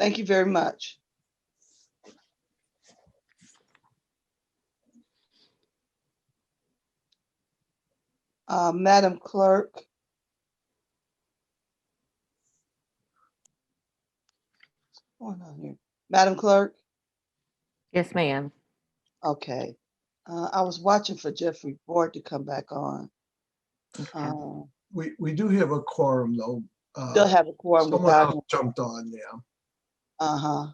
Thank you very much. Madam Clerk. What's going on here? Madam Clerk? Yes, ma'am. Okay. I was watching for Jeffrey Ford to come back on. We do have a quorum though. Still have a quorum Someone without else him. jumped on now. Uh-huh.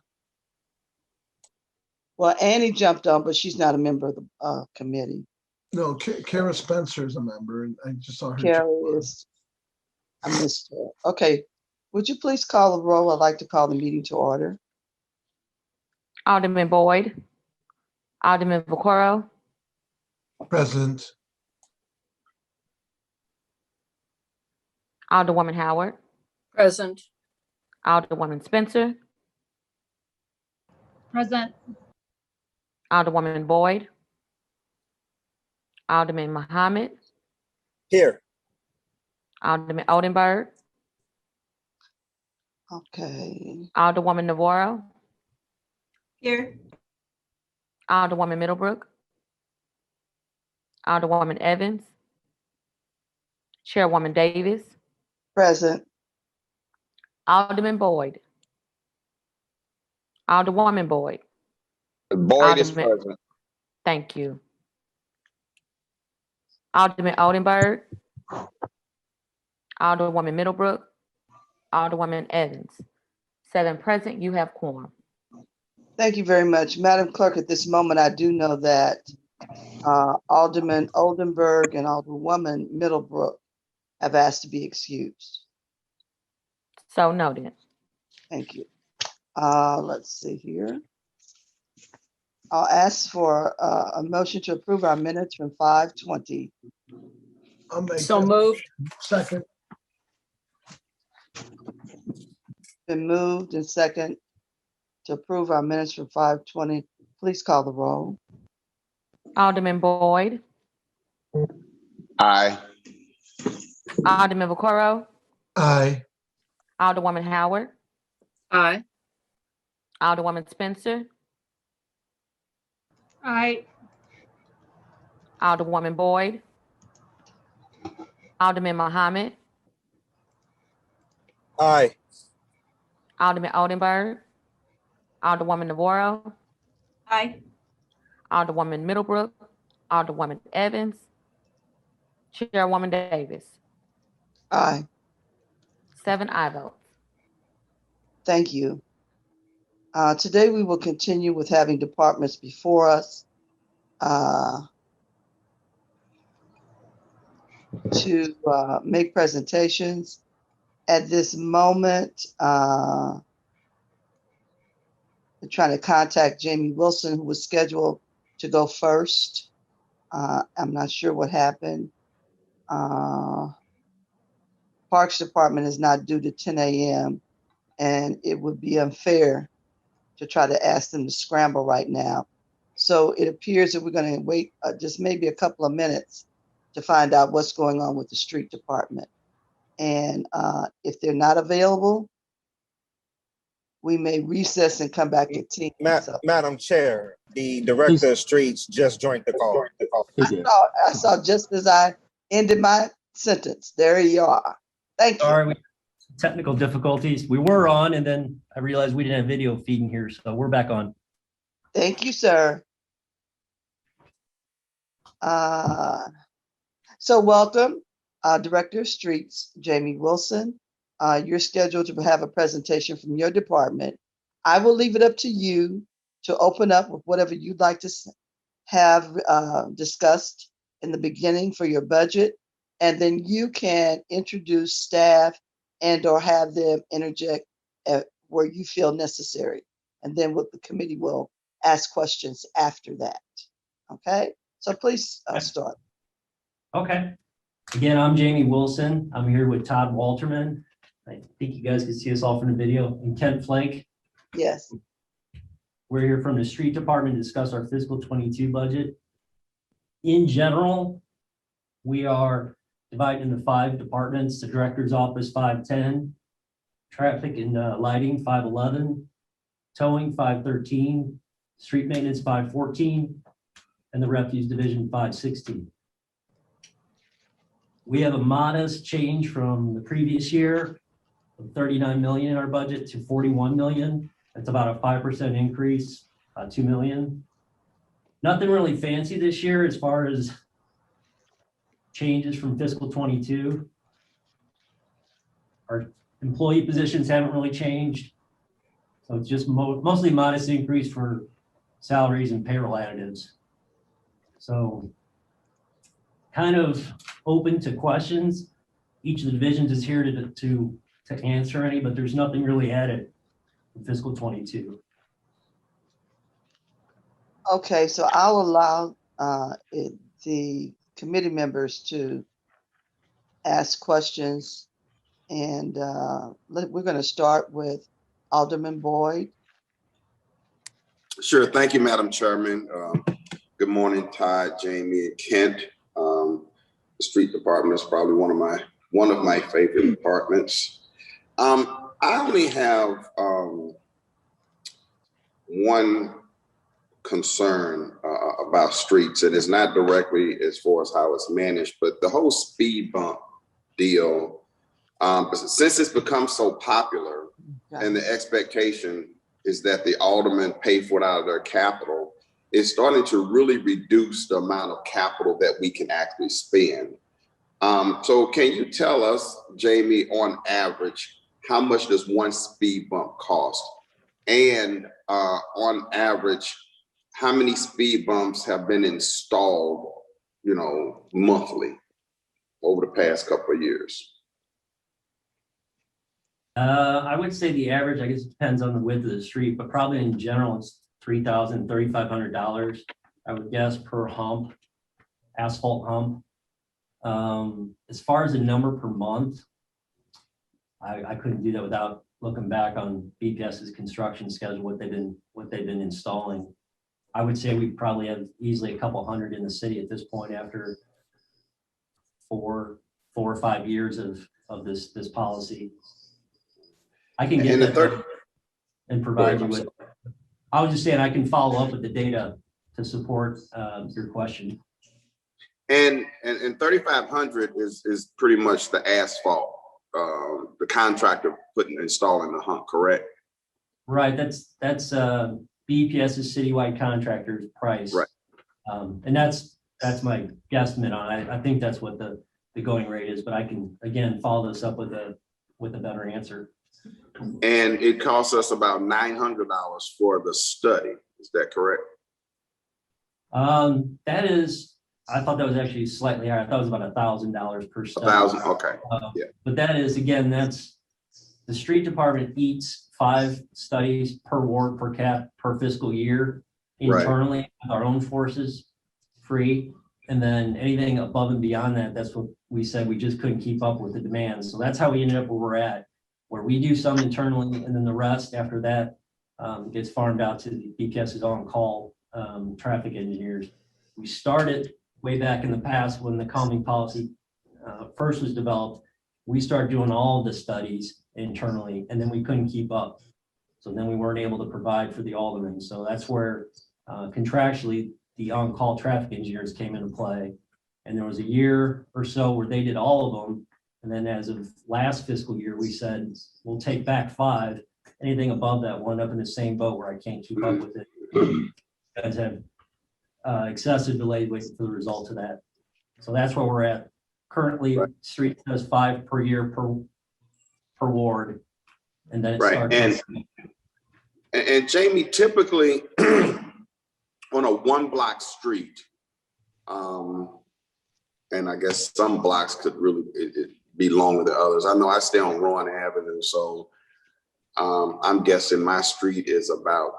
Well, Annie jumped on, but she's not a member of the committee. No, Kara Spencer is a member, and I just saw her. Carrie is, I missed her. Okay. Would you please call the roll? I'd like to call the meeting to order. Alderman Boyd, Alderman Vaccaro, Present. Alderwoman Howard, Present. Alderwoman Spencer, Present. Alderwoman Boyd, Alderman Muhammad, Here. Alderman Oldenburg, Okay. Alderwoman Navarro, Here. Alderwoman Middlebrook, Alderwoman Evans, Chairwoman Davis, Present. Alderman Boyd, Alderwoman Boyd. Boyd is Alderman- present. Thank you. Alderman Oldenburg, Alderwoman Middlebrook, Alderwoman Evans. 7 present, you have quorum. Thank you very much. Madam Clerk, at this moment, I do know that Alderman Oldenburg and Alderwoman Middlebrook have asked to be excused. So noted. Thank you. Let's see here. I'll ask for a motion to approve our minutes from 5/20. I'll make So that. moved. Second. Been moved and second to approve our minutes from 5/20. Please call the roll. Alderman Boyd, Aye. Alderman Vaccaro, Aye. Alderwoman Howard, Aye. Alderwoman Spencer, Aye. Alderwoman Boyd, Alderman Muhammad, Aye. Alderman Oldenburg, Alderwoman Navarro, Aye. Alderwoman Middlebrook, Alderwoman Evans, Chairwoman Davis. Aye. 7 aye votes. Thank you. Today we will continue with having departments before us to make presentations. At this moment, I'm trying to contact Jamie Wilson, who was scheduled to go first. I'm not sure what happened. Parks Department is not due to 10 a.m. and it would be unfair to try to ask them to scramble right now. So it appears that we're going to wait just maybe a couple of minutes to find out what's going on with the street department. And if they're not available, we may recess and come back at 10. Madam Chair, the Director of Streets just joined the call. I saw just as I ended my sentence. There you are. Thank you. Sorry, technical difficulties. We were on, and then I realized we didn't have video feeding here, so we're back on. Thank you, sir. So welcome, Director of Streets, Jamie Wilson. You're scheduled to have a presentation from your department. I will leave it up to you to open up with whatever you'd like to have discussed in the beginning for your budget, and then you can introduce staff and or have them interject where you feel necessary. And then what the committee will ask questions after that. Okay, so please start. Okay. Again, I'm Jamie Wilson. I'm here with Todd Walterman. I think you guys can see us all from the video. And Kent Flake. Yes. We're here from the street department to discuss our fiscal 22 budget. In general, we are divided into 5 departments: the director's office 510, traffic and lighting 511, towing 513, street maintenance 514, and the refuse division 516. We have a modest change from the previous year of 39 million in our budget to 41 million. That's about a 5% increase, 2 million. Nothing really fancy this year as far as changes from fiscal 22. Our employee positions haven't really changed. So it's just mostly modest increase for salaries and payroll additives. So kind of open to questions. Each of the divisions is here to answer any, but there's nothing really added in fiscal 22. Okay, so I'll allow the committee members to ask questions. And we're going to start with Alderman Boyd. Sure. Thank you, Madam Chairman. Good morning, Todd, Jamie, and Kent. The street department is probably one of my favorite departments. I only have one concern about streets, and it's not directly as far as how it's managed, but the whole speed bump deal. Since it's become so popular, and the expectation is that the aldermen pay for it out of their capital, it's starting to really reduce the amount of capital that we can actually spend. So can you tell us, Jamie, on average, how much does one speed bump cost? And on average, how many speed bumps have been installed, monthly over the past couple of years? I would say the average, I guess it depends on the width of the street, but probably in general, it's $3,000, $3,500, I would guess, per hump, asphalt hump. As far as the number per month, I couldn't do that without looking back on BPS's construction schedule, what they've been installing. I would say we probably have easily a couple hundred in the city at this point after four or 5 years of this policy. I can get that and provide you with. I was just saying I can follow up with the data to support your question. And 3,500 is pretty much the asphalt, the contractor installing the hump, correct? Right. That's BPS's citywide contractor's price. Right. And that's my guesstimate on it. I think that's what the going rate is, but I can again follow this up with a better answer. And it costs us about $900 for the study. Is that correct? That is, I thought that was actually slightly higher. I thought it was about $1,000 per study. 1,000. Okay. Yeah. But that is, again, that's the street department eats 5 studies per ward per fiscal year internally with our own forces free. And then anything above and beyond that, that's what we said we just couldn't keep up with the demand. So that's how we ended up where we're at, where we do some internally and then the rest after that gets farmed out to the BPS's on-call traffic engineers. We started way back in the past when the calming policy first was developed. We started doing all of the studies internally and then we couldn't keep up. So then we weren't able to provide for the aldermen. So that's where contractually the on-call traffic engineers came into play. And there was a year or so where they did all of them. And then as of last fiscal year, we said, we'll take back 5. Anything above that, one up in the same boat where I can't keep up with it. You guys have excessive delay waiting for the result of that. So that's where we're at. Currently, street does 5 per year per ward. And then it starts. And Jamie, typically on a 1-block street, and I guess some blocks could really be longer than others. I know I stay on Rowan Avenue, so I'm guessing my street is about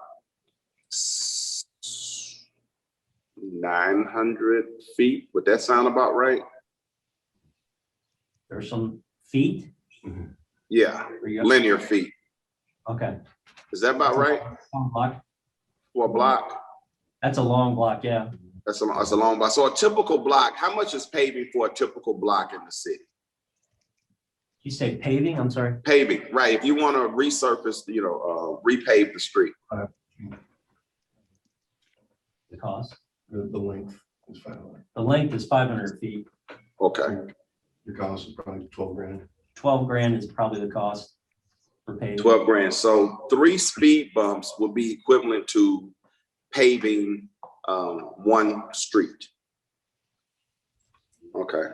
900 feet. Would that sound about right? There's some feet? Yeah, linear feet. Okay. Is that about right? Long block. For a block? That's a long block, yeah. That's a long block. So a typical block, how much is paving for a typical block in the city? You say paving? I'm sorry. Paving, right? If you want to resurface, repave the street. The cost. The length is 500. The length is 500 feet. Okay, Your cost is probably 12 grand. 12 grand is probably the cost for paving. 12 grand. So 3 speed bumps will be equivalent to paving 1 street. Okay.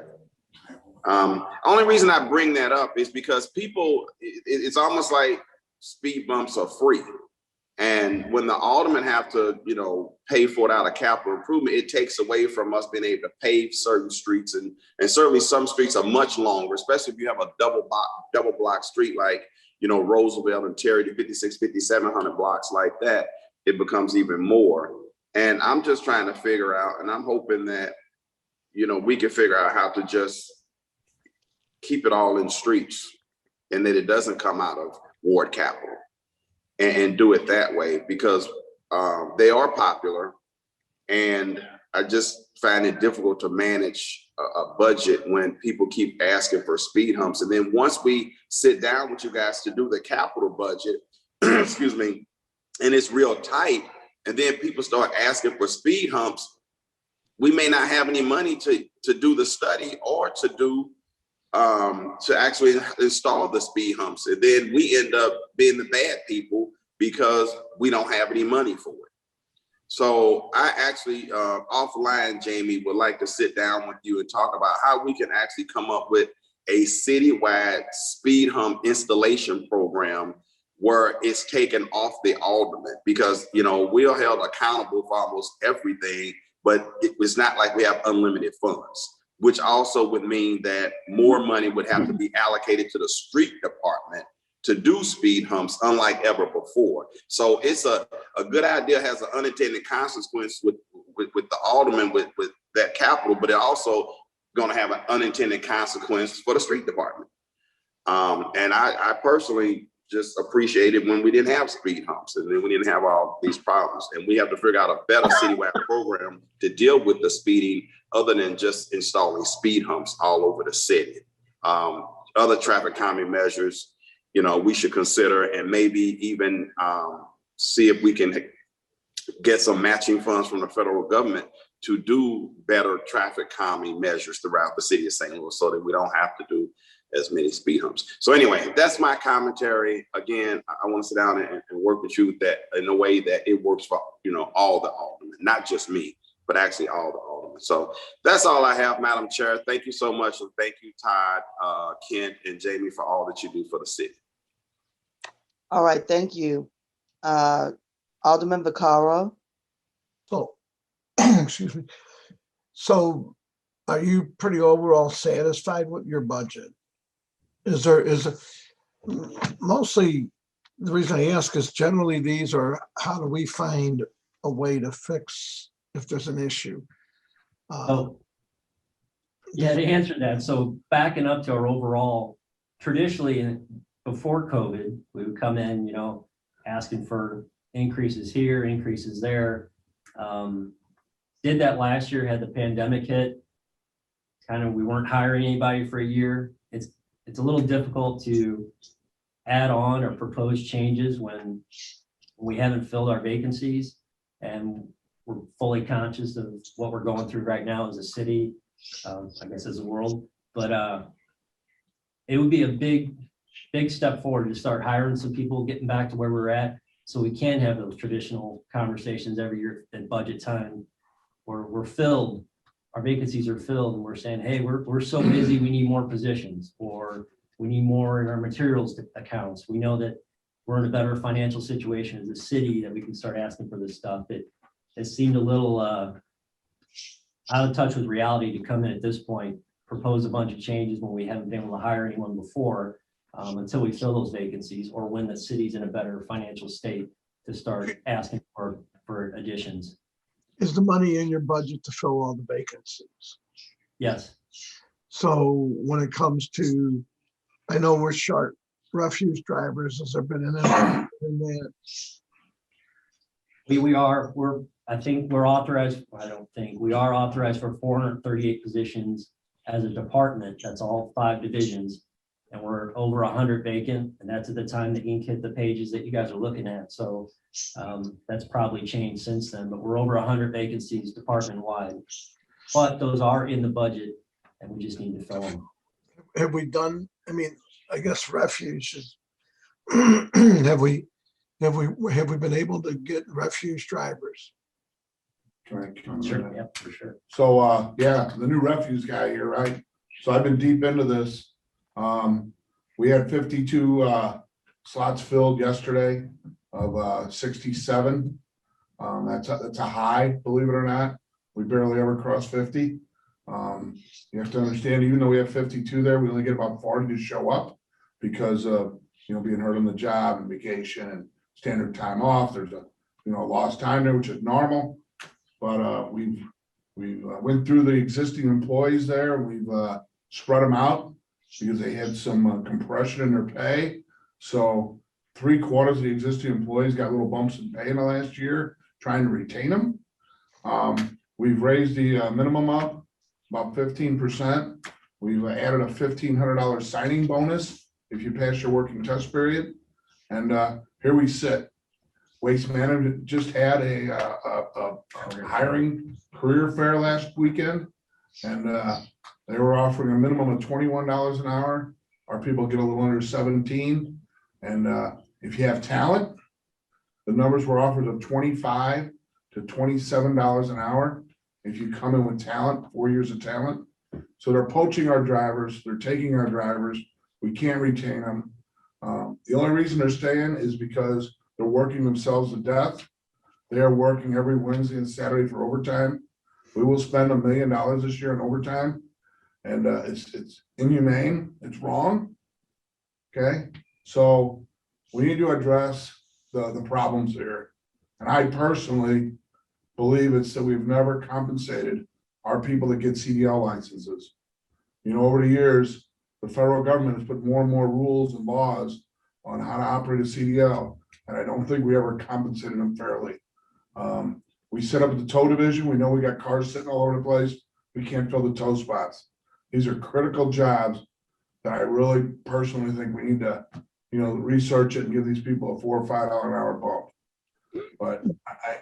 Only reason I bring that up is because people, it's almost like speed bumps are free. And when the aldermen have to, pay for it out of capital improvement, it takes away from us being able to pave certain streets. And certainly some streets are much longer, especially if you have a double block street like, Roosevelt and Terry to 56, 5700 blocks like that, it becomes even more. And I'm just trying to figure out, and I'm hoping that, we can figure out how to just keep it all in streets and that it doesn't come out of ward capital and do it that way, because they are popular. And I just find it difficult to manage a budget when people keep asking for speed humps. And then once we sit down with you guys to do the capital budget, excuse me, and it's real tight, and then people start asking for speed humps, we may not have any money to do the study or to do to actually install the speed humps. And then we end up being the bad people because we don't have any money for it. So I actually offline, Jamie, would like to sit down with you and talk about how we can actually come up with a citywide speed hump installation program where it's taken off the alderman, because, we're held accountable for almost everything, but it's not like we have unlimited funds, which also would mean that more money would have to be allocated to the street department to do speed humps, unlike ever before. So it's a good idea, has an unintended consequence with the alderman with that capital, but it also gonna have an unintended consequence for the street department. And I personally just appreciate it when we didn't have speed humps and then we didn't have all these problems. And we have to figure out a better citywide program to deal with the speeding other than just installing speed humps all over the city. Other traffic calming measures, we should consider, and maybe even see if we can get some matching funds from the federal government to do better traffic calming measures throughout the city of St. Louis so that we don't have to do as many speed humps. So anyway, that's my commentary. Again, I want to sit down and work with you that in a way that it works for, all the aldermen, not just me, but actually all the aldermen. So that's all I have, Madam Chair. Thank you so much. And thank you, Todd, Kent, and Jamie for all that you do for the city. All right, thank you. Alderman Vaccaro. So, excuse me. So are you pretty overall satisfied with your budget? Is mostly the reason I ask is generally these are, how do we find a way to fix if there's an issue? To answer that, so backing up to our overall, traditionally before COVID, we would come in, asking for increases here, increases there. Did that last year, had the pandemic hit. We weren't hiring anybody for a year. It's a little difficult to add on or propose changes when we haven't filled our vacancies, and we're fully conscious of what we're going through right now as a city, I guess as a world. But it would be a big step forward to start hiring some people, getting back to where we're at, so we can have those traditional conversations every year at budget time where we're filled. Our vacancies are filled and we're saying, hey, we're so busy, we need more positions, or we need more in our materials accounts. We know that we're in a better financial situation as a city that we can start asking for this stuff. It seemed a little out of touch with reality to come in at this point, propose a bunch of changes when we haven't been able to hire anyone before, until we fill those vacancies, or when the city's in a better financial state to start asking for additions. Is the money in your budget to fill all the vacancies? Yes. So when it comes to, I know we're short refuse drivers. Has there been an impact in that? I think we're authorized, we are authorized for 438 positions as a department. That's all 5 divisions. and we're over 100 vacant, and that's at the time the ink hit the pages that you guys are looking at. So that's probably changed since then, but we're over 100 vacancies department-wide. But those are in the budget, and we just need to fill them. Have we done, I mean, I guess refuge is, have we been able to get refuge drivers? Sure, yep, for sure. So, yeah, the new refuse guy here, right? So I've been deep into this. We had 52 slots filled yesterday of 67. That's a high, believe it or not. We barely ever cross 50. You have to understand, even though we have 52 there, we only get about 40 to show up because of, being hurt on the job and vacation and standard time off. There's a, lost time there, which is normal. But we've went through the existing employees there. We've spread them out because they had some compression in their pay. So 3/4 of the existing employees got little bumps in pay in the last year, trying to retain them. We've raised the minimum up about 15%. We've added a $1,500 signing bonus if you pass your working test period. And here we sit. Waste Management just had a hiring career fair last weekend, and they were offering a minimum of $21 an hour. Our people get a little under 17. And if you have talent, the numbers were offered of $25 to $27 an hour if you come in with talent, 4 years of talent. So they're poaching our drivers, they're taking our drivers. We can't retain them. The only reason they're staying is because they're working themselves to death. They are working every Wednesday and Saturday for overtime. We will spend $1 million this year in overtime, and it's inhumane. It's wrong. Okay, so we need to address the problems there. And I personally believe it's that we've never compensated our people that get CDL licenses. Over the years, the federal government has put more and more rules and laws on how to operate a CDL. And I don't think we ever compensated them fairly. We set up the tow division. We know we got cars sitting all over the place. We can't fill the tow spots. These are critical jobs that I really personally think we need to, research it and give these people a $4 or $5 an hour bump. But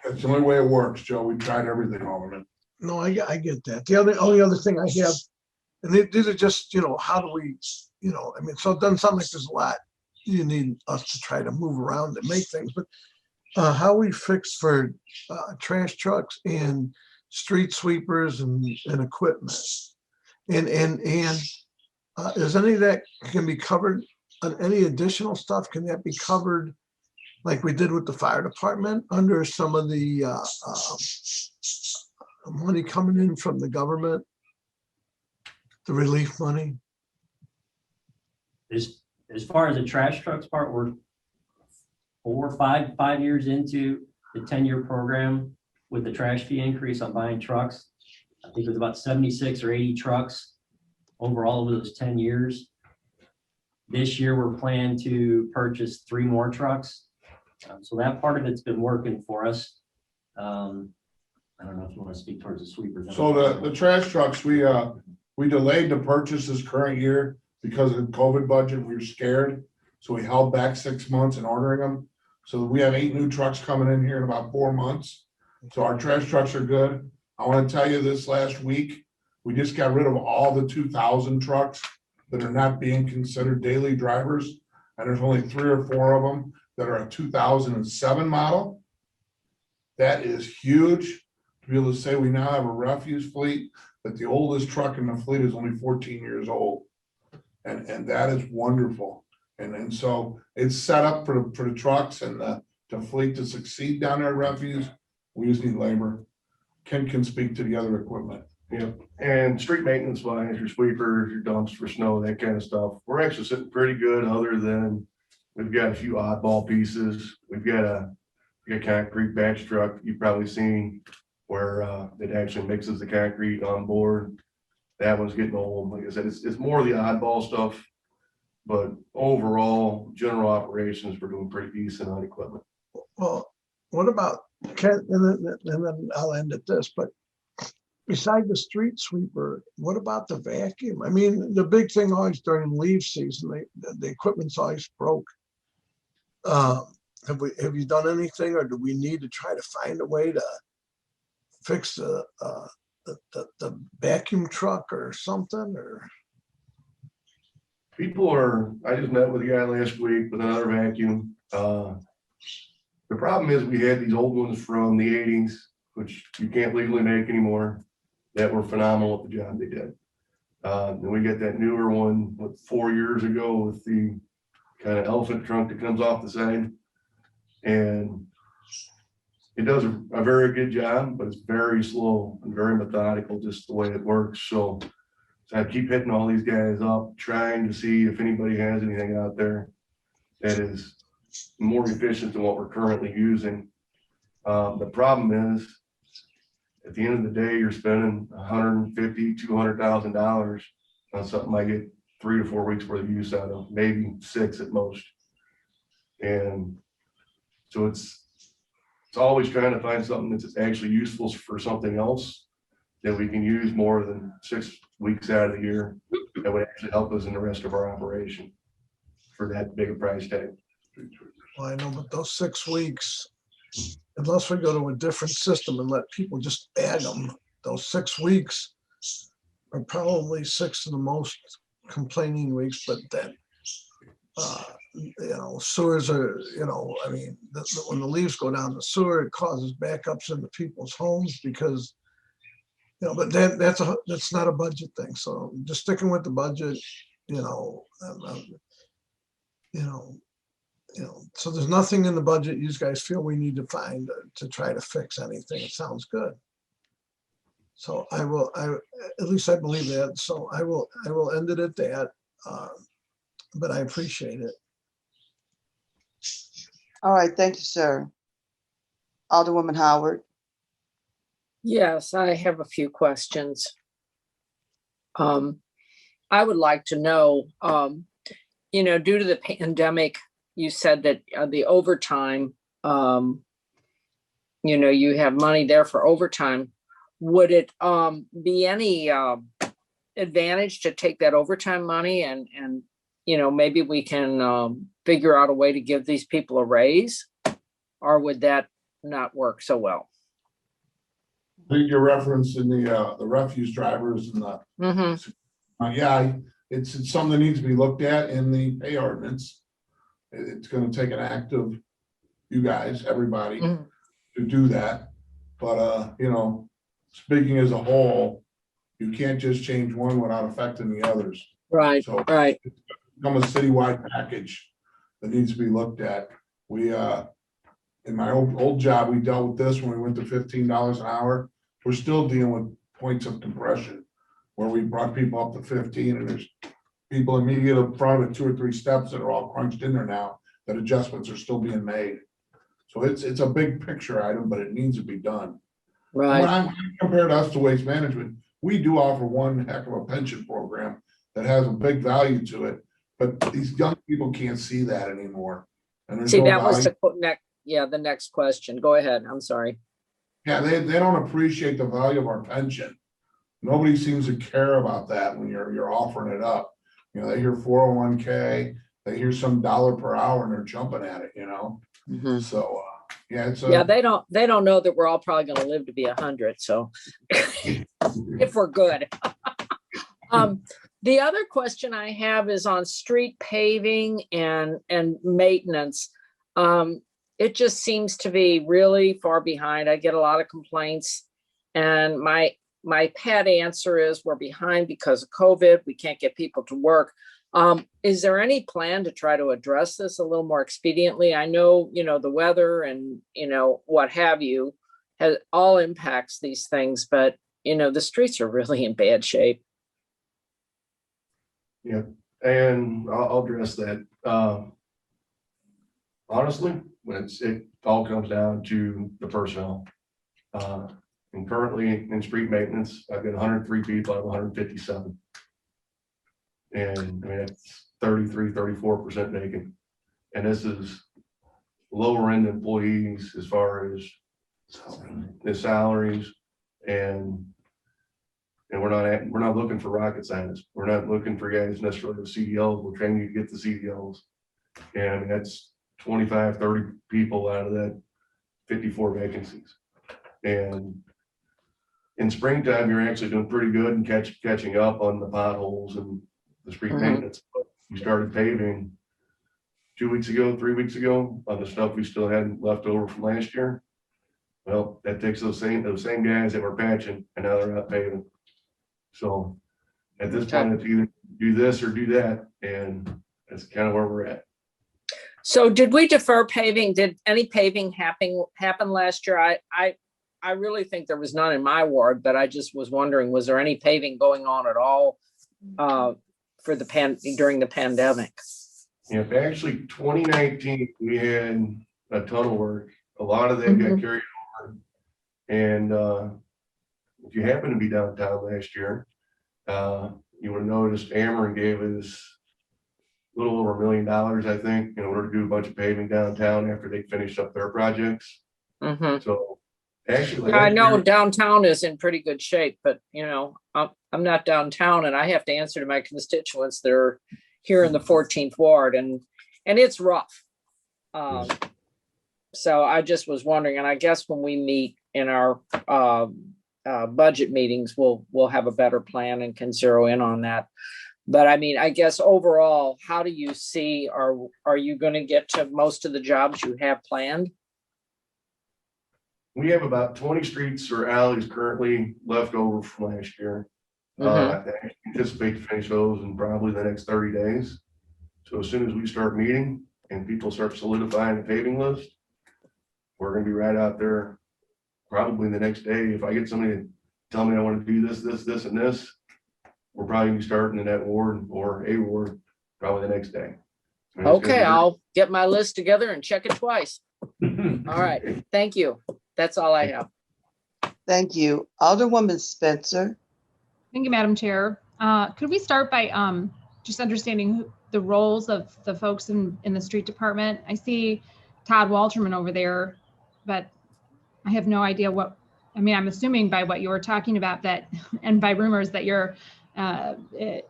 it's the only way it works, Joe. We tried everything, Alderman. No, I get that. The only other thing I have, and these are just, how do we, so it doesn't sound like there's a lot you need us to try to move around and make things, but how we fix for trash trucks and street sweepers and equipment, and is any of that can be covered on any additional stuff? Can that be covered like we did with the fire department under some of the money coming in from the government, the relief money? As far as the trash trucks part, we're 4 or 5 years into the 10-year program with the trash fee increase on buying trucks. I think it was about 76 or 80 trucks overall over those 10 years. This year, we're planning to purchase 3 more trucks. So that part of it's been working for us. I don't know if you want to speak towards the sweepers. So the trash trucks, we delayed the purchase this current year because of the COVID budget. We were scared. So we held back 6 months in ordering them. So we have 8 new trucks coming in here in about 4 months. So our trash trucks are good. I want to tell you this last week, we just got rid of all the 2000 trucks that are not being considered daily drivers. And there's only 3 or 4 of them that are a 2007 model. That is huge to be able to say we now have a refuse fleet, that the oldest truck in the fleet is only 14 years old. And that is wonderful. And so it's set up for the trucks and the fleet to succeed down there at refuse. We just need labor. Ken can speak to the other equipment. Yeah, and street maintenance wise, your sweepers, your dumps for snow, that kind of stuff. We're actually sitting pretty good, other than we've got a few oddball pieces. We've got a concrete batch truck you've probably seen where it actually mixes the concrete on board. That one's getting old. Like I said, it's more of the oddball stuff, but overall, general operations, we're doing pretty decent on equipment. Well, what about, Ken, and then I'll end at this, but beside the street sweeper, what about the vacuum? I mean, the big thing always during leaf season, the equipment's always broke. Have you done anything, or do we need to try to find a way to fix the vacuum truck or something? Or I just met with a guy last week with another vacuum. The problem is we had these old ones from the 80s, which you can't legally make anymore, that were phenomenal at the job they did. And we got that newer one, 4 years ago, with the kind of elephant trunk that comes off the side. And it does a very good job, but it's very slow and very methodical, just the way it works. So I keep hitting all these guys up, trying to see if anybody has anything out there that is more efficient than what we're currently using. The problem is, at the end of the day, you're spending $150,000, $200,000 on something I get 3 to 4 weeks worth of use out of, maybe 6 at most. And so it's always trying to find something that's actually useful for something else that we can use more than 6 weeks out of the year that would actually help us in the rest of our operation for that big a price tag. well, I know, but those 6 weeks, unless we go to a different system and let people just bag them, those 6 weeks are probably 6 of the most complaining weeks. But then, sewers are, I mean, when the leaves go down the sewer, it causes backups into people's homes because, but that's not a budget thing. So just sticking with the budget, so there's nothing in the budget you guys feel we need to find to try to fix anything. It sounds good. So at least I believe that. So I will end it at that. But I appreciate it. All right, thank you, sir. Alderwoman Howard. Yes, I have a few questions. I would like to know, due to the pandemic, you said that the overtime, you have money there for overtime. Would it be any advantage to take that overtime money and maybe we can figure out a way to give these people a raise? Or would that not work so well? I think you're referencing the refuse drivers and the, yeah, it's something that needs to be looked at in the pay ordinance. It's going to take an act of you guys, everybody, to do that. But, speaking as a whole, you can't just change one without affecting the others. Right, so right. It's become a citywide package that needs to be looked at. We, in my old job, we dealt with this when we went to $15 an hour. We're still dealing with points of compression where we brought people up to 15, and there's people immediate up front of 2 or 3 steps that are all crunched in there now, that adjustments are still being made. So it's a big picture item, but it needs to be done. Right. When I compared us to Waste Management, we do offer one heck of a pension program that has a big value to it, but these young people can't see that anymore. And there's See, no that was value. the next question. Go ahead. I'm sorry. Yeah, they don't appreciate the value of our pension. Nobody seems to care about that when you're offering it up. They hear 401k, they hear some dollar per hour, and they're jumping at it. So yeah, they don't know that we're all probably going to live to be 100. So if we're good. The other question I have is on street paving and maintenance. It just seems to be really far behind. I get a lot of complaints, and my pat answer is we're behind because of COVID. We can't get people to work. Is there any plan to try to address this a little more expediently? I know, the weather and, what have you has all impacts these things, but, the streets are really in bad shape. Yeah, and I'll address that. Honestly, it all comes down to the personnel. And currently in street maintenance, I've got 103 people, I have 157. And I mean, it's 34% vacant. And this is lower end employees as far as the salaries. And And we're not looking for rocket scientists. We're not looking for guys necessarily with CDLs. We'll train you to get the CDLs. And that's 25, 30 people out of that 54 vacancies. And in springtime, you're actually doing pretty good and catching up on the potholes and the street maintenance. We started paving 2 weeks ago, 3 weeks ago on the stuff we still had left over from last year. Well, that takes those same guys that were patching, and now they're out paving. So at this point, it's either do this or do that, and that's kind of where we're at. So did we defer paving? Did any paving happen last year? I really think there was none in my ward, but I just was wondering, was there any paving going on at all for during the pandemic? Yeah, actually 2019, we had a ton of work. A lot of that got carried over. And if you happen to be downtown last year, you would have noticed Ameren gave us a little over $1 million, I think, in order to do a bunch of paving downtown after they finished up their projects. So actually, I know downtown is in pretty good shape, but you know, I'm not downtown, and I have to answer to my constituents. They're here in the 14th ward, and it's rough. So I just was wondering, and I guess when we meet in our budget meetings, we'll have a better plan and can zero in on that. But I mean, I guess overall, how do you see, are you going to get to most of the jobs you have planned? We have about 20 streets or alleys currently left over from last year. I anticipate to finish those in probably the next 30 days. So as soon as we start meeting and people start solidifying the paving list, we're going to be right out there probably the next day. If I get somebody to tell me I want to do this, this, and this, we're probably going to be starting in that ward or a ward probably the next day. Okay, I'll get my list together and check it twice. All right, thank you. That's all I have. Thank you. Alderwoman Spencer. Thank you, Madam Chair. Could we start by just understanding the roles of the folks in the street department? I see Todd Walterman over there, but I have no idea what, I mean, I'm assuming by what you were talking about that, and by rumors that you're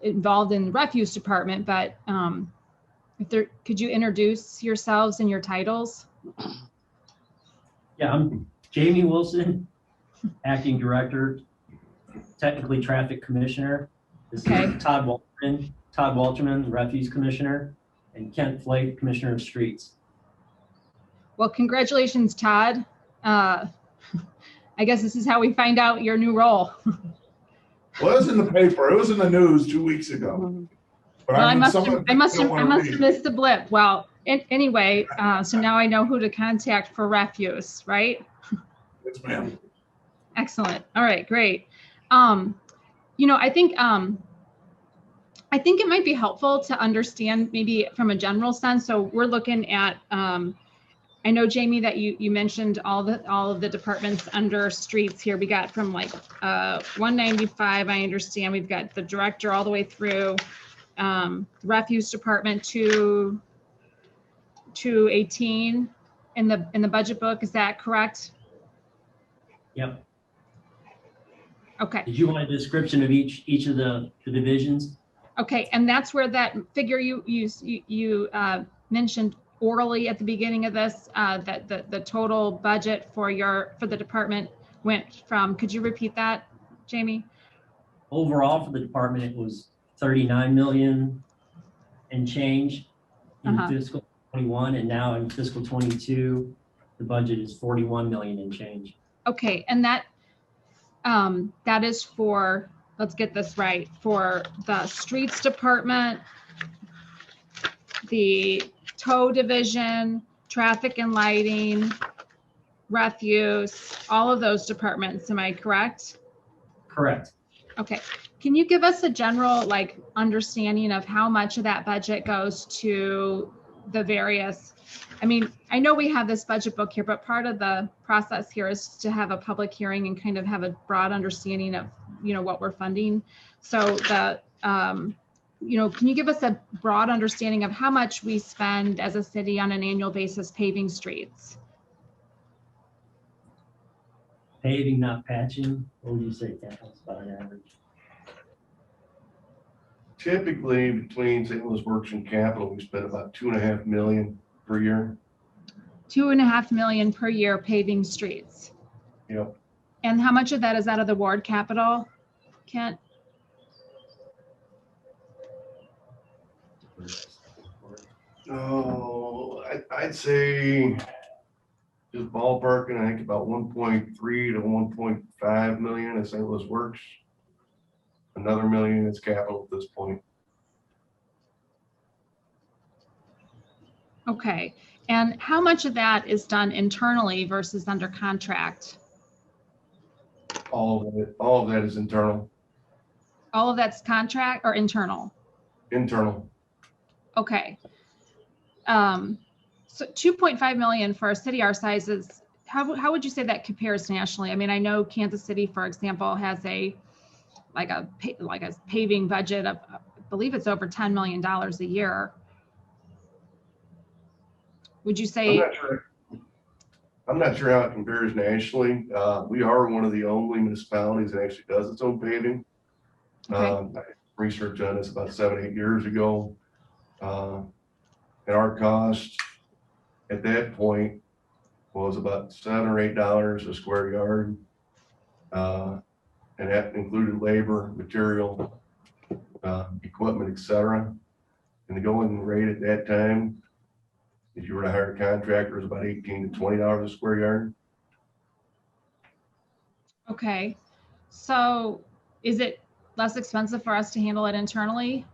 involved in the refuse department, but could you introduce yourselves and your titles? Yeah, I'm Jamie Wilson, Acting Director, technically Traffic Commissioner. This is Todd Walterman, Refuse Commissioner, and Kent Flake, Commissioner of Streets. Well, congratulations, Todd. I guess this is how we find out your new role. Well, it was in the paper. It was in the news 2 weeks ago. But well, I must have missed the blip. Well, anyway, so now I know who to contact for refuse, right? Yes, ma'am. Excellent. All right, great. You know, I think it might be helpful to understand maybe from a general sense. So we're looking at, I know, Jamie, that you mentioned all of the departments under streets here. We got from like 195, I understand. We've got the director all the way through refuse department to 18 in the budget book. Is that correct? Yep. Okay. Did you want a description of each of the divisions? Okay, and that's where that figure you mentioned orally at the beginning of this, that the total budget for the department went from. Could you repeat that, Jamie? Overall for the department, it was 39 million and change in fiscal 21, and now in fiscal 22, the budget is 41 million and change. Okay, and that is for, let's get this right, for the streets department, the tow division, traffic and lighting, refuse, all of those departments. Am I correct? Correct. Okay. Can you give us a general understanding of how much of that budget goes to the various, I mean, I know we have this budget book here, but part of the process here is to have a public hearing and kind of have a broad understanding of, what we're funding. So that, can you give us a broad understanding of how much we spend as a city on an annual basis paving streets? Paving, not patching. What would you say that was about an average? Typically, between St. Louis Works and Capital, we spend about 2.5 million per year. 2.5 million per year paving streets. Yep. And how much of that is out of the ward capital, Kent? Oh, I'd say just ballparking, I think about 1.3 to 1.5 million is St. Louis Works. Another million is Capital at this point. Okay. And how much of that is done internally versus under contract? All of that is internal. All of that's contract or internal? Internal. Okay. So 2.5 million for a city our size is, how would you say that compares nationally? I mean, I know Kansas City, for example, has a paving budget of, I believe it's over $10 million a year. Would you say? I'm not sure how it compares nationally. We are one of the only municipalities that actually does its own paving. Okay. I did research on this about 7-8 years ago. And our cost at that point was about $7 or $8 a square yard. And that included labor, material, equipment, etc. And the going rate at that time, if you were to hire a contractor, was about $18 to $20 a square yard. Okay. So is it less expensive for us to handle it internally?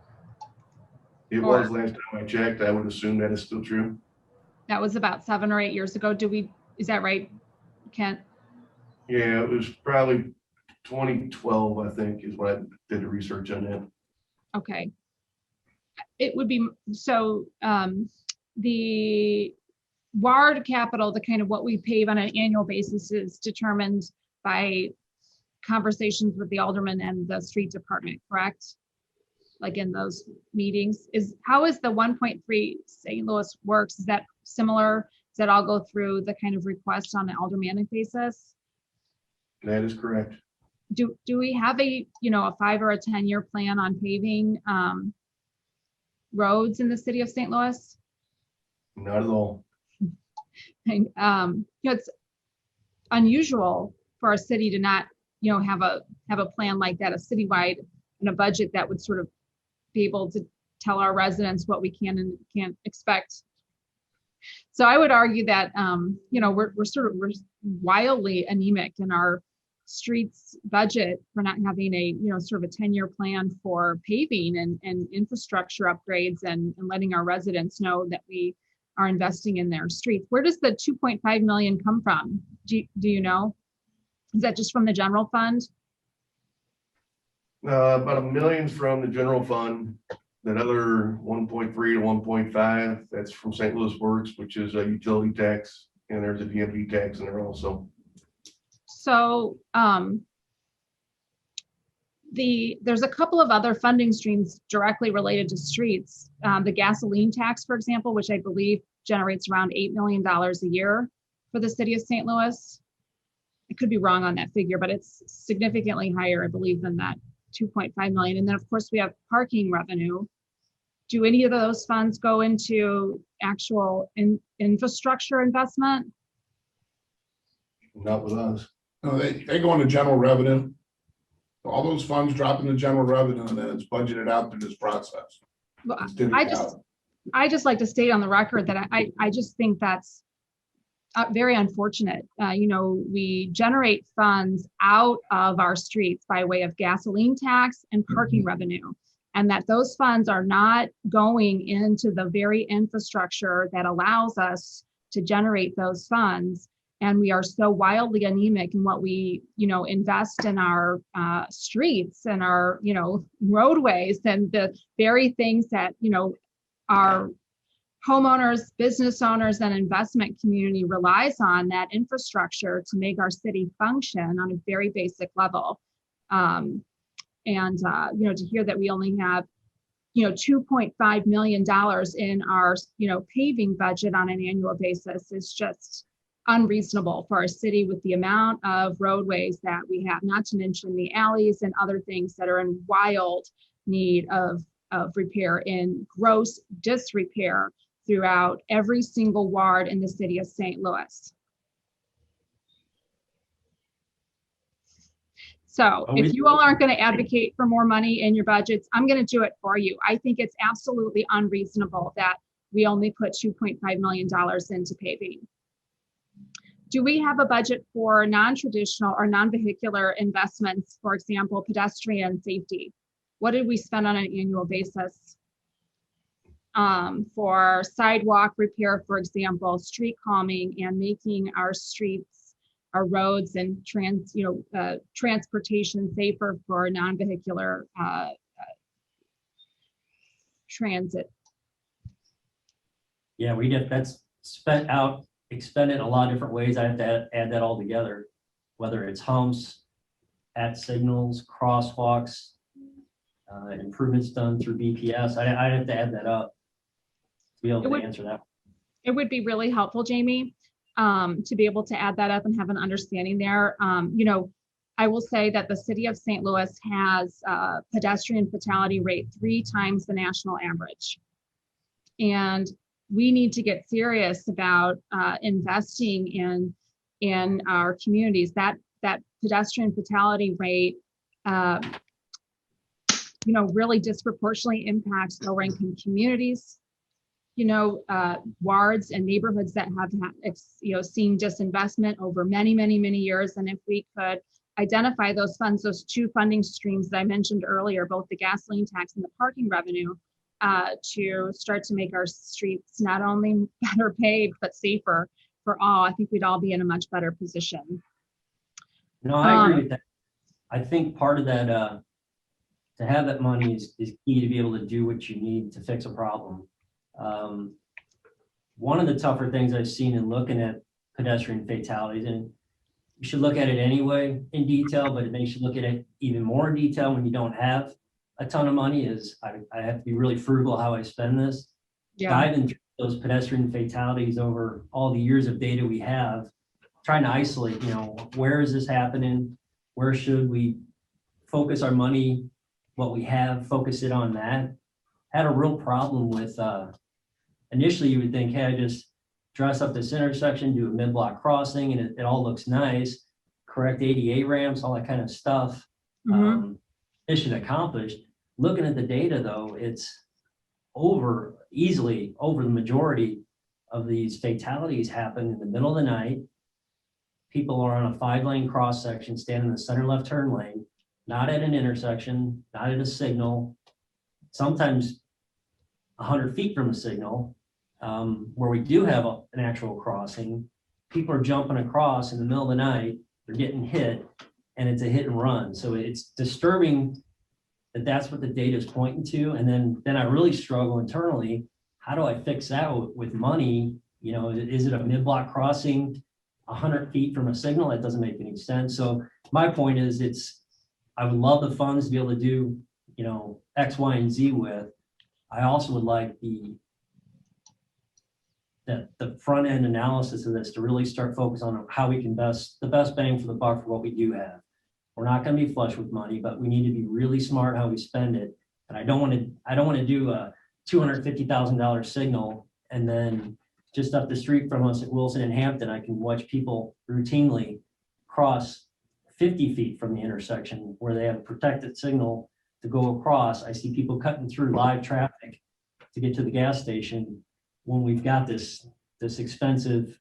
It was last time I checked. I would assume that is still true. That was about 7 or 8 years ago. Is that right, Kent? Yeah, it was probably 2012, I think, is when I did the research on that. Okay. It would be, so the ward capital, the kind of what we pave on an annual basis is determined by conversations with the alderman and the street department, correct? Like in those meetings, how is the 1.3 St. Louis Works? Is that similar? Does that all go through the kind of request on an aldermanic basis? That is correct. Do we have a 5 or a 10-year plan on paving roads in the city of St. Louis? Not at all. And, it's unusual for a city to not, have a plan like that, a citywide and a budget that would sort of be able to tell our residents what we can and can't expect. So I would argue that, we're wildly anemic in our streets budget for not having a, sort of a 10-year plan for paving and infrastructure upgrades and letting our residents know that we are investing in their streets. Where does the 2.5 million come from? Do you know? Is that just from the general fund? About $1 million from the general fund. That other 1.3 to 1.5, that's from St. Louis Works, which is a utility tax, and there's a DMV tax in there also. So there's a couple of other funding streams directly related to streets. The gasoline tax, for example, which I believe generates around $8 million a year for the city of St. Louis. I could be wrong on that figure, but it's significantly higher, I believe, than that 2.5 million. And then of course we have parking revenue. Do any of those funds go into actual infrastructure investment? Not with us. No, they go into general revenue. All those funds drop into general revenue and then it's budgeted out through this process. Well, I just like to state on the record that I just think that's very unfortunate. We generate funds out of our streets by way of gasoline tax and parking revenue, and that those funds are not going into the very infrastructure that allows us to generate those funds. And we are so wildly anemic in what we, invest in our streets and our, roadways and the very things that, our homeowners, business owners, and investment community relies on, that infrastructure to make our city function on a very basic level. To hear that we only have, $2.5 million in our, paving budget on an annual basis is just unreasonable for a city with the amount of roadways that we have, not to mention the alleys and other things that are in wild need of of repair in gross disrepair throughout every single ward in the city of St. Louis. So if you all aren't going to advocate for more money in your budgets, I'm going to do it for you. I think it's absolutely unreasonable that we only put $2.5 million into paving. Do we have a budget for non-traditional or non-vehicular investments, for example, pedestrian safety? What did we spend on an annual basis? For sidewalk repair, for example, street calming and making our streets, our roads and transportation safer for non-vehicular transit. Yeah, that's expended a lot of different ways. I have to add that all together, whether it's humps, at signals, crosswalks, improvements done through BPS. I have to add that up to be able to answer that. It would be really helpful, Jamie, to be able to add that up and have an understanding there. I will say that the city of St. Louis has a pedestrian fatality rate 3 times the national average. And we need to get serious about investing in our communities. That pedestrian fatality rate, really disproportionately impacts lower income communities. Wards and neighborhoods that have seen disinvestment over many, many, many years. And if we could identify those funds, those 2 funding streams that I mentioned earlier, both the gasoline tax and the parking revenue, to start to make our streets not only better paved, but safer for all, I think we'd all be in a much better position. No, I agree with that. I think part of that, to have that money is key to be able to do what you need to fix a problem. One of the tougher things I've seen in looking at pedestrian fatalities, and you should look at it anyway in detail, but it makes you look at it even more in detail when you don't have a ton of money, is I have to be really frugal how I spend this. Yeah. Diving through those pedestrian fatalities over all the years of data we have, trying to isolate, where is this happening? Where should we focus our money? What we have, focus it on that. Had a real problem with, initially you would think, hey, I just dress up this intersection, do a mid-block crossing, and it all looks nice, correct ADA ramps, all that kind of stuff. Mission accomplished. Looking at the data though, it's easily over the majority of these fatalities happen in the middle of the night. People are on a 5-lane cross section, standing in the center left turn lane, not at an intersection, not at a signal, sometimes 100 feet from a signal, where we do have an actual crossing. People are jumping across in the middle of the night, they're getting hit, and it's a hit and run. So it's disturbing that that's what the data is pointing to. And then I really struggle internally. How do I fix that with money? Is it a mid-block crossing 100 feet from a signal? That doesn't make any sense. So my point is, I would love the funds to be able to do, X, Y, and Z with. I also would like the front end analysis of this to really start focus on how we can the best bang for the buck for what we do have. We're not going to be flush with money, but we need to be really smart how we spend it. And I don't want to do a $250,000 signal and then just up the street from us at Wilson and Hampton, I can watch people routinely cross 50 feet from the intersection where they have a protected signal to go across. I see people cutting through live traffic to get to the gas station when we've got this expensive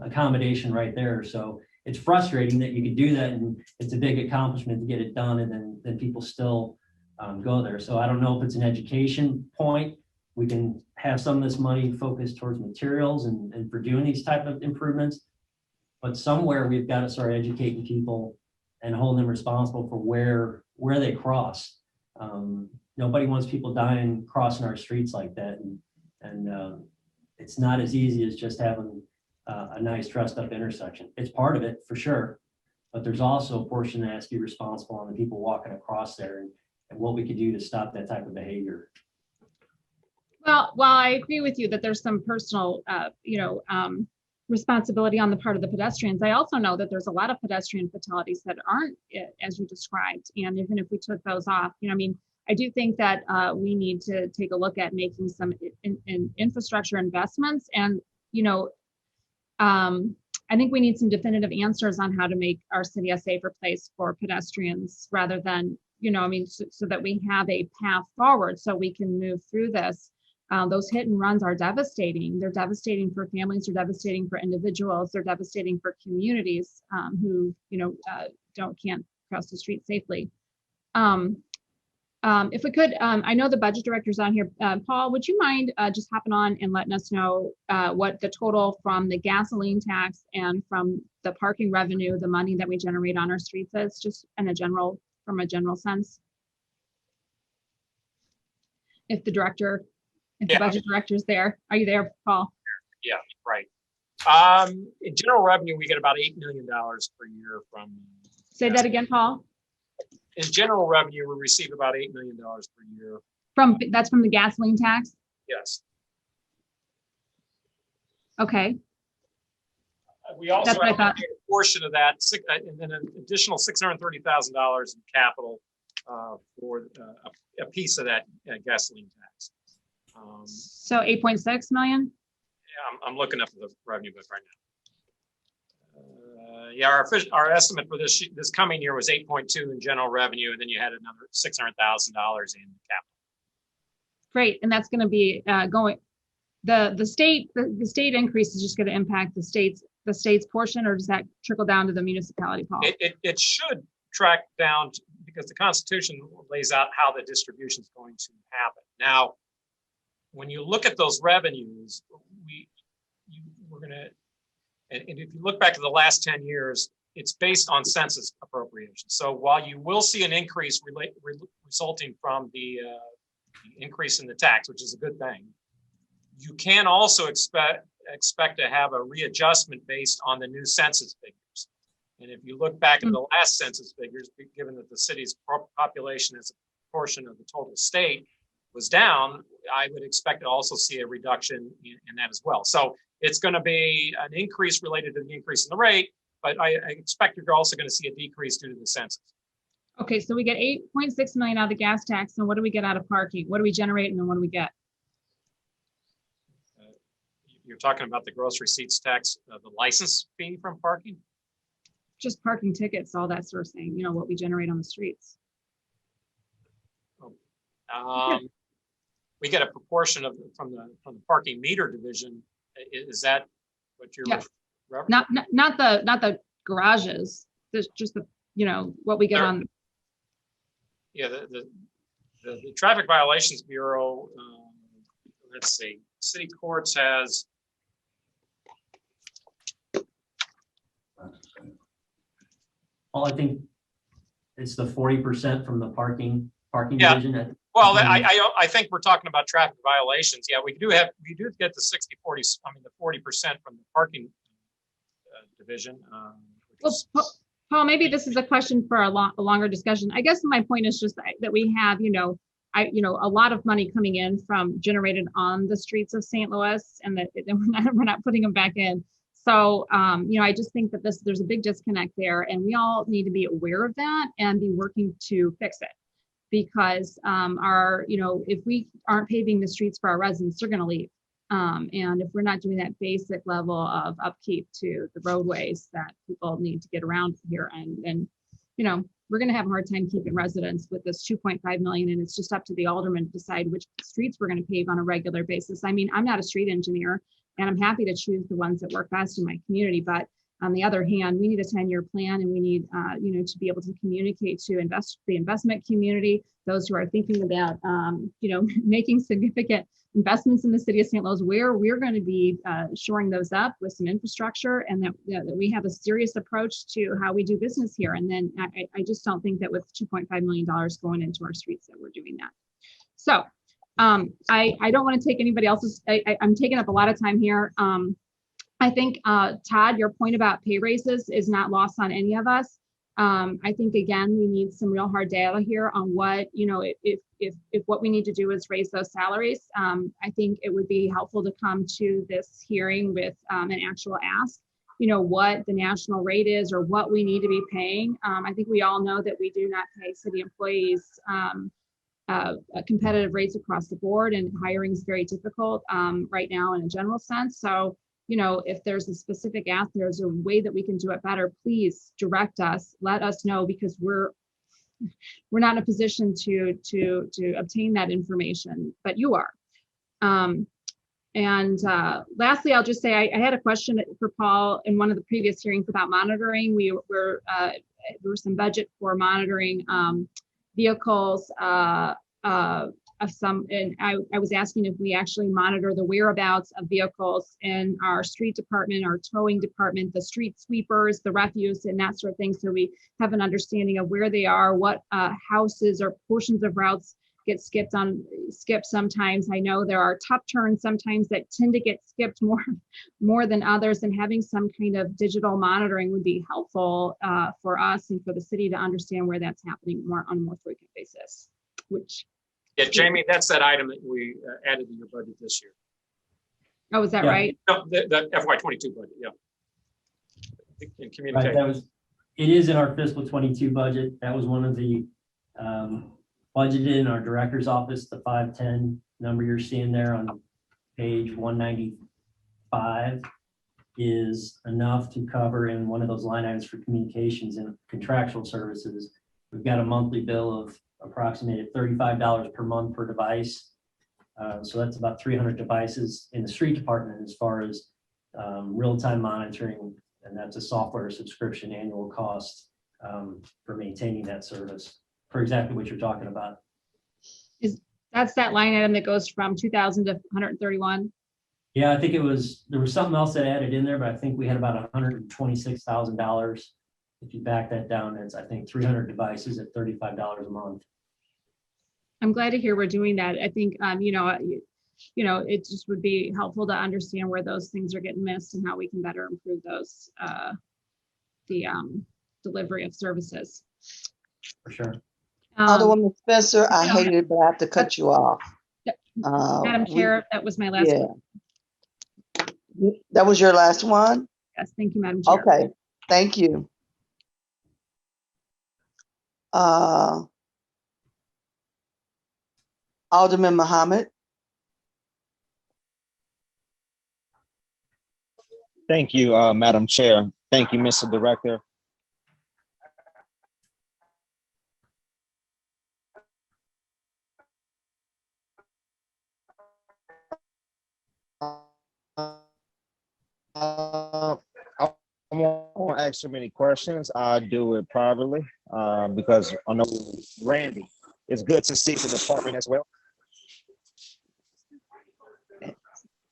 accommodation right there. So it's frustrating that you could do that, and it's a big accomplishment to get it done, and then people still go there. So I don't know if it's an education point. We can have some of this money focused towards materials and for doing these type of improvements, but somewhere we've got to start educating people and holding them responsible for where they cross. Nobody wants people dying crossing our streets like that, and it's not as easy as just having a nice dressed up intersection. It's part of it for sure, but there's also a portion that has to be responsible on the people walking across there and what we could do to stop that type of behavior. Well, while I agree with you that there's some personal, responsibility on the part of the pedestrians, I also know that there's a lot of pedestrian fatalities that aren't as you described. And even if we took those off, I do think that we need to take a look at making some infrastructure investments, and I think we need some definitive answers on how to make our city a safer place for pedestrians, rather than so that we have a path forward so we can move through this. Those hit and runs are devastating. They're devastating for families. They're devastating for individuals. They're devastating for communities who can't cross the street safely. If we could, I know the budget director's on here. Paul, would you mind just hopping on and letting us know what the total from the gasoline tax and from the parking revenue, the money that we generate on our streets is, just from a general sense? If the budget director's there. Are you there, Paul? Yeah, right. In general revenue, we get about $8 million per year from. Say that again, Paul. In general revenue, we receive about $8 million per year. That's from the gasoline tax? Yes. Okay. We also have a portion of that, and then an additional $630,000 in capital for a piece of that gasoline tax. So 8.6 million? Yeah, I'm looking up the revenue book right now. Our estimate for this coming year was 8.2 in general revenue, and then you had another $600,000 in capital. Great, and that's going to be going. The state increase is just going to impact the state's portion, or does that trickle down to the municipality, Paul? It should track down because the Constitution lays out how the distribution is going to happen. Now, when you look at those revenues, we're going to. And if you look back to the last 10 years, it's based on census appropriation. So while you will see an increase resulting from the increase in the tax, which is a good thing, you can also expect to have a readjustment based on the new census figures. And if you look back at the last census figures, given that the city's population as a portion of the total state was down, I would expect to also see a reduction in that as well. So it's going to be an increase related to the increase in the rate, but I expect you're also going to see a decrease due to the census. Okay, so we get 8.6 million out of the gas tax, and what do we get out of parking? What do we generate, and then what do we get? You're talking about the gross receipts tax, the license fee from parking? Just parking tickets, all that sort of thing, what we generate on the streets. We get a proportion from the parking meter division. Is that what you're referring? Not the garages. Just the what we get on. Yeah, the Traffic Violations Bureau. Let's see. City Courts has. Well, I think it's the 40% from the parking division. Well, I think we're talking about traffic violations. Yeah, we do get the 60-40. I mean, the 40% from the parking division. Paul, maybe this is a question for a longer discussion. I guess my point is just that we have, a lot of money coming in generated on the streets of St. Louis, and that we're not putting them back in. So, I just think that there's a big disconnect there, and we all need to be aware of that and be working to fix it. Because if we aren't paving the streets for our residents, they're going to leave. And if we're not doing that basic level of upkeep to the roadways that people need to get around here, and we're going to have a hard time keeping residents with this 2.5 million, and it's just up to the alderman to decide which streets we're going to pave on a regular basis. I mean, I'm not a street engineer, and I'm happy to choose the ones that work best in my community, but on the other hand, we need a 10-year plan, and we need, to be able to communicate to the investment community, those who are thinking about, making significant investments in the city of St. Louis, where we're going to be shoring those up with some infrastructure, and that we have a serious approach to how we do business here. And then I just don't think that with $2.5 million going into our streets that we're doing that. So I don't want to take anybody else's. I'm taking up a lot of time here. I think, Todd, your point about pay raises is not lost on any of us. I think, again, we need some real hard data here on what, if what we need to do is raise those salaries. I think it would be helpful to come to this hearing with an actual ask, what the national rate is or what we need to be paying. I think we all know that we do not pay city employees competitive rates across the board, and hiring is very difficult right now in a general sense. So, you know, if there's a specific ask, there's a way that we can do it better, please direct us, let us know, because we're not in a position to obtain that information, but you are. Lastly, I'll just say I had a question for Paul in one of the previous hearings about monitoring. There was some budget for monitoring vehicles of some, and I was asking if we actually monitor the whereabouts of vehicles in our street department, our towing department, the street sweepers, the refuse, and that sort of thing, so we have an understanding of where they are, what houses or portions of routes get skipped sometimes. I know there are tough turns sometimes that tend to get skipped more than others, and having some kind of digital monitoring would be helpful for us and for the city to understand where that's happening on a more frequent basis. Yeah, Jamie, that's that item that we added to your budget this year. Oh, is that right? No, the FY22 budget, yeah. In communication. Right, it is in our fiscal 22 budget. That was one of the budgeted in our director's office, the 510 number you're seeing there on page 195 is enough to cover in one of those line items for communications and contractual services. We've got a monthly bill of approximated $35 per month per device. So that's about 300 devices in the street department as far as real-time monitoring, and that's a software subscription annual cost for maintaining that service for exactly what you're talking about. That's that line item that goes from 2,000 to 131? Yeah, I think there was something else that added in there, but I think we had about $126,000. If you back that down, it's, I think, 300 devices at $35 a month. I'm glad to hear we're doing that. I think, you know, it just would be helpful to understand where those things are getting missed and how we can better improve those, the delivery of services. For sure. Alderwoman Spencer, I hate it, but I have to cut you off. Madam Chair, that was my last one. That was your last one? Yes, thank you, Madam Chair. Okay, thank you. Alderman Muhammad. Thank you, Madam Chair. Thank you, Mr. Director. I won't ask too many questions. I'll do it privately because I know Randy, it's good to see the department as well.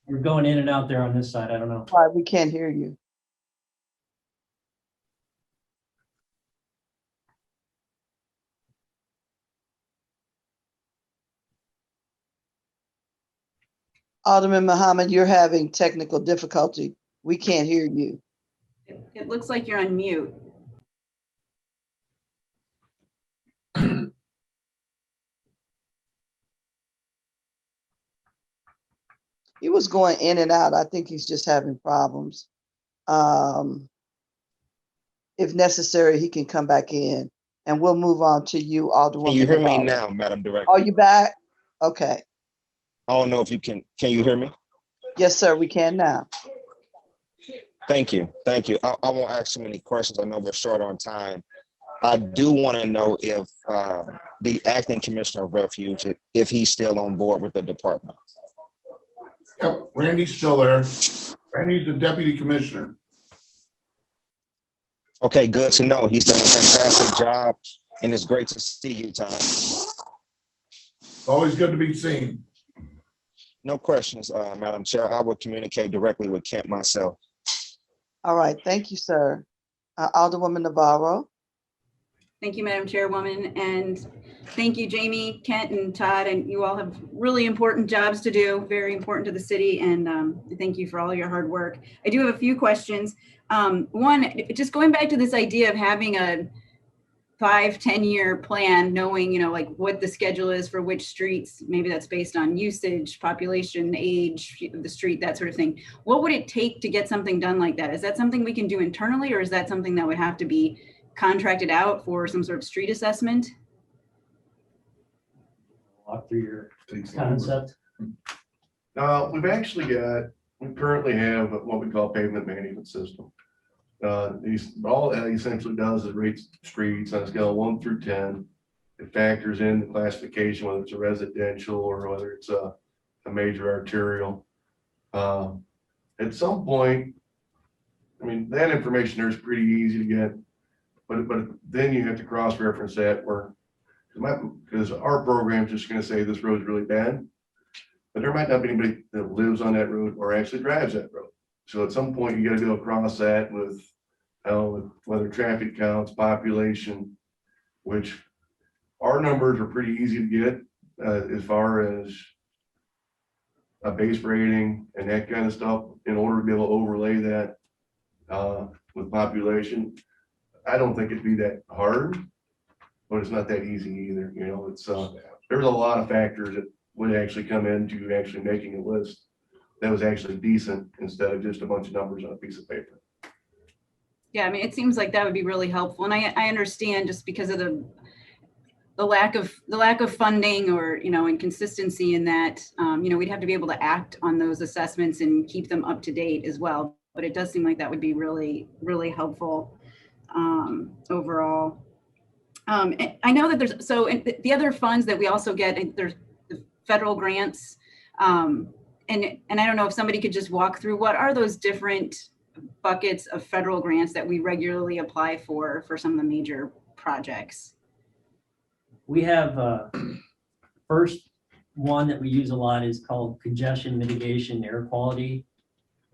You're going in and out there on this side. I don't know. Why we can't hear you. Alderman Muhammad, you're having technical difficulty. We can't hear you. It looks like you're on mute. He was going in and out. I think he's just having problems. If necessary, he can come back in, and we'll move on to you, Alderwoman. Can you hear me now, Madam Director? Are you back? Okay. I don't know if you can you hear me? Yes, sir, we can now. Thank you. Thank you. I won't ask too many questions. I know we're short on time. I do want to know if the acting commissioner of refuge, if he's still on board with the department. Yep, Randy's still there. Randy's the deputy commissioner. Okay, good to know. He's done a fantastic job, and it's great to see you, Tom. It's always good to be seen. No questions, Madam Chair. I will communicate directly with Kent myself. All right, thank you, sir. Alderwoman Navarro. Thank you, Madam Chairwoman, and thank you, Jamie, Kent, and Todd, and you all have really important jobs to do, very important to the city, and thank you for all your hard work. I do have a few questions. One, just going back to this idea of having a 5-10-year plan, knowing, you know, like what the schedule is for which streets, maybe that's based on usage, population, age of the street, that sort of thing. What would it take to get something done like that? Is that something we can do internally, or is that something that would have to be contracted out for some sort of street assessment? walk through your Takes longer. concept? We currently have what we call pavement management system. All that essentially does is rates streets on a scale of 1 through 10. It factors in the classification, whether it's a residential or whether it's a major arterial. At some point, I mean, that information there is pretty easy to get, but then you have to cross-reference that because our program is just going to say this road is really bad, but there might not be anybody that lives on that road or actually drives that road. So at some point, you got to go across that with whether traffic counts, population, which our numbers are pretty easy to get as far as a base rating and that kind of stuff in order to be able to overlay that with population. I don't think it'd be that hard, but it's not that easy either. You know, it's there's a lot of factors that would actually come into actually making a list that was actually decent instead of just a bunch of numbers on a piece of paper. Yeah, I mean, it seems like that would be really helpful. And I understand just because of the lack of funding or, you know, inconsistency in that, you know, we'd have to be able to act on those assessments and keep them up to date as well. But it does seem like that would be really, really helpful overall. I know that there's, so the other funds that we also get, there's the federal grants. And I don't know if somebody could just walk through what are those different buckets of federal grants that we regularly apply for some of the major projects. We have first one that we use a lot is called Congestion Mitigation Air Quality,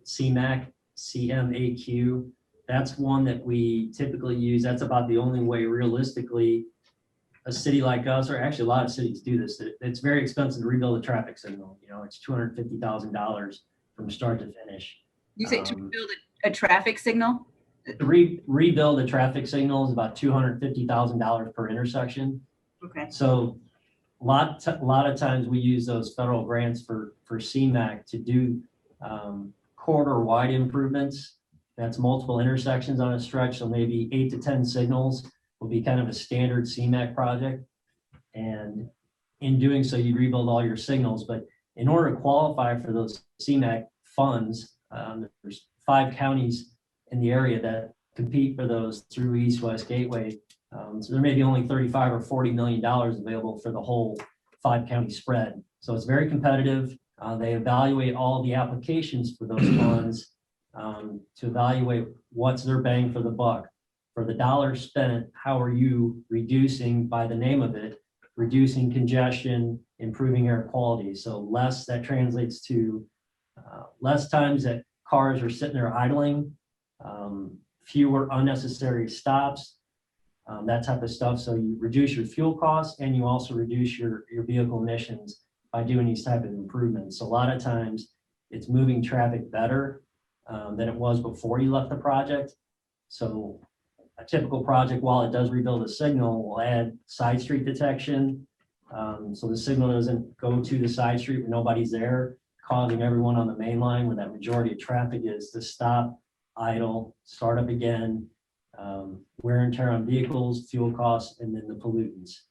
CMAQ, CMAQ. That's one that we typically use. That's about the only way realistically a city like us, or actually a lot of cities do this. It's very expensive to rebuild a traffic signal. You know, it's $250,000 from start to finish. You say to rebuild a traffic signal? To rebuild a traffic signal is about $250,000 per intersection. Okay. So a lot of times we use those federal grants for CMAQ to do corridor wide improvements. That's multiple intersections on a stretch. So maybe 8 to 10 signals will be kind of a standard CMAQ project. And in doing so, you rebuild all your signals. But in order to qualify for those CMAQ funds, there's 5 counties in the area that compete for those through East-West Gateway. So there may be only $35 or $40 million available for the whole 5 county spread. So it's very competitive. They evaluate all the applications for those funds to evaluate what's their bang for the buck. For the dollar spent, how are you reducing, by the name of it, reducing congestion, improving air quality? So less, that translates to less times that cars are sitting there idling, fewer unnecessary stops, that type of stuff. So you reduce your fuel costs and you also reduce your vehicle emissions by doing these type of improvements. So a lot of times it's moving traffic better than it was before you left the project. So a typical project, while it does rebuild a signal, will add side street detection. So the signal doesn't go to the side street when nobody's there, causing everyone on the main line where that majority of traffic is to stop, idle, start up again, wear and tear on vehicles, fuel costs, and then the pollutants.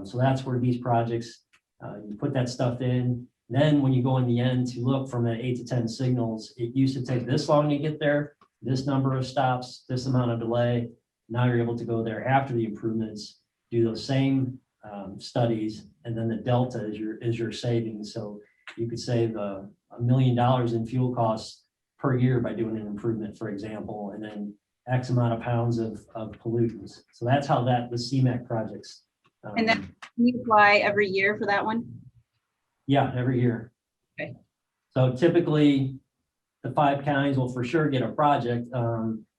So that's where these projects, you put that stuff in. Then when you go in the end to look from the 8 to 10 signals, it used to take this long to get there, this number of stops, this amount of delay. Now you're able to go there after the improvements, do those same studies, and then the delta is your savings. So you could save $1 million in fuel costs per year by doing an improvement, for example, and then X amount of pounds of pollutants. So that's how the CMAQ projects. And then can you apply every year for that one? Yeah, every year. Okay. So typically the 5 counties will for sure get a project.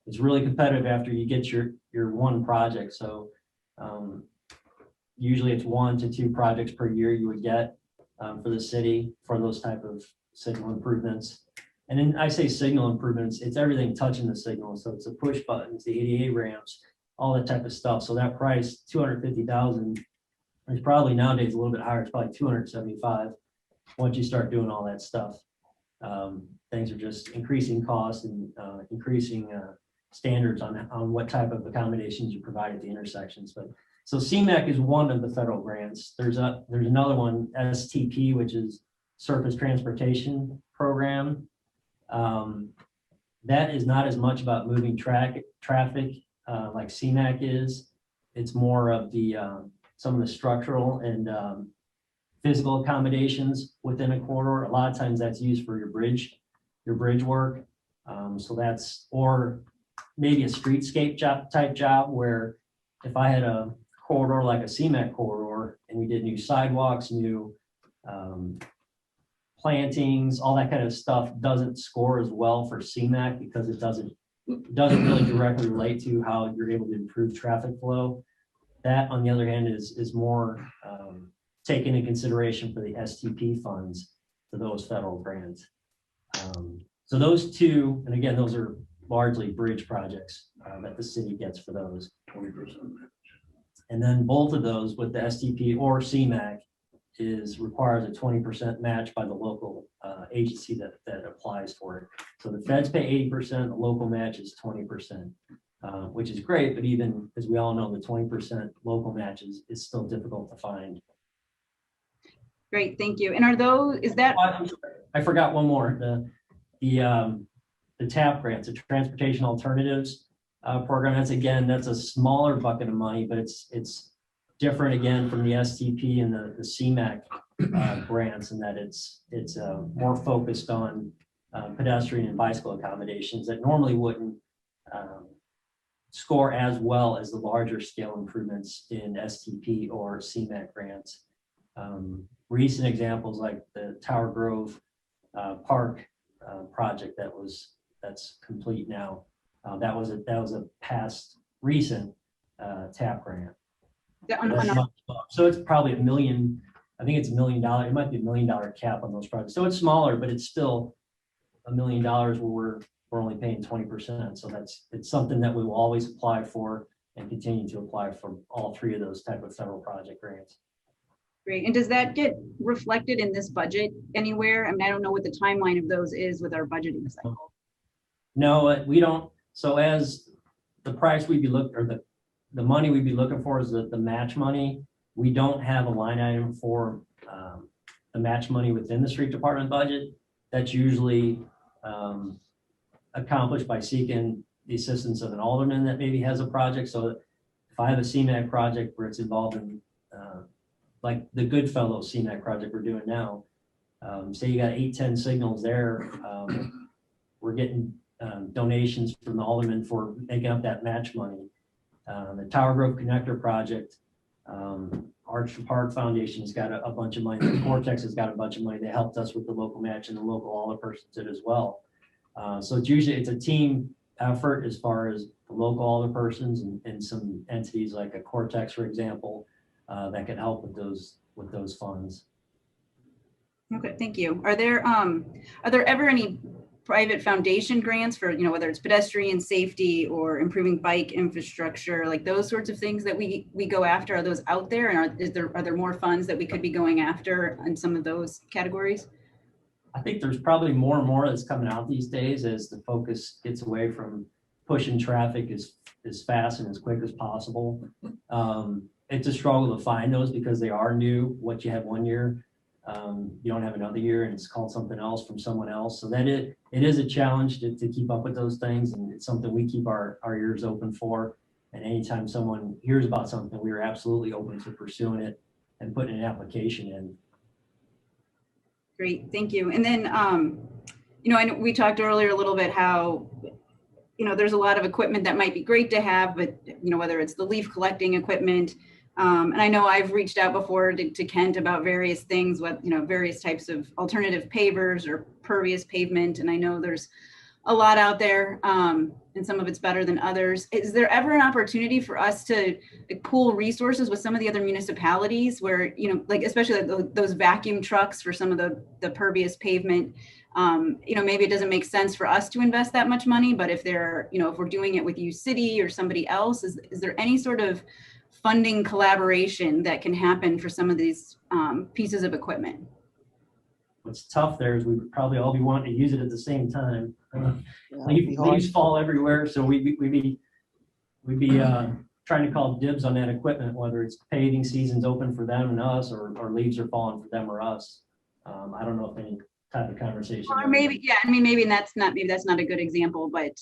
It's really competitive after you get your one project. So usually it's 1 to 2 projects per year you would get for the city for those type of signal improvements. And then I say signal improvements, it's everything touching the signal. So it's the push buttons, the ADA ramps, all that type of stuff. So that price, $250,000, is probably nowadays a little bit higher. It's probably $275,000 once you start doing all that stuff. Things are just increasing costs and increasing standards on what type of accommodations you provide at the intersections. But So CMAQ is one of the federal grants. There's another one, STP, which is Surface Transportation Program. That is not as much about moving traffic like CMAQ is. It's more of the some of the structural and physical accommodations within a corridor. A lot of times that's used for your bridge work. So that's, or maybe a streetscape type job where if I had a corridor like a CMAQ corridor and we did new sidewalks, new plantings, all that kind of stuff doesn't score as well for CMAQ because it doesn't really directly relate to how you're able to improve traffic flow. That, on the other hand, is more taken into consideration for the STP funds for those federal grants. So those two, and again, those are largely bridge projects that the city gets for those. 20%. And then both of those with the STP or CMAQ requires a 20% match by the local agency that applies for it. So the feds pay 80%, the local match is 20%, which is great, but even as we all know, the 20% local match is still difficult to find. Great, thank you. And are those, is that? I forgot one more, the TAP grants, the Transportation Alternatives Program. That's a smaller bucket of money, but it's different again from the STP and the CMAQ grants in that it's more focused on pedestrian and bicycle accommodations that normally wouldn't score as well as the larger scale improvements in STP or CMAQ grants. Recent examples like the Tower Grove Park project that's complete now. That was a past recent TAP grant. So it's probably $1 million. I think it's $1 million. It might be $1 million cap on those projects. So it's smaller, but it's still $1 million where we're only paying 20%. So it's something that we will always apply for and continue to apply for all three of those type of federal project grants. Great. And does that get reflected in this budget anywhere? I mean, I don't know what the timeline of those is with our budgeting cycle. No, we don't. So as the price we'd be looking, or the money we'd be looking for is the match money. We don't have a line item for the match money within the street department budget. That's usually accomplished by seeking the assistance of an alderman that maybe has a project. So if I have a CMAQ project where it's involved in like the Goodfellow CMAQ project we're doing now, say you got 8-10 signals there, we're getting donations from the alderman for making up that match money. The Tower Grove Connector project, Arch Park Foundation has got a bunch of money. The Cortex has got a bunch of money. They helped us with the local match, and the local alderpersons did as well. So it's a team effort as far as the local alderpersons and some entities like a Cortex, for example, that can help with those funds. Okay, thank you. Are there ever any private foundation grants for, whether it's pedestrian safety or improving bike infrastructure, like those sorts of things that we go after? Are those out there, and are there more funds that we could be going after in some of those categories? I think there's probably more and more that's coming out these days as the focus gets away from pushing traffic as fast and as quick as possible. It's a struggle to find those because they are new. What you have one year, you don't have another year, and it's called something else from someone else. So that it is a challenge to keep up with those things, and it's something we keep our ears open for. And anytime someone hears about something, we are absolutely open to pursuing it and putting an application in. Great, thank you. And then, I know we talked earlier a little bit how, there's a lot of equipment that might be great to have, but, whether it's the leaf collecting equipment, and I know I've reached out before to Kent about various things, various types of alternative pavers or pervious pavement. And I know there's a lot out there, and some of it's better than others. Is there ever an opportunity for us to pool resources with some of the other municipalities where, especially like those vacuum trucks for some of the pervious pavement? Maybe it doesn't make sense for us to invest that much money, but if if we're doing it with U City or somebody else, is there any sort of funding collaboration that can happen for some of these pieces of equipment? What's tough there is we would probably all be wanting to use it at the same time. Leaves fall everywhere, so we'd be trying to call dibs on that equipment, whether it's paving season's open for them and us, or leaves are falling for them or us. I don't know if any type of conversation. Or maybe, yeah, I mean, maybe that's not a good example, but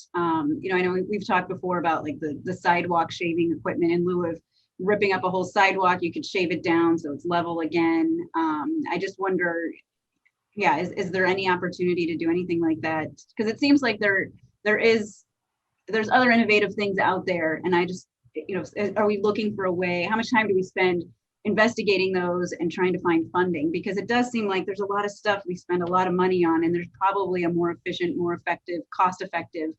you know, I know we've talked before about like the sidewalk shaving equipment. In lieu of ripping up a whole sidewalk, you could shave it down so it's level again. I just wonder, yeah, is there any opportunity to do anything like that? Because it seems like there's other innovative things out there, and I just, you know, are we looking for a way? How much time do we spend investigating those and trying to find funding? Because it does seem like there's a lot of stuff we spend a lot of money on, and there's probably a more efficient, more effective, cost-effective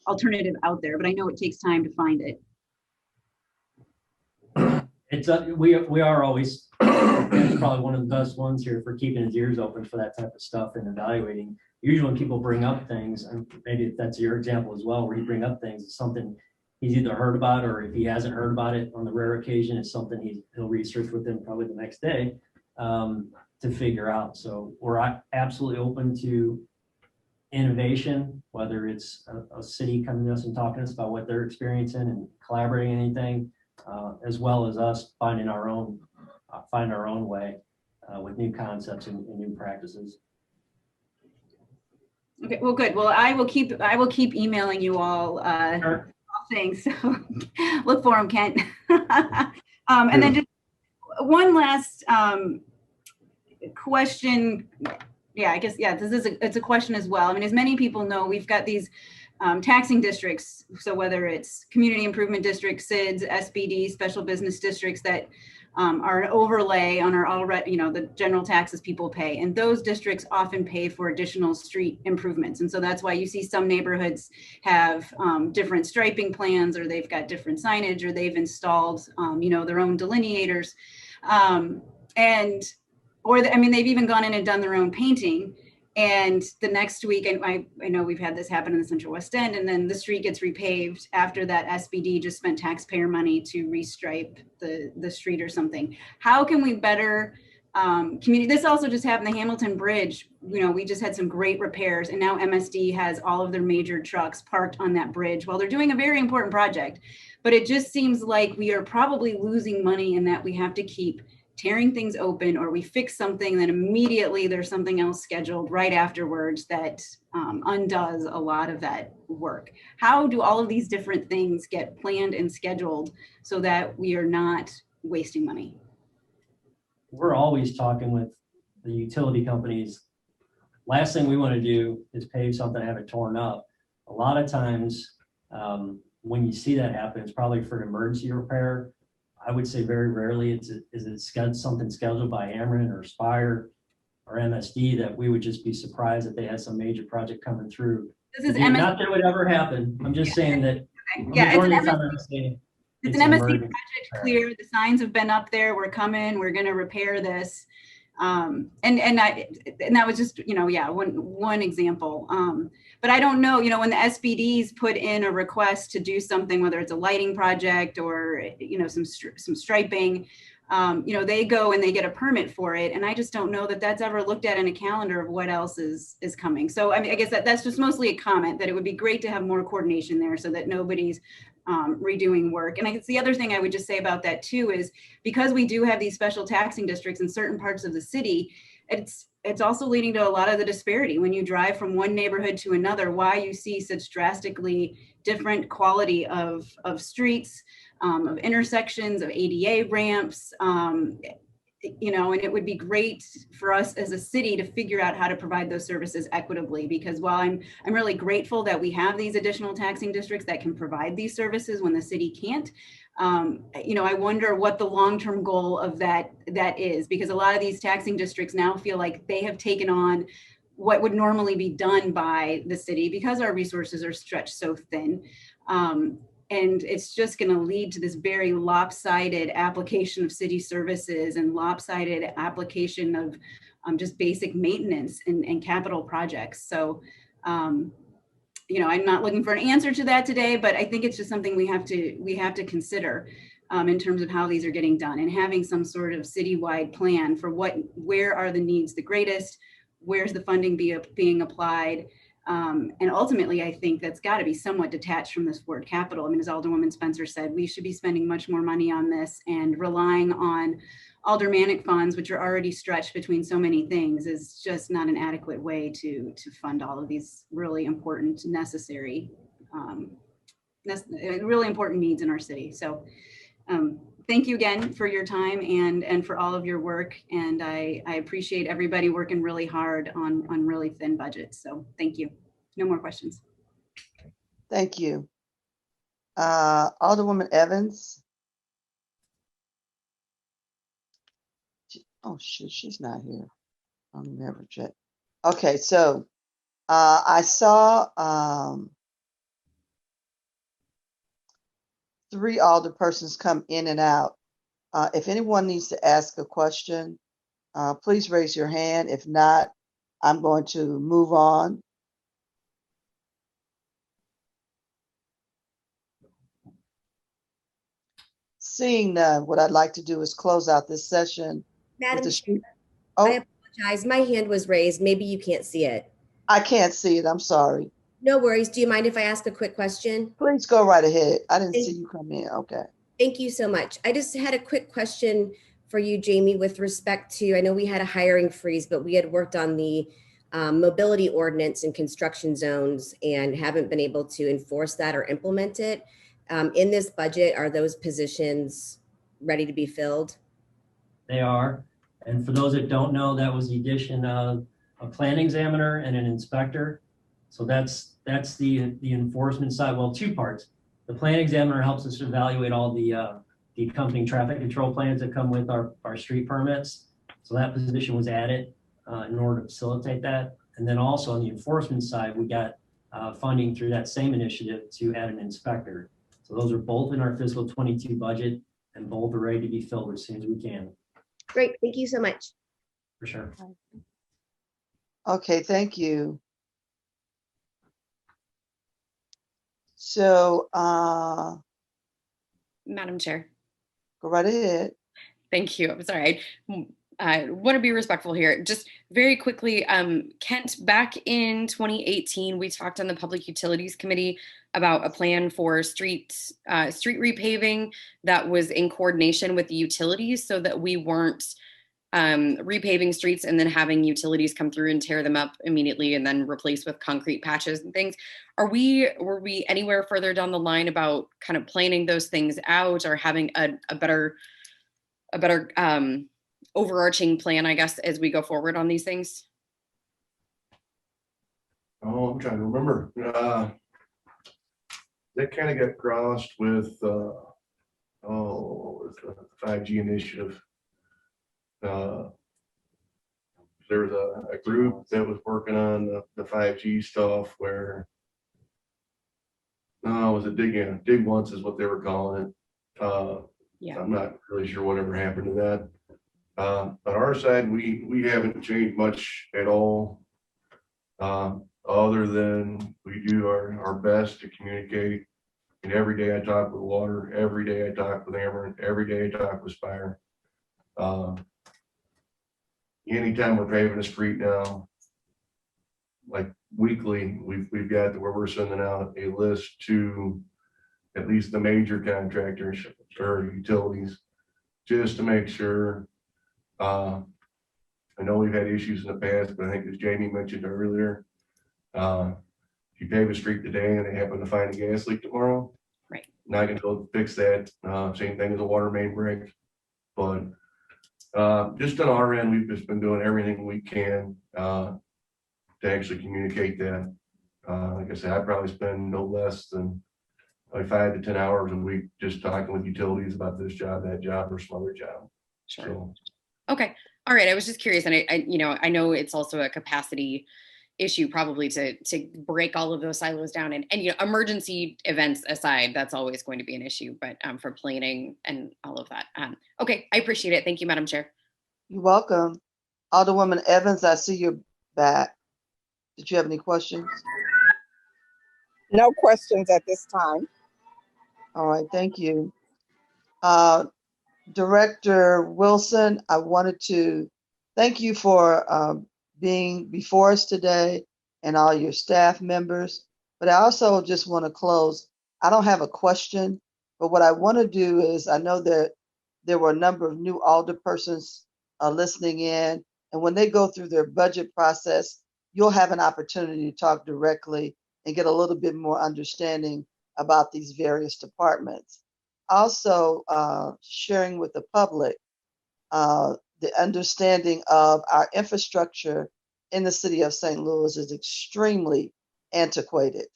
alternative out there, but I know it takes time to find it. We are always probably one of the best ones here for keeping his ears open for that type of stuff and evaluating. Usually when people bring up things, and maybe if that's your example as well, where you bring up things, it's something he's either heard about, or if he hasn't heard about it on the rare occasion, it's something he'll research with them probably the next day to figure out. So we're absolutely open to innovation, whether it's a city coming to us and talking to us about what they're experiencing and collaborating anything, as well as us finding our own way with new concepts and new practices. Okay, well, good. Well, I will keep emailing you all Sure. things. So look for them, Kent. And then just one last question. Yeah, I guess, yeah, it's a question as well. I mean, as many people know, we've got these taxing districts. So whether it's community improvement districts, SIDS, SBD, special business districts that are an overlay on our already, you know, the general taxes people pay. And those districts often pay for additional street improvements. And so that's why you see some neighborhoods have different striping plans, or they've got different signage, or they've installed, you know, their own delineators. I mean, they've even gone in and done their own painting. And the next week, and I know we've had this happen in the Central West End, and then the street gets repaved after that SBD just spent taxpayer money to restripe the street or something. How can we better community? This also just happened, the Hamilton Bridge. You know, we just had some great repairs, and now MSD has all of their major trucks parked on that bridge while they're doing a very important project. But it just seems like we are probably losing money in that we have to keep tearing things open, or we fix something, then immediately there's something else scheduled right afterwards that undoes a lot of that work. How do all of these different things get planned and scheduled so that we are not wasting money? We're always talking with the utility companies. Last thing we want to do is pave something, have it torn up. A lot of times when you see that happen, it's probably for an emergency repair. I would say very rarely is it something scheduled by Ameren or Spire or MSD that we would just be surprised that they had some major project coming through. This is not that it would ever happen. I'm just saying that. Yeah, it's an MSD emerging. project clear. The signs have been up there. We're coming. We're going to repair this. And that was just, you know, yeah, one example. But I don't know, you know, when the SBDs put in a request to do something, whether it's a lighting project or, you know, some striping, you know, they go and they get a permit for it. And I just don't know that that's ever looked at in a calendar of what else is coming. So, I mean, I guess that's just mostly a comment that it would be great to have more coordination there so that nobody's redoing work. And I guess the other thing I would just say about that too is because we do have these special taxing districts in certain parts of the city, it's also leading to a lot of the disparity when you drive from one neighborhood to another, why you see such drastically different quality of streets, of intersections, of ADA ramps, you know, and it would be great for us as a city to figure out how to provide those services equitably, because while I'm really grateful that we have these additional taxing districts that can provide these services when the city can't, you know, I wonder what the long-term goal of that is, because a lot of these taxing districts now feel like they have taken on what would normally be done by the city because our resources are stretched so thin. And it's just going to lead to this very lopsided application of city services and lopsided application of just basic maintenance and capital projects. So, you know, I'm not looking for an answer to that today, but I think it's just something we have to consider in terms of how these are getting done, and having some sort of citywide plan for where are the needs the greatest, where's the funding being applied, And ultimately, I think that's got to be somewhat detached from this word capital. I mean, as Alderwoman Spencer said, we should be spending much more money on this, and relying on aldermanic funds, which are already stretched between so many things, is just not an adequate way to fund all of these really important, necessary, really important needs in our city. So thank you again for your time and for all of your work. And I appreciate everybody working really hard on really thin budgets. So thank you. No more questions. Thank you. Alderwoman Evans. Oh, shoot, she's not here. I'll never check. Okay, so I saw 3 alderpersons come in and out. If anyone needs to ask a question, please raise your hand. If not, I'm going to move on. Seeing none, what I'd like to do is close out this session. Madam Chair, I apologize. My hand was raised. Maybe you can't see it. I can't see it. I'm sorry. No worries. Do you mind if I ask a quick question? Please go right ahead. I didn't see you come in. Okay. Thank you so much. I just had a quick question for you, Jamie, with respect to, I know we had a hiring freeze, but we had worked on the mobility ordinance in construction zones and haven't been able to enforce that or implement it. In this budget, are those positions ready to be filled? They are. And for those that don't know, that was the addition of a plan examiner and an inspector. So that's the enforcement side. Well, 2 parts. The plan examiner helps us evaluate all the accompanying traffic control plans that come with our street permits. So that position was added in order to facilitate that. And then also on the enforcement side, we got funding through that same initiative to add an inspector. So those are both in our fiscal 22 budget, and both are ready to be filled as soon as we can. Great. Thank you so much. For sure. Okay, thank you. So, Madam Chair. Go right ahead. Thank you. I'm sorry. I want to be respectful here. Just very quickly, Kent, back in 2018, we talked on the Public Utilities Committee about a plan for street repaving that was in coordination with the utilities, so that we weren't repaving streets and then having utilities come through and tear them up immediately and then replace with concrete patches and things. Were we anywhere further down the line about kind of planning those things out, or having a better overarching plan, I guess, as we go forward on these things? Oh, I'm trying to remember. That kind of got crossed with the 5G initiative. There was a group that was working on the 5G stuff where, was it dig once is what they were calling it. Yeah. I'm not really sure whatever happened to that. On our side, we haven't changed much at all, other than we do our best to communicate. And every day I talk with Water, every day I talk with Ameren, every day I talk with Spire. Anytime we're paving a street now, like weekly, we've got where we're sending out a list to at least the major contractors or utilities, just to make sure. I know we've had issues in the past, but I think as Jamie mentioned earlier, if you pave a street today and they happen to find a gas leak tomorrow, right, not gonna go fix that. Same thing as a water main break. But just on our end, we've just been doing everything we can to actually communicate that. Like I said, I probably spend no less than like 5 to 10 hours a week just talking with utilities about this job, that job, or some other job. Sure. So, okay. All right. I was just curious, and I know it's also a capacity issue probably to break all of those silos down, and emergency events aside, that's always going to be an issue, but for planning and all of that. Okay, I appreciate it. Thank you, Madam Chair. You're welcome. Alderwoman Evans, I see you're back. Did you have any questions? No questions at this time. All right, thank you. Director Wilson, I wanted to thank you for being before us today. and all your staff members. But I also just want to close. I don't have a question, but what I want to do is, I know that there were a number of new alderpersons listening in, and when they go through their budget process, you'll have an opportunity to talk directly and get a little bit more understanding about these various departments. Also, sharing with the public the understanding of our infrastructure in the city of St. Louis is extremely antiquated.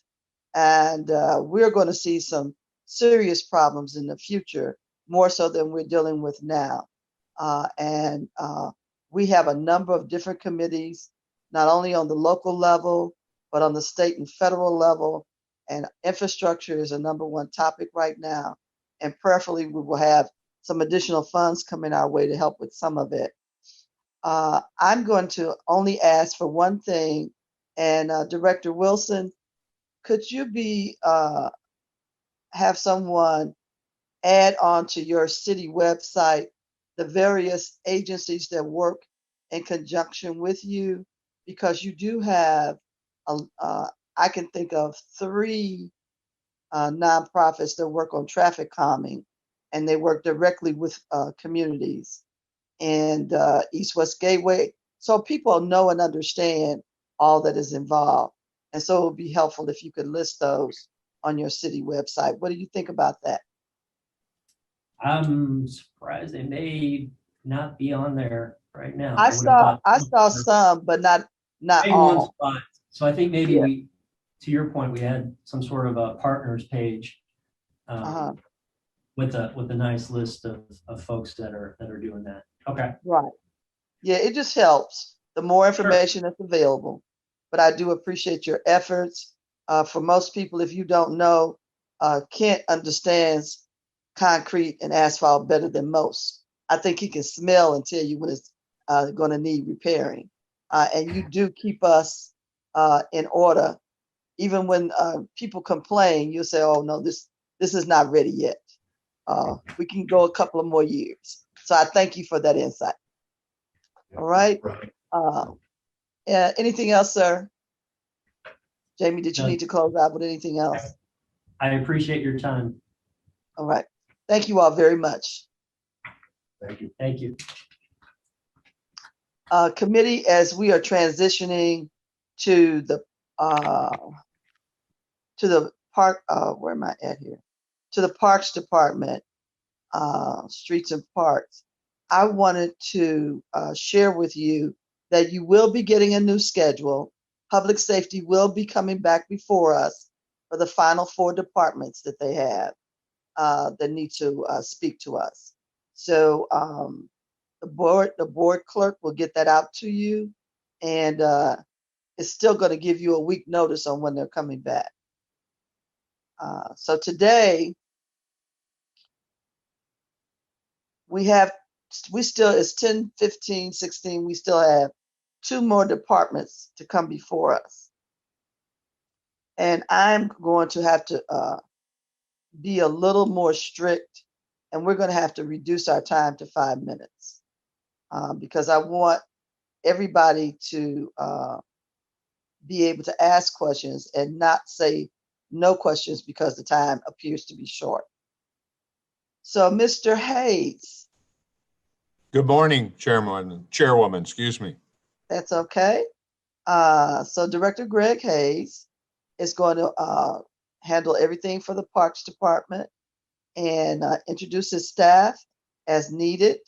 And we're going to see some serious problems in the future, more so than we're dealing with now. And we have a number of different committees, not only on the local level, but on the state and federal level. And infrastructure is a #1 topic right now. And prayerfully, we will have some additional funds coming our way to help with some of it. I'm going to only ask for one thing. And Director Wilson, could you have someone add on to your city website the various agencies that work in conjunction with you? Because you do have, I can think of 3 nonprofits that work on traffic calming, and they work directly with communities and East-West Gateway. So people know and understand all that is involved. And so it would be helpful if you could list those on your city website. What do you think about that? I'm surprised they may not be on there right now. I saw some, but not all. One spot. So I think maybe Yeah. to your point, we had some sort of a partners page with a nice list of folks that are doing that. Okay. Right. Yeah, it just helps. The more information that's available. But I do appreciate your efforts. For most people, if you don't know, Kent understands concrete and asphalt better than most. I think he can smell and tell you when it's going to need repairing. And you do keep us in order. Even when people complain, you'll say, oh, no, this is not ready yet. We can go a couple of more years. So I thank you for that insight. All right. Anything else, sir? Jamie, did you need to close out with anything else? I appreciate your time. All right. Thank you all very much. Thank you. Thank you. Committee, as we are transitioning to the park, where am I at here? To the Parks Department, Streets and Parks. I wanted to share with you that you will be getting a new schedule. Public safety will be coming back before us for the final 4 departments that they have that need to speak to us. So the board clerk will get that out to you, and it's still going to give you a week notice on when they're coming back. So today it's 10, 15, 16. We still have 2 more departments to come before us. And I'm going to have to be a little more strict, and we're going to have to reduce our time to 5 minutes because I want everybody to be able to ask questions and not say no questions because the time appears to be short. So, Mr. Hayes. Good morning, Chairwoman, excuse me. That's okay. So Director Greg Hayes is going to handle everything for the Parks Department and introduce his staff as needed.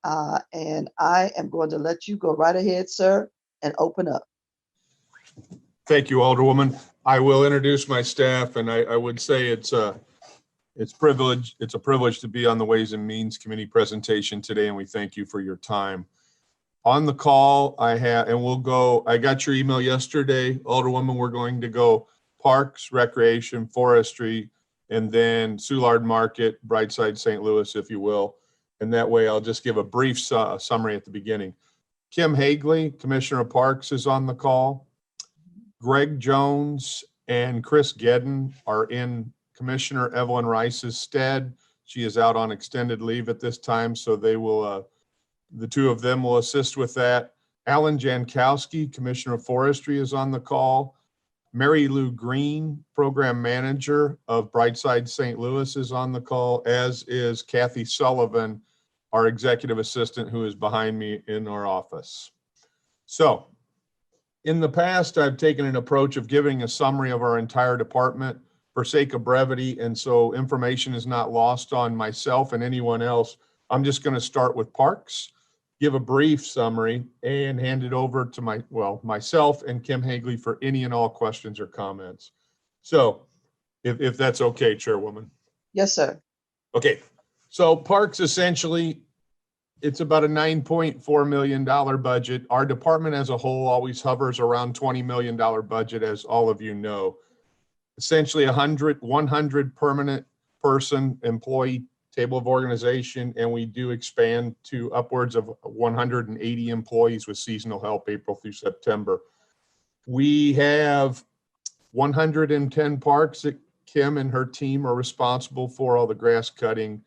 And I am going to let you go right ahead, sir, and open up. Thank you, Alderwoman. I will introduce my staff, and I would say it's a privilege to be on the Ways and Means Committee presentation today, and we thank you for your time. On the call, I got your email yesterday, Alderwoman. We're going to go Parks, Recreation, Forestry, and then Soulard Market, Brightside, St. Louis, if you will. And that way, I'll just give a brief summary at the beginning. Kim Hagley, Commissioner of Parks, is on the call. Greg Jones and Chris Gedden are in Commissioner Evelyn Rice's stead. She is out on extended leave at this time, so they will, the 2 of them will assist with that. Alan Jankowski, Commissioner of Forestry, is on the call. Mary Lou Green, Program Manager of Brightside St. Louis, is on the call, as is Kathy Sullivan, our Executive Assistant, who is behind me in our office. So in the past, I've taken an approach of giving a summary of our entire department for sake of brevity, and so information is not lost on myself and anyone else. I'm just going to start with Parks, give a brief summary, and hand it over to myself and Kim Hagley for any and all questions or comments. So if that's okay, Chairwoman. Yes, sir. Okay, so Parks, essentially, it's about a $9.4 million budget. Our department as a whole always hovers around $20 million budget, as all of you know. Essentially 100 permanent person employee table of organization, and we do expand to upwards of 180 employees with seasonal help April through September. We have 110 parks that Kim and her team are responsible for, all the grass cutting,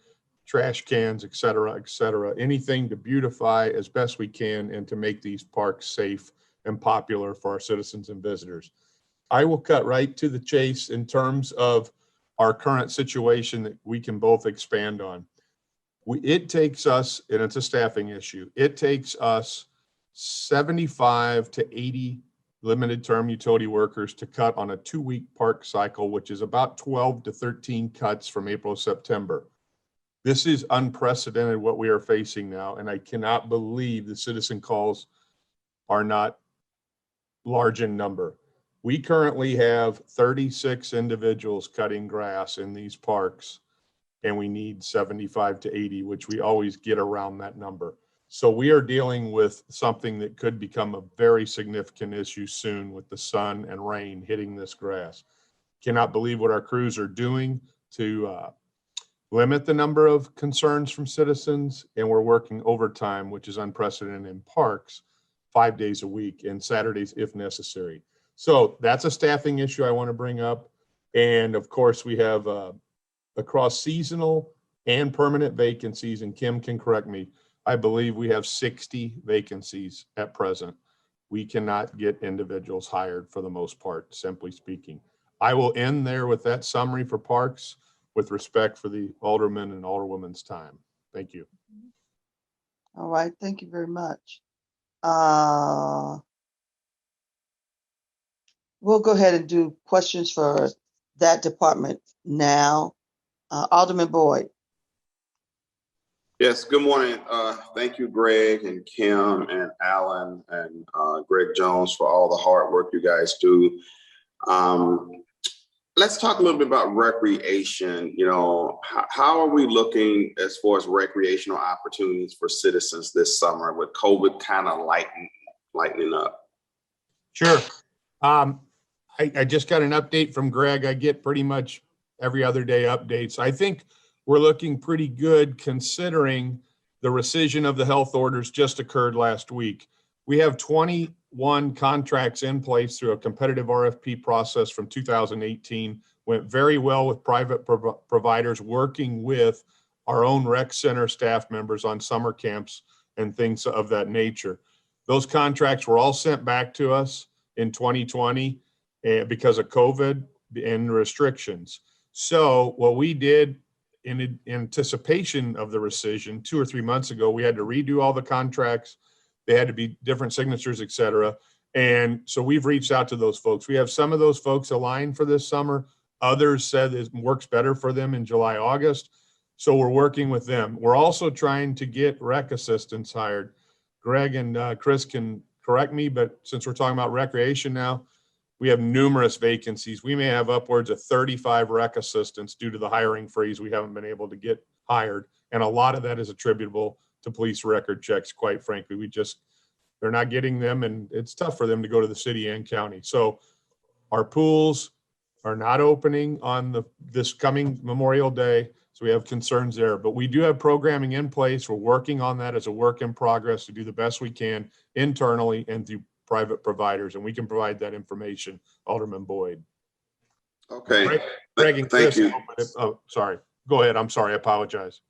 trash cans, et cetera, anything to beautify as best we can and to make these parks safe and popular for our citizens and visitors. I will cut right to the chase in terms of our current situation that we can both expand on. It takes us, and it's a staffing issue, it takes us 75 to 80 limited term utility workers to cut on a 2-week park cycle, which is about 12 to 13 cuts from April to September. This is unprecedented what we are facing now, and I cannot believe the citizen calls are not large in number. We currently have 36 individuals cutting grass in these parks, and we need 75 to 80, which we always get around that number. So we are dealing with something that could become a very significant issue soon with the sun and rain hitting this grass. Cannot believe what our crews are doing to limit the number of concerns from citizens, and we're working overtime, which is unprecedented in parks, 5 days a week and Saturdays if necessary. So that's a staffing issue I want to bring up. And of course, we have across seasonal and permanent vacancies, and Kim can correct me, I believe we have 60 vacancies at present. We cannot get individuals hired for the most part, simply speaking. I will end there with that summary for Parks with respect for the Alderman and Alderwoman's time. Thank you. All right, thank you very much. We'll go ahead and do questions for that department now. Alderman Boyd. Yes, good morning. Thank you, Greg and Kim and Alan and Greg Jones for all the hard work you guys do. Let's talk a little bit about recreation. You know, how are we looking as far as recreational opportunities for citizens this summer with COVID kind of lightening up? Sure. I just got an update from Greg. I get pretty much every other day updates. I think we're looking pretty good considering the rescission of the health orders just occurred last week. We have 21 contracts in place through a competitive RFP process from 2018. Went very well with private providers working with our own rec center staff members on summer camps and things of that nature. Those contracts were all sent back to us in 2020 because of COVID and restrictions. So what we did in anticipation of the rescission 2 or 3 months ago, we had to redo all the contracts. They had to be different signatures, et cetera. And so we've reached out to those folks. We have some of those folks aligned for this summer. Others said it works better for them in July, August. So we're working with them. We're also trying to get rec assistants hired. Greg and Chris can correct me, but since we're talking about recreation now, we have numerous vacancies. We may have upwards of 35 rec assistants due to the hiring freeze. We haven't been able to get hired. And a lot of that is attributable to police record checks, quite frankly. They're not getting them, and it's tough for them to go to the city and county. So our pools are not opening on this coming Memorial Day. So we have concerns there, but we do have programming in place. We're working on that as a work in progress to do the best we can internally and through private providers, and we can provide that information, Alderman Boyd. Okay. Greg and Chris, thank you. Oh, sorry. Go ahead. I'm sorry. I apologize.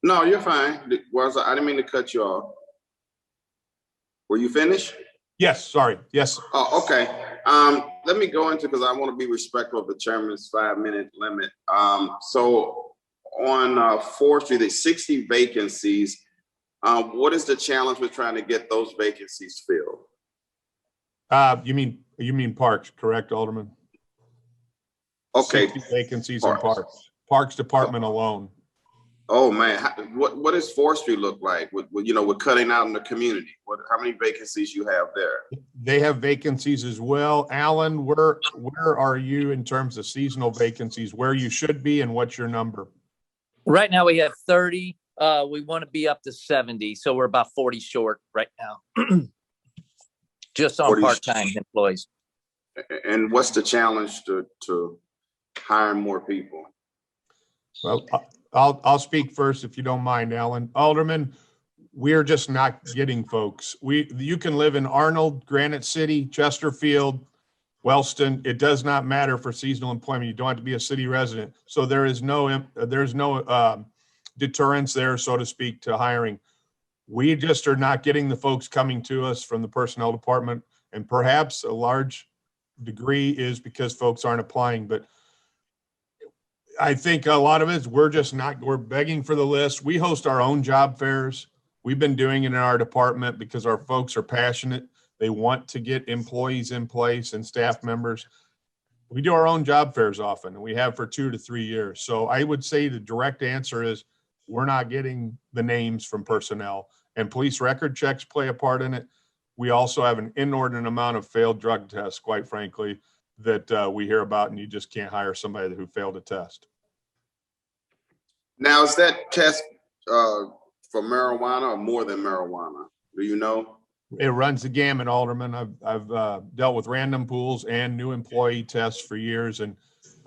No, you're fine. I didn't mean to cut you off. Were you finished? Yes, sorry. Yes. Oh, okay. Let me go into, because I want to be respectful of the chairman's 5-minute limit. So on Forestry, there's 60 vacancies. What is the challenge with trying to get those vacancies filled? You mean parks, correct, Alderman? Okay. 60 vacancies in Parks Department alone. Oh man, what does Forestry look like with cutting out in the community? How many vacancies you have there? They have vacancies as well. Alan, where are you in terms of seasonal vacancies? Where you should be, and what's your number? Right now we have 30. We want to be up to 70, so we're about 40 short right now. Just on part-time employees. And what's the challenge to hire more people? Well, I'll speak first if you don't mind, Alan. Alderman, we're just not getting folks. You can live in Arnold, Granite City, Chesterfield, Wellston. It does not matter for seasonal employment. You don't have to be a city resident. So there's no deterrence there, so to speak, to hiring. We just are not getting the folks coming to us from the personnel department, and perhaps a large degree is because folks aren't applying, but I think a lot of it is we're begging for the list. We host our own job fairs. We've been doing it in our department because our folks are passionate. They want to get employees in place and staff members. We do our own job fairs often, and we have for 2 to 3 years. So I would say the direct answer is we're not getting the names from personnel, and police record checks play a part in it. We also have an inordinate amount of failed drug tests, quite frankly, that we hear about, and you just can't hire somebody who failed a test. Now, is that test for marijuana or more than marijuana? Do you know? It runs the gamut, Alderman. I've dealt with random pools and new employee tests for years, and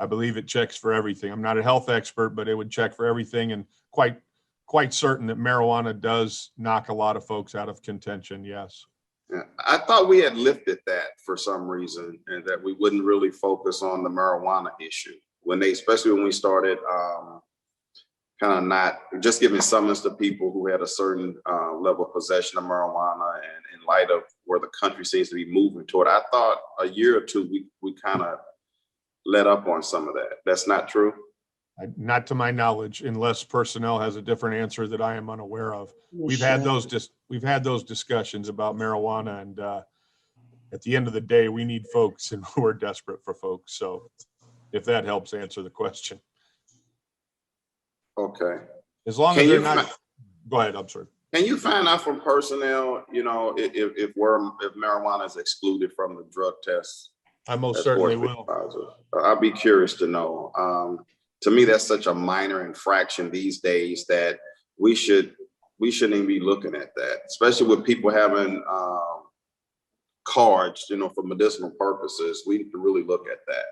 I believe it checks for everything. I'm not a health expert, but it would check for everything, and quite certain that marijuana does knock a lot of folks out of contention, yes. Yeah, I thought we had lifted that for some reason, and that we wouldn't really focus on the marijuana issue especially when we started kind of not just giving summons to people who had a certain level of possession of marijuana, and in light of where the country seems to be moving toward. I thought a year or two we kind of let up on some of that. That's not true? Not to my knowledge, unless personnel has a different answer that I am unaware of. We've had those discussions about marijuana, and at the end of the day, we need folks, and we're desperate for folks. So if that helps answer the question. Okay. As long as they're not, go ahead, I'm sorry. Can you find out from personnel, if marijuana is excluded from the drug tests? I most certainly will. I'll be curious to know. To me, that's such a minor infraction these days that we shouldn't even be looking at that, especially with people having cards, for medicinal purposes. We need to really look at that.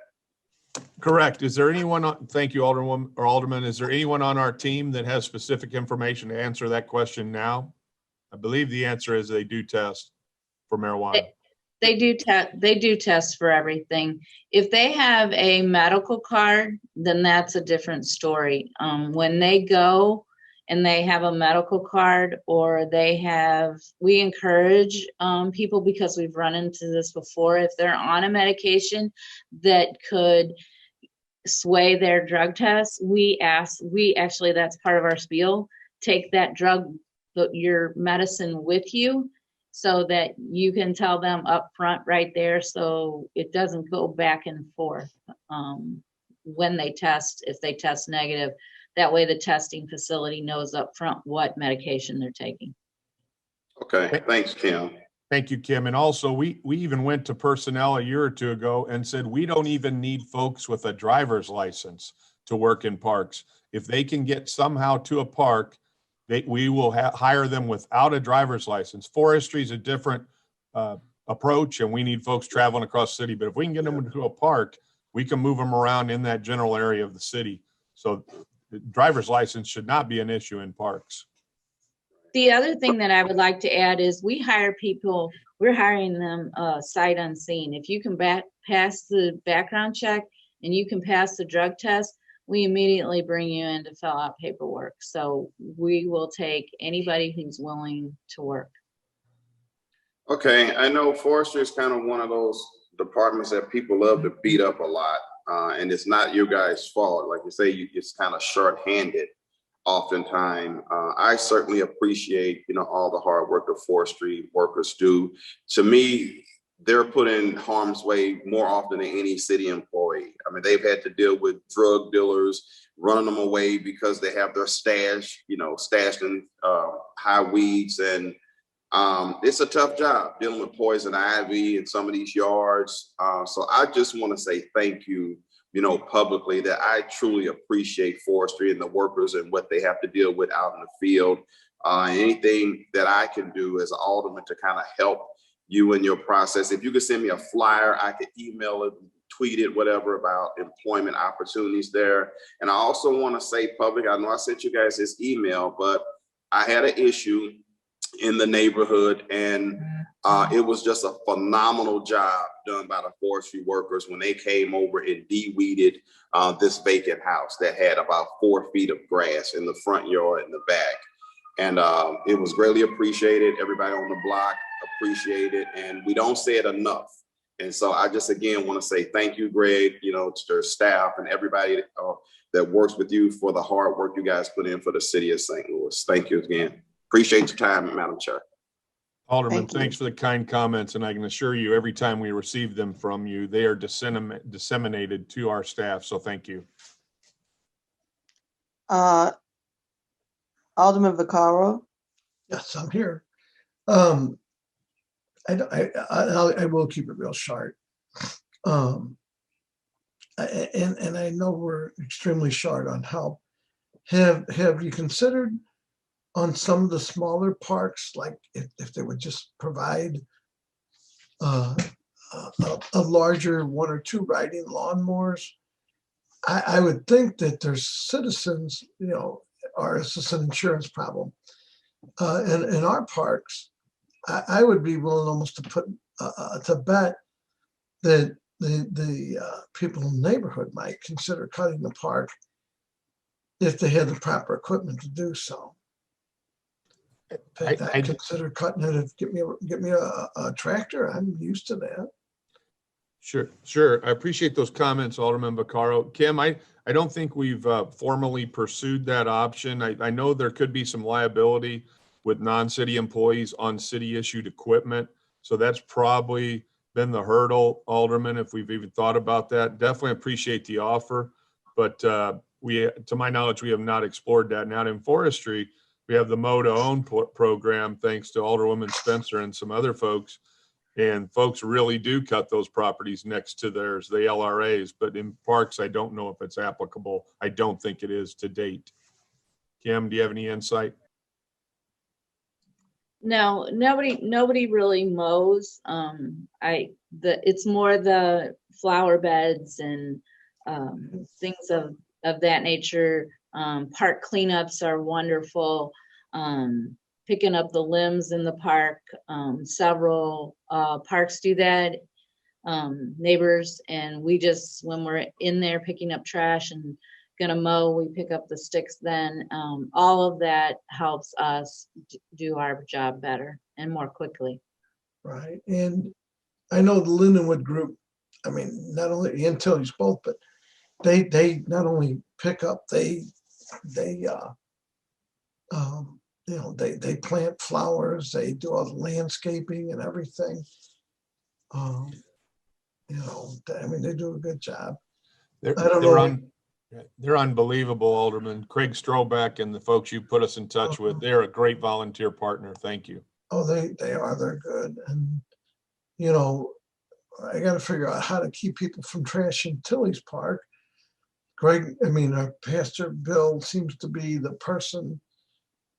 Correct. Is there anyone thank you, Alderwoman or Alderman. Is there anyone on our team that has specific information to answer that question now? I believe the answer is they do test for marijuana. They do test for everything. If they have a medical card, then that's a different story. When they go and they have a medical card, or we encourage people, because we've run into this before, if they're on a medication that could sway their drug test, we actually, that's part of our spiel, take that your medicine with you, so that you can tell them up front right there, so it doesn't go back and forth when they test, if they test negative. That way the testing facility knows up front what medication they're taking. Okay, thanks, Kim. Thank you, Kim. And also, we even went to personnel a year or two ago and said, we don't even need folks with a driver's license to work in parks. If they can get somehow to a park, we will hire them without a driver's license. Forestry is a different approach, and we need folks traveling across the city. But if we can get them to a park, we can move them around in that general area of the city. So the driver's license should not be an issue in parks. The other thing that I would like to add is we're hiring them sight unseen. If you can pass the background check and you can pass the drug test, we immediately bring you in to fill out paperwork. So we will take anybody who's willing to work. Okay, I know forestry is kind of one of those departments that people love to beat up a lot. And it's not your guys' fault. Like you say, it's kind of short-handed oftentimes. I certainly appreciate, all the hard work the forestry workers do. To me, they're put in harm's way more often than any city employee. I mean, they've had to deal with drug dealers running them away because they have their stash, stashed in high weeds. And it's a tough job dealing with poison ivy in some of these yards. So I just want to say thank you, publicly, that I truly appreciate forestry and the workers and what they have to deal with out in the field. Anything that I can do as an alderman to kind of help you in your process. If you could send me a flyer, I could email it, tweet it, whatever, about employment opportunities there. And I also want to say public, I know I sent you guys this email, but I had an issue in the neighborhood, and it was just a phenomenal job done by the forestry workers when they came over and de-weeded this vacant house that had about 4 feet of grass in the front yard and the back. And it was greatly appreciated. Everybody on the block appreciated it, and we don't say it enough. And so I just, again, want to say thank you, Greg, to your staff and everybody that works with you for the hard work you guys put in for the city of St. Louis. Thank you again. Appreciate your time, Madam Chair. Alderman, thanks for the kind comments, and I can assure you every time we receive them from you, they are disseminated to our staff, so thank you. Alderman Vaccaro. Yes, I'm here. I will keep it real short. And I know we're extremely short on help. Have you considered on some of the smaller parks, like if they would just provide a larger 1 or 2 riding lawnmowers? I would think that there's citizens, or it's just an insurance problem. In our parks, I would be willing almost to put to bet that the people in the neighborhood might consider cutting the park if they had the proper equipment to do so. I consider cutting it. Get me a tractor. I'm used to that. Sure. I appreciate those comments, Alderman Vaccaro. Kim, I don't think we've formally pursued that option. I know there could be some liability with non-city employees on city-issued equipment. So that's probably been the hurdle, Alderman, if we've even thought about that. Definitely appreciate the offer, but to my knowledge, we have not explored that. Now in forestry, we have the Mow to Own program, thanks to Alderwoman Spencer and some other folks. And folks really do cut those properties next to theirs, the LRAs. But in parks, I don't know if it's applicable. I don't think it is to date. Kim, do you have any insight? No, nobody really mows. It's more the flower beds and things of that nature. Park cleanups are wonderful. Picking up the limbs in the park. Several parks do that, neighbors, and we just, when we're in there picking up trash and gonna mow, we pick up the sticks then. All of that helps us do our job better and more quickly. Right, and I know the Lindenwood group, I mean, not only Antilles both, but they not only pick up, they plant flowers, they do all the landscaping and everything. I mean, they do a good job. They're unbelievable, Alderman. Craig Strobeck and the folks you put us in touch with, they're a great volunteer partner. Thank you. Oh, they are, they're good. And, I got to figure out how to keep people from trashing Tilly's Park. Our Pastor Bill seems to be the person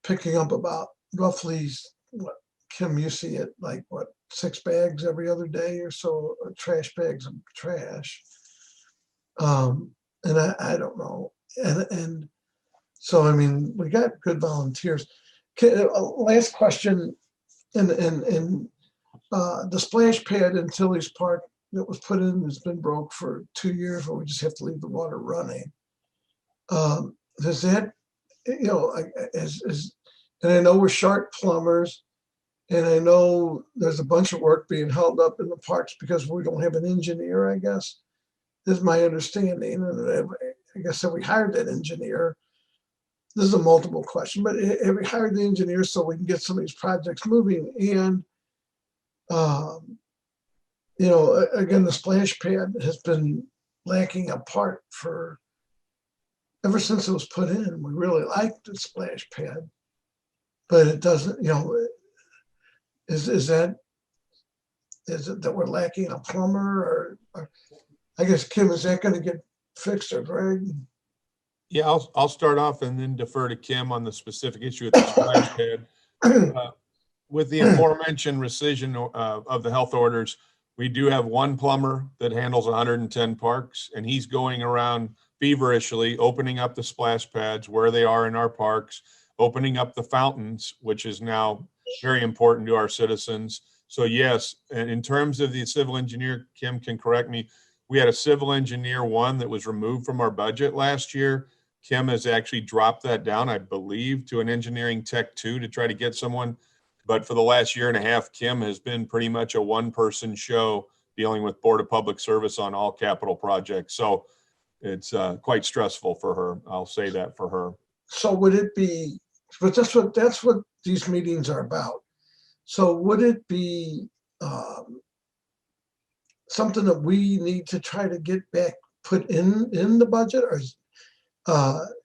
picking up about roughly, what, Kim, you see it, like what, 6 bags every other day or so, trash bags of trash. And I don't know. And so, I mean, we got good volunteers. Last question, in the splash pad in Tilly's Park that was put in has been broke for 2 years, or we just have to leave the water running. Does that, and I know we're short plumbers, And I know there's a bunch of work being held up in the parks because we don't have an engineer, I guess. This is my understanding. And I guess if we hired that engineer, this is a multiple question, but have we hired the engineer so we can get some of these projects moving? And, you know, again, the splash pad has been lacking a part for ever since it was put in. We really liked the splash pad, but it doesn't, you know, is it that we're lacking a plumber or I guess, Kim, is that going to get fixed or Greg? Yeah, I'll start off and then defer to Kim on the specific issue with the splash pad. With the aforementioned rescission of the health orders, we do have one plumber that handles 110 parks, and he's going around feverishly opening up the splash pads where they are in our parks, opening up the fountains, which is now very important to our citizens. So yes, and in terms of the civil engineer, Kim can correct me, we had a civil engineer one that was removed from our budget last year. Kim has actually dropped that down, I believe, to an engineering tech 2 to try to get someone. But for the last year and a half, Kim has been pretty much a one-person show dealing with Board of Public Service on all capital projects. So it's quite stressful for her. I'll say that for her. So would it be, but that's what these meetings are about. So would it be something that we need to try to get back put in the budget, or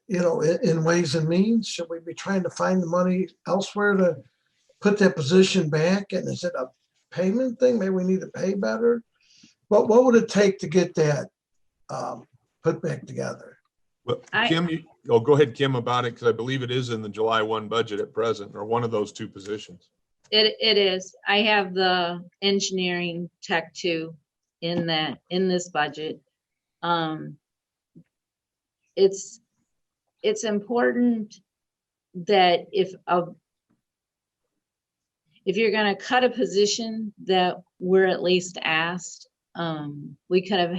you know, in ways and means? Should we be trying to find the money elsewhere to put that position back? And is it a payment thing? Maybe we need to pay better. What would it take to get that put back together? Well, Kim, go ahead, Kim, about it, because I believe it is in the July 1 budget at present, or one of those two positions. It is. I have the engineering tech 2 in this budget. It's important that if you're going to cut a position, that we're at least asked. We could have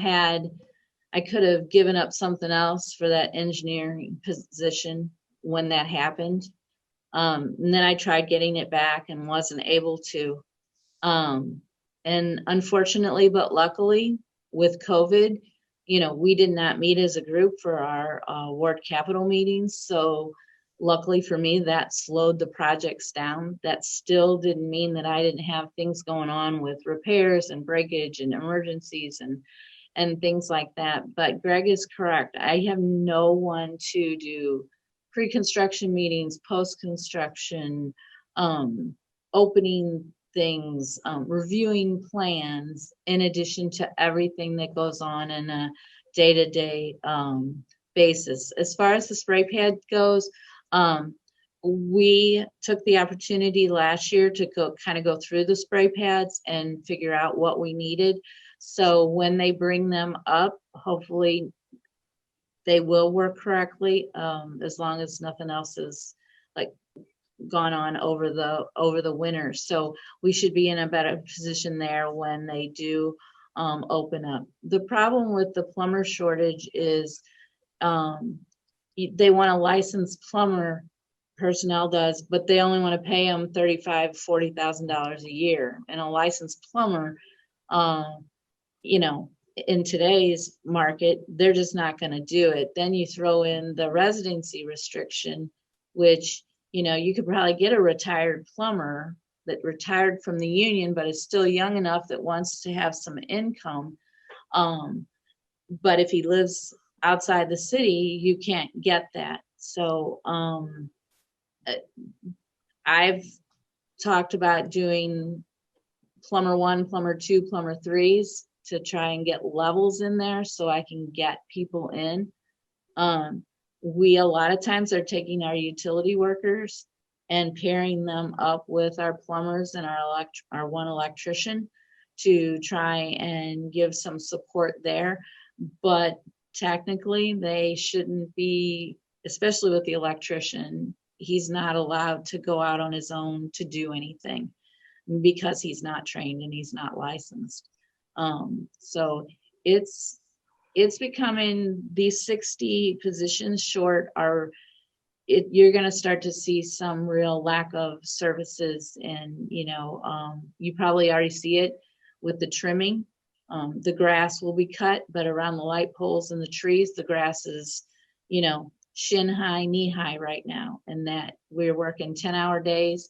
I could have given up something else for that engineering position when that happened. And then I tried getting it back and wasn't able to. And unfortunately, but luckily with COVID, you know, we did not meet as a group for our ward capital meetings. So luckily for me, that slowed the projects down. That still didn't mean that I didn't have things going on with repairs and breakage and emergencies and things like that. But Greg is correct. I have no one to do pre-construction meetings, post-construction, opening things, reviewing plans, in addition to everything that goes on in a day-to-day basis. As far as the spray pad goes, we took the opportunity last year to go through the spray pads and figure out what we needed. So when they bring them up, hopefully they will work correctly, as long as nothing else is like gone on over the winter. So we should be in a better position there when they do open up. The problem with the plumber shortage is they want a licensed plumber, personnel does, but they only want to pay them $35,000, $40,000 a year. And a licensed plumber, you know, in today's market, they're just not going to do it. Then you throw in the residency restriction, which, you know, you could probably get a retired plumber that retired from the union, but is still young enough that wants to have some income. But if he lives outside the city, you can't get that. So I've talked about doing plumber 1, plumber 2, plumber 3s to try and get levels in there so I can get people in. We a lot of times are taking our utility workers and pairing them up with our plumbers and our one electrician to try and give some support there. But technically they shouldn't be, especially with the electrician, he's not allowed to go out on his own to do anything because he's not trained and he's not licensed. So it's becoming, these 60 positions short are, you're going to start to see some real lack of services. And, you probably already see it with the trimming. The grass will be cut, but around the light poles and the trees, the grass is, shin high, knee high right now. And that we're working 10-hour days.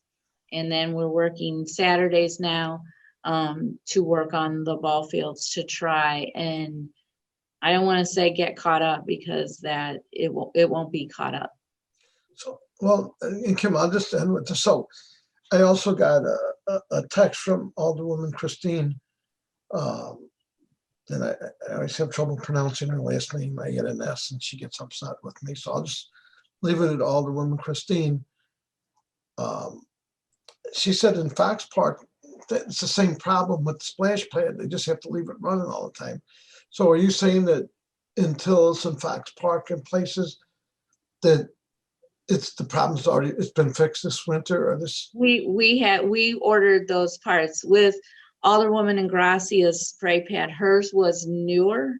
And then we're working Saturdays now to work on the ball fields to try. And I don't want to say get caught up, because that it won't be caught up. So, well, and Kim, I'll just end with this. So I also got a text from Alderwoman Christine. And I always have trouble pronouncing her last name. I get an S and she gets upset with me. So I'll just leave it at Alderwoman Christine. She said in Fox Park, it's the same problem with the splash pad. They just have to leave it running all the time. So are you saying that in Tillis and Fox Park and places that the problem's it's been fixed this winter, or this? We ordered those parts with Alderwoman Ingracia's spray pad. Hers was newer,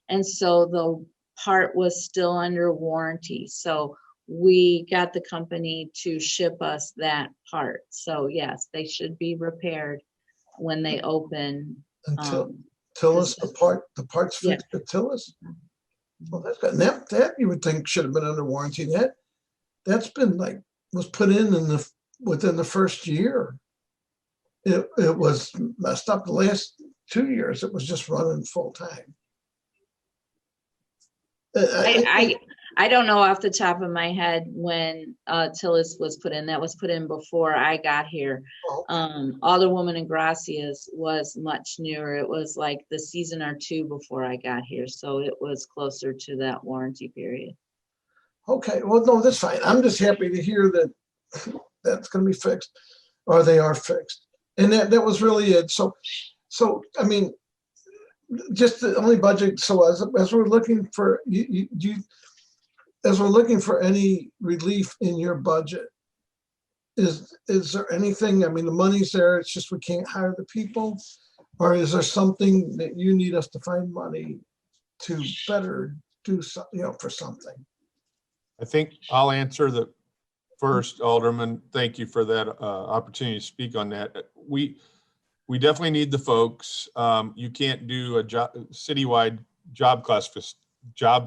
and so the part was still under warranty. So we got the company to ship us that part. So yes, they should be repaired when they open. Tillis, the parts fixed at Tillis. Well, that's good. And that you would think should have been under warranty. That's been was put in within the first year. It was messed up the last 2 years. It was just running full time. I don't know off the top of my head when Tillis was put in. That was put in before I got here. Alderwoman Ingracia's was much newer. It was like the season or two before I got here. So it was closer to that warranty period. Okay, well, no, that's fine. I'm just happy to hear that that's going to be fixed, or they are fixed. And that was really it. So I mean, just the only budget. So as we're looking for as we're looking for any relief in your budget, is there anything? I mean, the money's there. It's just we can't hire the people, or is there something that you need us to find money to better do something, for something? I think I'll answer the first, Alderman. Thank you for that opportunity to speak on that. We definitely need the folks. You can't do a citywide job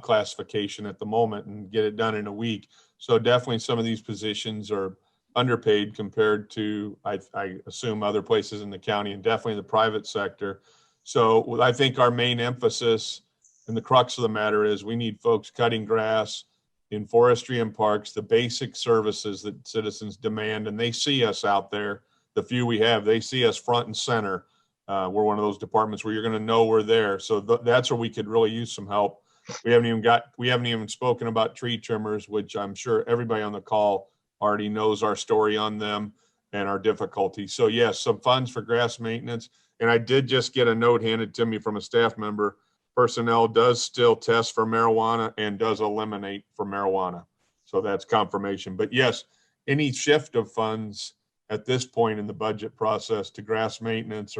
classification at the moment and get it done in a week. So definitely some of these positions are underpaid compared to, I assume, other places in the county, and definitely the private sector. So I think our main emphasis and the crux of the matter is we need folks cutting grass in forestry and parks, the basic services that citizens demand, and they see us out there. The few we have, they see us front and center. We're one of those departments where you're going to know we're there. So that's where we could really use some help. We haven't even spoken about tree trimmers, which I'm sure everybody on the call already knows our story on them and our difficulty. So yes, some funds for grass maintenance. And I did just get a note handed to me from a staff member. Personnel does still test for marijuana and does eliminate for marijuana. So that's confirmation. But yes, any shift of funds at this point in the budget process to grass maintenance,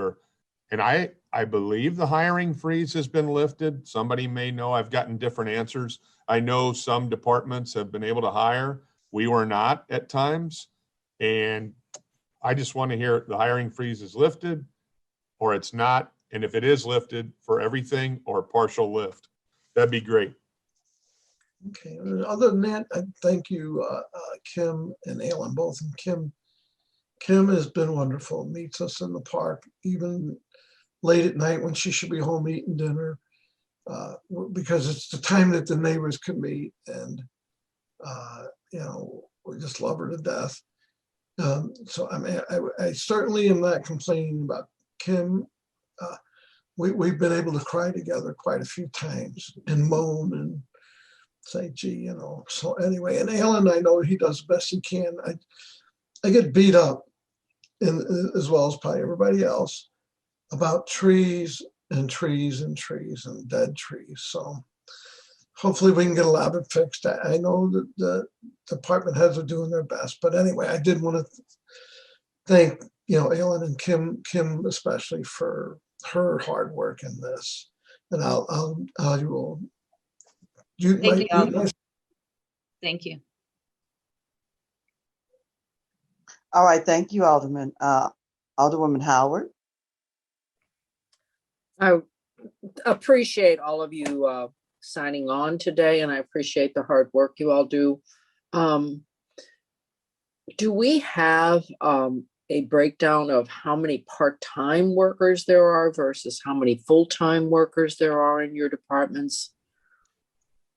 and I believe the hiring freeze has been lifted. Somebody may know. I've gotten different answers. I know some departments have been able to hire. We were not at times. And I just want to hear the hiring freeze is lifted or it's not. And if it is lifted, for everything or partial lift, that'd be great. Okay. Other than that, I thank you, Kim and Alan, both. And Kim has been wonderful. Meets us in the park, even late at night when she should be home eating dinner, because it's the time that the neighbors can meet. And, we just love her to death. So I mean, I certainly am not complaining about Kim. We've been able to cry together quite a few times and moan and say, gee, So anyway, and Alan, I know he does the best he can. I get beat up, as well as probably everybody else, about trees and trees and trees and dead trees. So hopefully we can get a lot of it fixed. I know that the department heads are doing their best, but anyway, I did want to thank Alan and Kim especially for her hard work in this. And Thank you. All right, thank you, Alderman. Alderwoman Howard. I appreciate all of you signing on today, and I appreciate the hard work you all do. Do we have a breakdown of how many part-time workers there are versus how many full-time workers there are in your departments?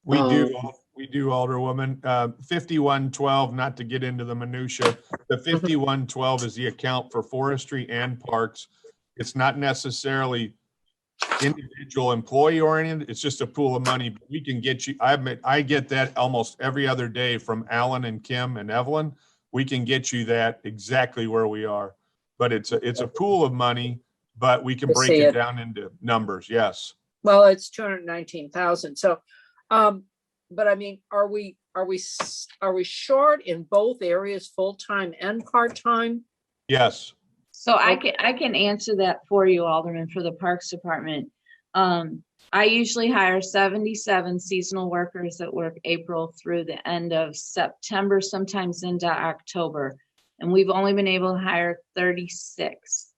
We do, Alderwoman. 5112, not to get into the minutia, the 5112 is the account for forestry and parks. It's not necessarily individual employee oriented. It's just a pool of money. We can get you, I get that almost every other day from Alan and Kim and Evelyn. We can get you that exactly where we are, but it's a pool of money, but we can break it down into numbers. Yes. Well, it's 219,000. So, but I mean, are we short in both areas, full-time and part-time? Yes. So I can answer that for you, Alderman, for the Parks Department. I usually hire 77 seasonal workers that work April through the end of September, sometimes into October. And we've only been able to hire 36.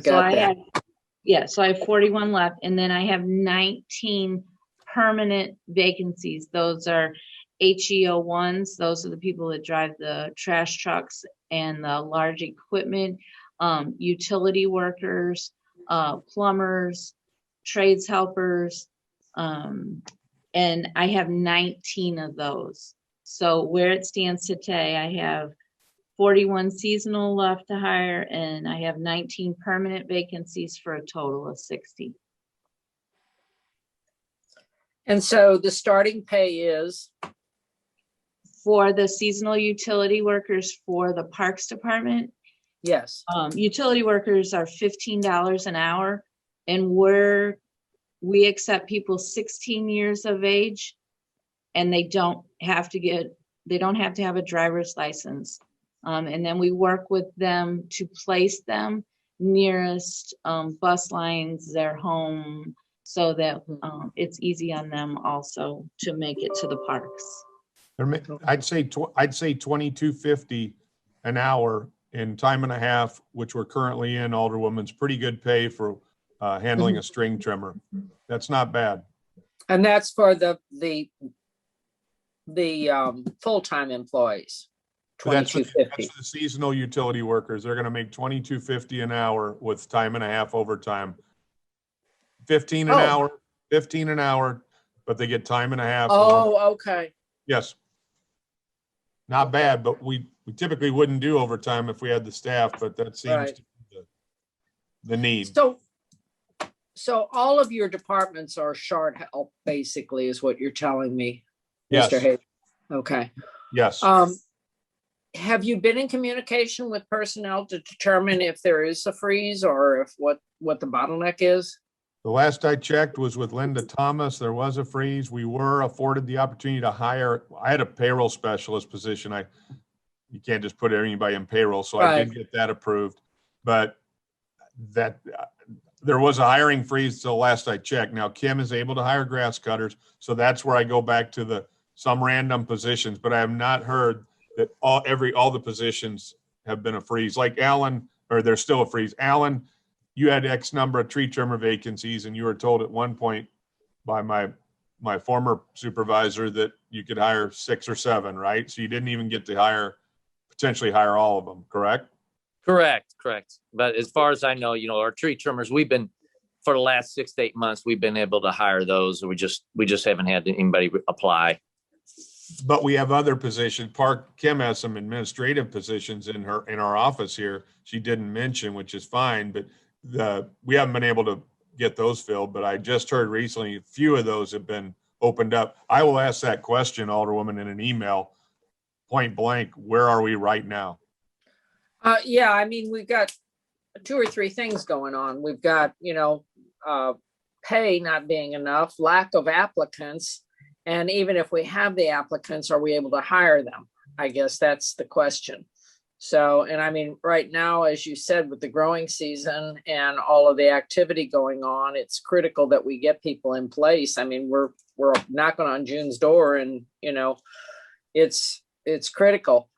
So I have 41 left. And then I have 19 permanent vacancies. Those are HEO1s. Those are the people that drive the trash trucks and the large equipment, utility workers, plumbers, trades helpers, and I have 19 of those. So where it stands today, I have 41 seasonal left to hire, and I have 19 permanent vacancies for a total of 60. And so the starting pay is? For the seasonal utility workers for the Parks Department? Yes. Utility workers are $15 an hour. And we accept people 16 years of age, and they don't have to have a driver's license. And then we work with them to place them nearest bus lines, their home, so that it's easy on them also to make it to the parks. I'd say $22.50 an hour in time and a half, which we're currently in, Alderwoman's pretty good pay for handling a string trimmer. That's not bad. And that's for the full-time employees. That's for the seasonal utility workers. They're going to make $22.50 an hour with time and a half overtime. 15 an hour, but they get time and a half. Oh, okay. Yes. Not bad, but we typically wouldn't do overtime if we had the staff, but that seems to be the need. So all of your departments are short help, basically, is what you're telling me, yes. Mr. Hayes. Okay. Yes. Have you been in communication with personnel to determine if there is a freeze or if what the bottleneck is? The last I checked was with Linda Thomas. There was a freeze. We were afforded the opportunity to hire. I had a payroll specialist position. You can't just put anybody in payroll, so I did get that approved. But there was a hiring freeze till last I checked. Now Kim is able to hire grass cutters, so that's where I go back to some random positions. But I have not heard that all the positions have been a freeze. Like Alan, or there's still a freeze. Alan, you had X number of tree trimmer vacancies, and you were told at one point by my former supervisor that you could hire 6 or 7, right? So you didn't even get to potentially hire all of them, correct? Correct. But as far as I know, our tree trimmers, for the last 6 to 8 months, we've been able to hire those. We just haven't had anybody apply. But we have other positions. Kim has some administrative positions in our office here. She didn't mention, which is fine, but we haven't been able to get those filled. But I just heard recently a few of those have been opened up. I will ask that question, Alderwoman, in an email, point blank. Where are we right now? Yeah, I mean, we've got 2 or 3 things going on. We've got, pay not being enough, lack of applicants. And even if we have the applicants, are we able to hire them? I guess that's the question. So, and I mean, right now, as you said, with the growing season and all of the activity going on, it's critical that we get people in place. I mean, we're knocking on June's door, and it's critical.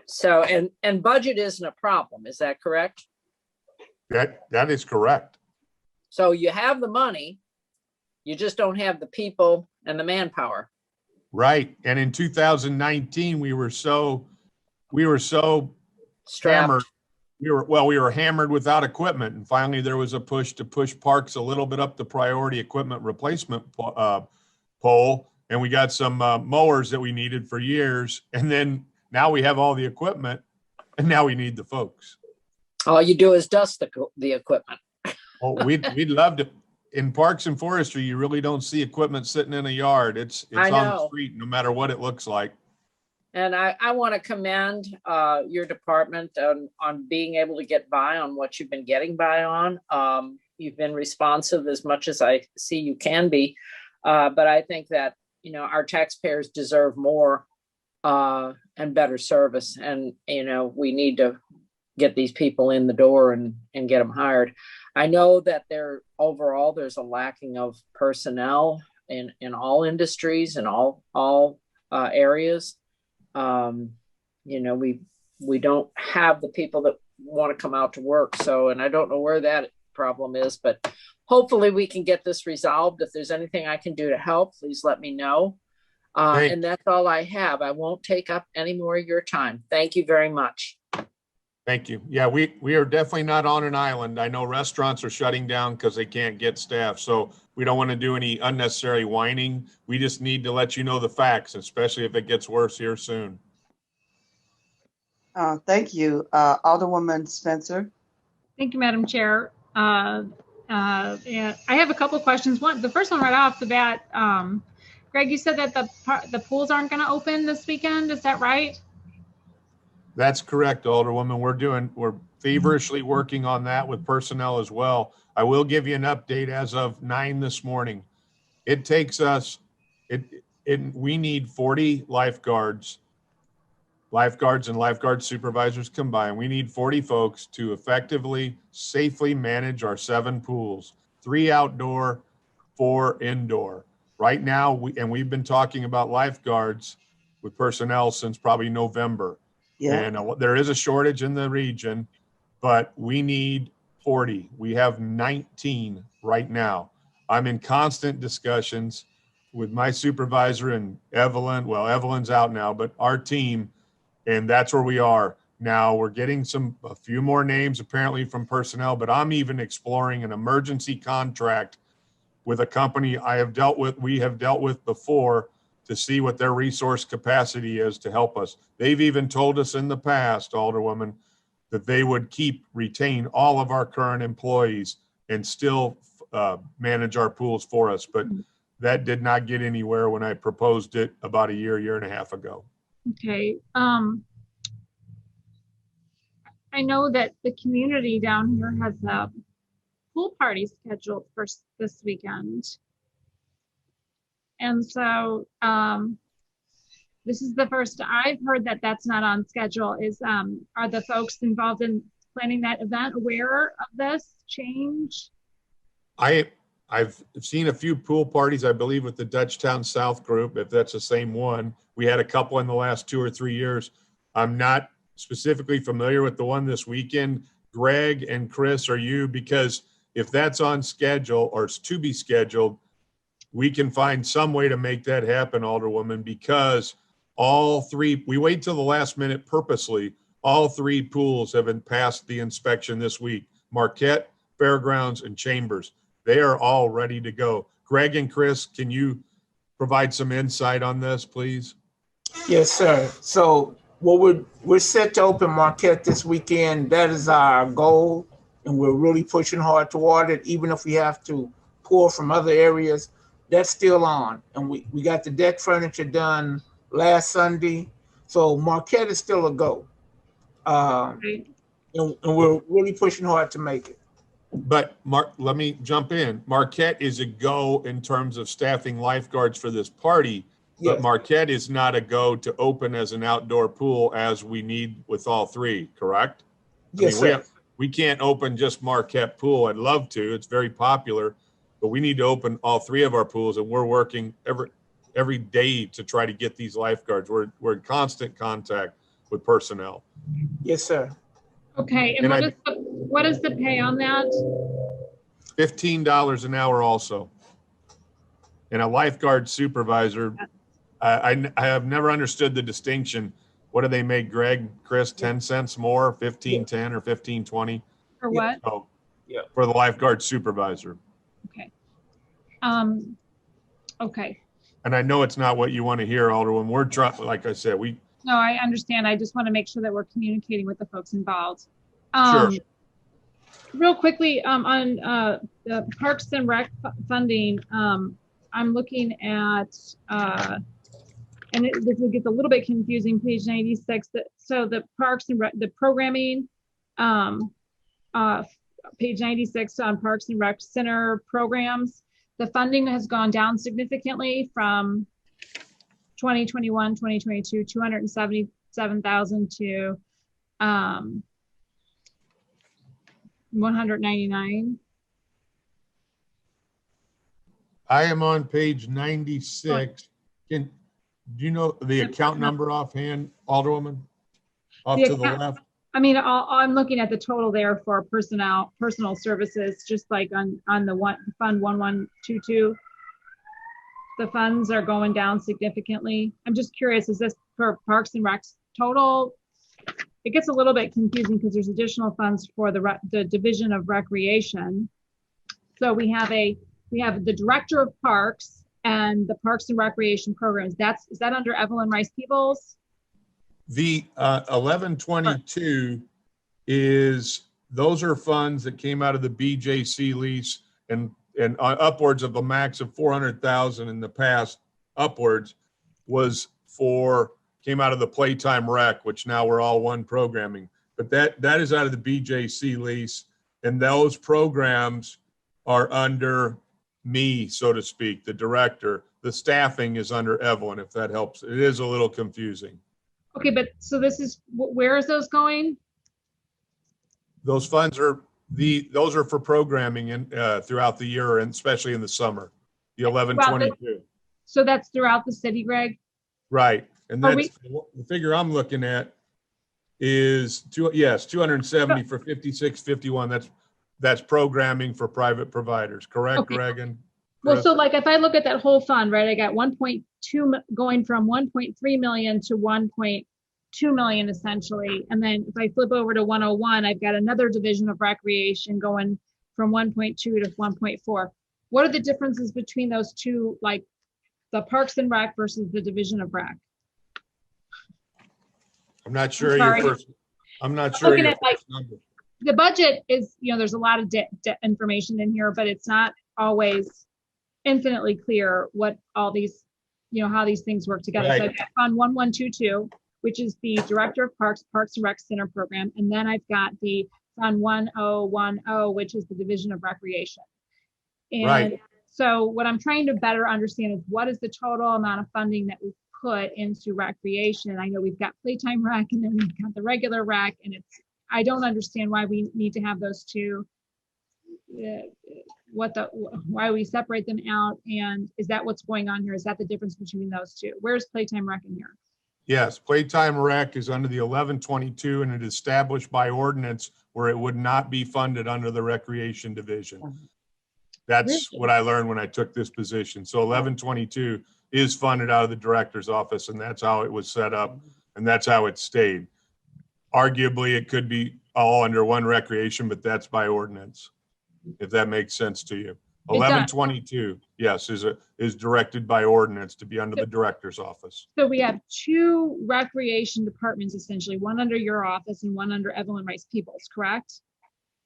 So, and budget isn't a problem, is that correct? That is correct. So you have the money, you just don't have the people and the manpower. Right. And in 2019, we were so Strapped. hammered. We were hammered without equipment. And finally there was a push to push parks a little bit up the priority equipment replacement pole. And we got some mowers that we needed for years. And then now we have all the equipment and now we need the folks. All you do is dust the equipment. Well, we'd love to. In parks and forestry, you really don't see equipment sitting in a yard. It's on the street, no matter what it looks like. And I want to commend your department on being able to get by on what you've been getting by on. You've been responsive as much as I see you can be. But I think that, you know, our taxpayers deserve more and better service. And, you know, we need to get these people in the door and get them hired. I know that overall there's a lacking of personnel in all industries and all areas. You know, we don't have the people that want to come out to work. So, and I don't know where that problem is, but hopefully we can get this resolved. If there's anything I can do to help, please let me know. And that's all I have. I won't take up any more of your time. Thank you very much. Thank you. Yeah, we are definitely not on an island. I know restaurants are shutting down because they can't get staff. So we don't want to do any unnecessary whining. We just need to let you know the facts, especially if it gets worse here soon. Thank you. Alderwoman Spencer. Thank you, Madam Chair. And I have a couple of questions. The first one right off the bat, Greg, you said that the pools aren't going to open this weekend. Is that right? That's correct, Alderwoman. We're feverishly working on that with personnel as well. I will give you an update as of 9 this morning. It takes us, we need 40 lifeguards and lifeguard supervisors combined. We need 40 folks to effectively, safely manage our 7 pools, 3 outdoor, 4 indoor. Right now, we've been talking about lifeguards with personnel since probably November. Yeah. And there is a shortage in the region, but we need 40. We have 19 right now. I'm in constant discussions with my supervisor and Evelyn. Well, Evelyn's out now, but our team, and that's where we are. Now we're getting a few more names apparently from personnel, but I'm even exploring an emergency contract with a company we have dealt with before to see what their resource capacity is to help us. They've even told us in the past, Alderwoman, that they would retain all of our current employees and still manage our pools for us. But that did not get anywhere when I proposed it about a year and a half ago. Okay. I know that the community down here has a pool party scheduled for this weekend. And so this is the first I've heard that that's not on schedule. Are the folks involved in planning that event aware of this change? I've seen a few pool parties, I believe, with the Dutchtown South group, if that's the same one. We had a couple in the last 2 or 3 years. I'm not specifically familiar with the one this weekend. Greg and Chris, are you? Because if that's on schedule or it's to be scheduled, we can find some way to make that happen, Alderwoman, because we wait till the last minute purposely. All 3 pools have been passed the inspection this week. Marquette, Fairgrounds, and Chambers. They are all ready to go. Greg and Chris, can you provide some insight on this, please? Yes, sir. So we're set to open Marquette this weekend. That is our goal, and we're really pushing hard toward it, even if we have to pull from other areas. That's still on. And we got the deck furniture done last Sunday. So Marquette is still a go. And we're really pushing hard to make it. But let me jump in. Marquette is a go in terms of staffing lifeguards for this party, but yes. Marquette is not a go to open as an outdoor pool as we need with all 3, correct? Yes, sir. We can't open just Marquette pool. I'd love to. It's very popular. But we need to open all 3 of our pools, and we're working every day to try to get these lifeguards. We're in constant contact with personnel. Yes, sir. Okay, and what is the pay on that? $15 an hour also. And a lifeguard supervisor, I have never understood the distinction. What do they make, Greg, Chris, 10 cents more, 15.10 or 15.20? For what? Oh, yeah. For the lifeguard supervisor. Okay. Okay. And I know it's not what you want to hear, Alderwoman. We're trying, like I said, No, I understand. I just want to make sure that we're communicating with the folks involved. Sure. Real quickly, on the Parks and Rec funding, I'm looking at, and this gets a little bit confusing, page 96. So the Parks and Rec, the programming, page 96 on Parks and Rec Center programs, the funding has gone down significantly from 2021, 2022, 277,000 to 199. I am on page 96. Do you know the account number offhand, Alderwoman? Off to the left? I mean, I'm looking at the total there for personal services, just like on the fund 1122. The funds are going down significantly. I'm just curious, is this for Parks and Recs total? It gets a little bit confusing because there's additional funds for the Division of Recreation. So we have the Director of Parks and the Parks and Recreation programs. Is that under Evelyn Rice Peebles? The 1122 those are funds that came out of the BJC lease and upwards of a max of 400,000 in the past, upwards came out of the Playtime Rec, which now we're all one programming. But that is out of the BJC lease, and those programs are under me, so to speak, the director. The staffing is under Evelyn, if that helps. It is a little confusing. Okay, but so where is those going? Those funds are for programming throughout the year, and especially in the summer, the 1122. So that's throughout the city, Greg? Right. And that's the figure I'm looking at is 270 for 5651. That's programming for private providers, correct, Okay. Greg? And Well, so like if I look at that whole fund, right, I got 1.2 going from 1.3 million to 1.2 million essentially. And then if I flip over to 101, I've got another Division of Recreation going from 1.2 to 1.4. What are the differences between those two, like the Parks and Rec versus the Division of Rec? I'm not sure I'm not sure Looking your at, like, first number. The budget is, there's a lot of information in here, but it's not always infinitely clear what all these, how these things work together. Right. So I've got Fund 1122, which is the Director of Parks and Rec Center program. And then I've got the Fund 1010, which is the Division of Recreation. And right. So what I'm trying to better understand is what is the total amount of funding that we've put into recreation. I know we've got Playtime Rec and then we've got the regular rec, and I don't understand why we need to have those two, why we separate them out, and is that what's going on here? Is that the difference between those two? Where's Playtime Rec in here? Yes, Playtime Rec is under the 1122 and it is established by ordinance where it would not be funded under the Recreation Division. That's what I learned when I took this position. So 1122 is funded out of the director's office, and that's how it was set up, and that's how it stayed. Arguably, it could be all under one recreation, but that's by ordinance, if that makes sense to you. 1122, yes, is directed by ordinance to be under the director's office. So we have two recreation departments, essentially, one under your office and one under Evelyn Rice Peebles, correct?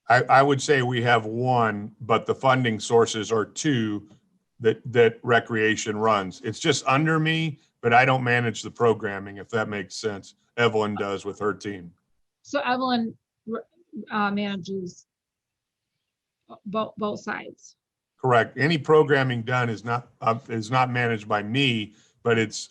I would say we have one, but the funding sources are two that recreation runs. It's just under me, but I don't manage the programming, if that makes sense. Evelyn does with her team. So Evelyn manages both sides. Correct. Any programming done is not managed by me, but it's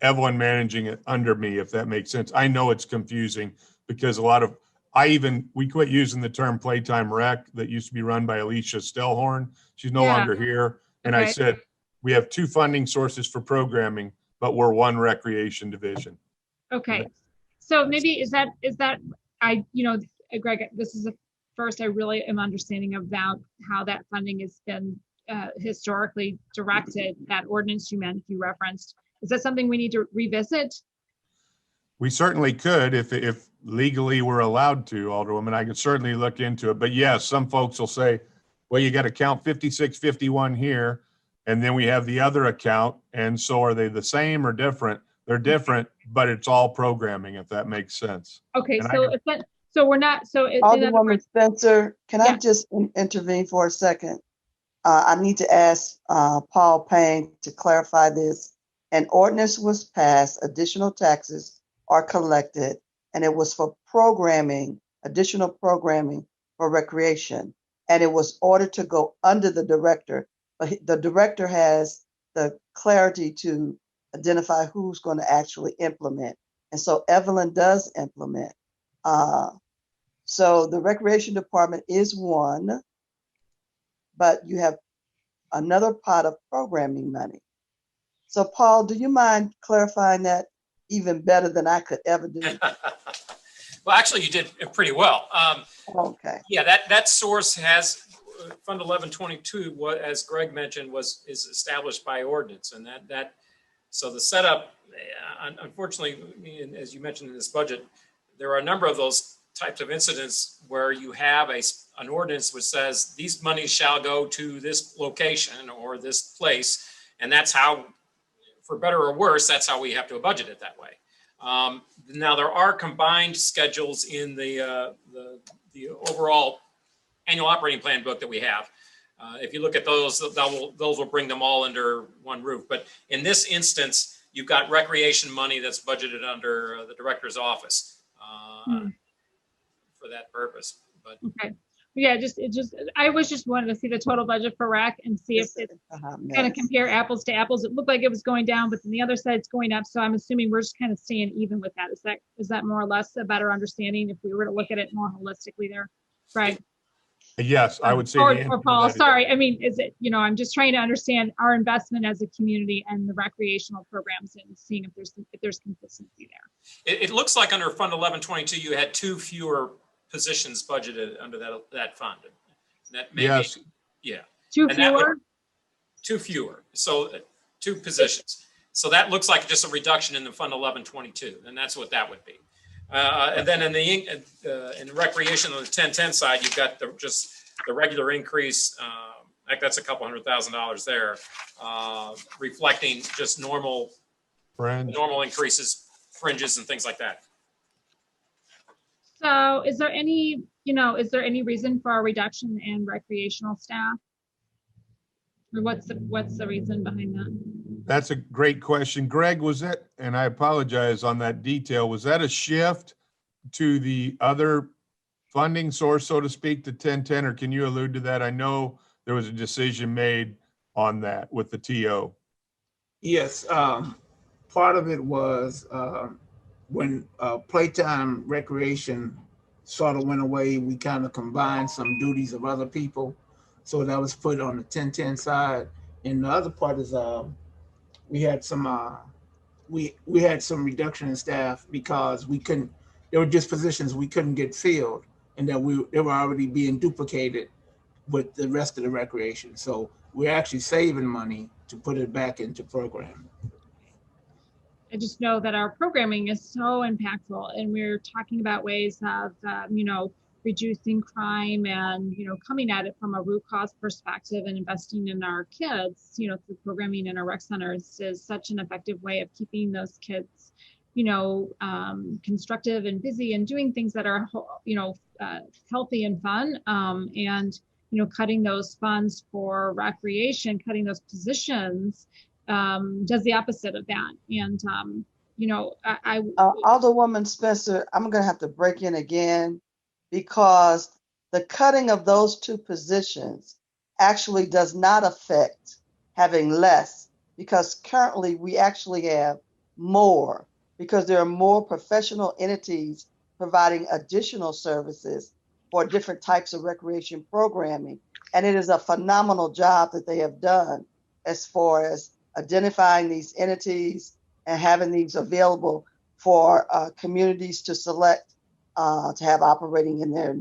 Evelyn managing it under me, if that makes sense. I know it's confusing because we quit using the term Playtime Rec that used to be run by Alicia Stellhorn. She's no longer here. And I said, we have two funding sources for programming, but we're one recreation division. Okay. So maybe is that Greg, this is the first I really am understanding about how that funding has been historically directed, that ordinance you referenced. Is that something we need to revisit? We certainly could if legally we're allowed to, Alderwoman. I could certainly look into it. But yes, some folks will say, well, you got to count 5651 here, and then we have the other account. And so are they the same or different? They're different, but it's all programming, if that makes sense. Okay, and so we're not, so Alderwoman Spencer, can I just intervene for a second? I need to ask Paul Payne to clarify this. An ordinance was passed, additional taxes are collected, and it was for programming, additional programming for recreation. And it was ordered to go under the director, but the director has the clarity to identify who's going to actually implement. And so Evelyn does implement. So the recreation department is one, but you have another pot of programming money. So Paul, do you mind clarifying that even better than I could ever do? Well, actually, you did pretty well. Okay. Yeah, that source has Fund 1122. What, as Greg mentioned, is established by ordinance, and so the setup, unfortunately, as you mentioned in this budget, there are a number of those types of incidents where you have an ordinance which says these monies shall go to this location or this place, and that's how, for better or worse, that's how we have to budget it that way. Now there are combined schedules in the overall annual operating plan book that we have. If you look at those, those will bring them all under one roof. But in this instance, you've got recreation money that's budgeted under the director's office for that purpose. But okay, yeah, I was just wanted to see the total budget for rec and see if it kind of compare apples to apples. It looked like it was going down, but then the other side's going up. So I'm assuming we're just kind of staying even with that. Is that more or less a better understanding if we were to look at it more holistically there, Greg? Yes, I would say. Or Paul, sorry. I mean, is it, I'm just trying to understand our investment as a community and the recreational programs and seeing if there's consistency there. It looks like under Fund 1122, you had 2 fewer positions budgeted under that fund. That may yes. Yeah. 2 fewer? 2 fewer. So 2 positions. So that looks like just a reduction in the Fund 1122, and that's what that would be. And then in the recreation on the 1010 side, you've got just the regular increase. Like that's a couple $100,000 there, reflecting just normal increases, fringes, and things like that. So, is there any reason for a reduction in recreational staff? Or what's the reason behind that? That's a great question. Greg, was that, and I apologize on that detail, was that a shift to the other funding source, so to speak, to 1010, or can you allude to that? I know there was a decision made on that with the TO. Yes, part of it was when playtime recreation sort of went away, we kind of combined some duties of other people. So that was put on the 1010 side. And the other part is we had some we had some reduction in staff because there were just positions we couldn't get filled, and that they were already being duplicated with the rest of the recreation. So we're actually saving money to put it back into programming. I just know that our programming is so impactful, and we're talking about ways of, reducing crime and, coming at it from a root cause perspective and investing in our kids, through programming in our rec centers is such an effective way of keeping those kids, constructive and busy and doing things that are, healthy and fun. And, cutting those funds for recreation, cutting those positions, does the opposite of that. And, Alderwoman Spencer, I'm going to have to break in again because the cutting of those 2 positions actually does not affect having less, because currently we actually have more because there are more professional entities providing additional services for different types of recreation programming. And it is a phenomenal job that they have done as far as identifying these entities and having these available for communities to select to have operating in there,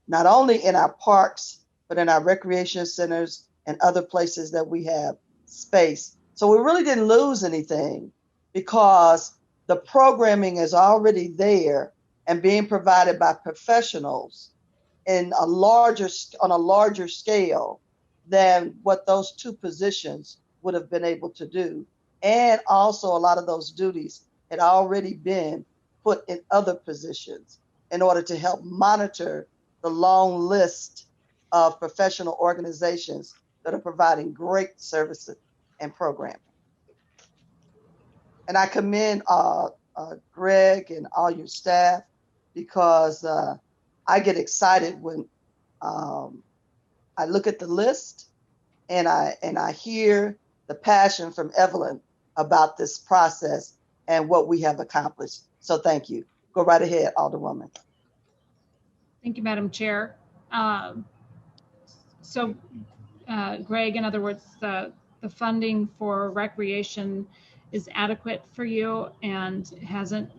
not only in our parks, but in our recreation centers and other places that we have space. So we really didn't lose anything because the programming is already there and being provided by professionals on a larger scale than what those two positions would have been able to do. And also a lot of those duties had already been put in other positions in order to help monitor the long list of professional organizations that are providing great services and programming. And I commend Greg and all your staff, because I get excited when I look at the list and I hear the passion from Evelyn about this process and what we have accomplished. So thank you. Go right ahead, Alderwoman. Thank you, Madam Chair. Greg, in other words, the funding for recreation is adequate for you and hasn't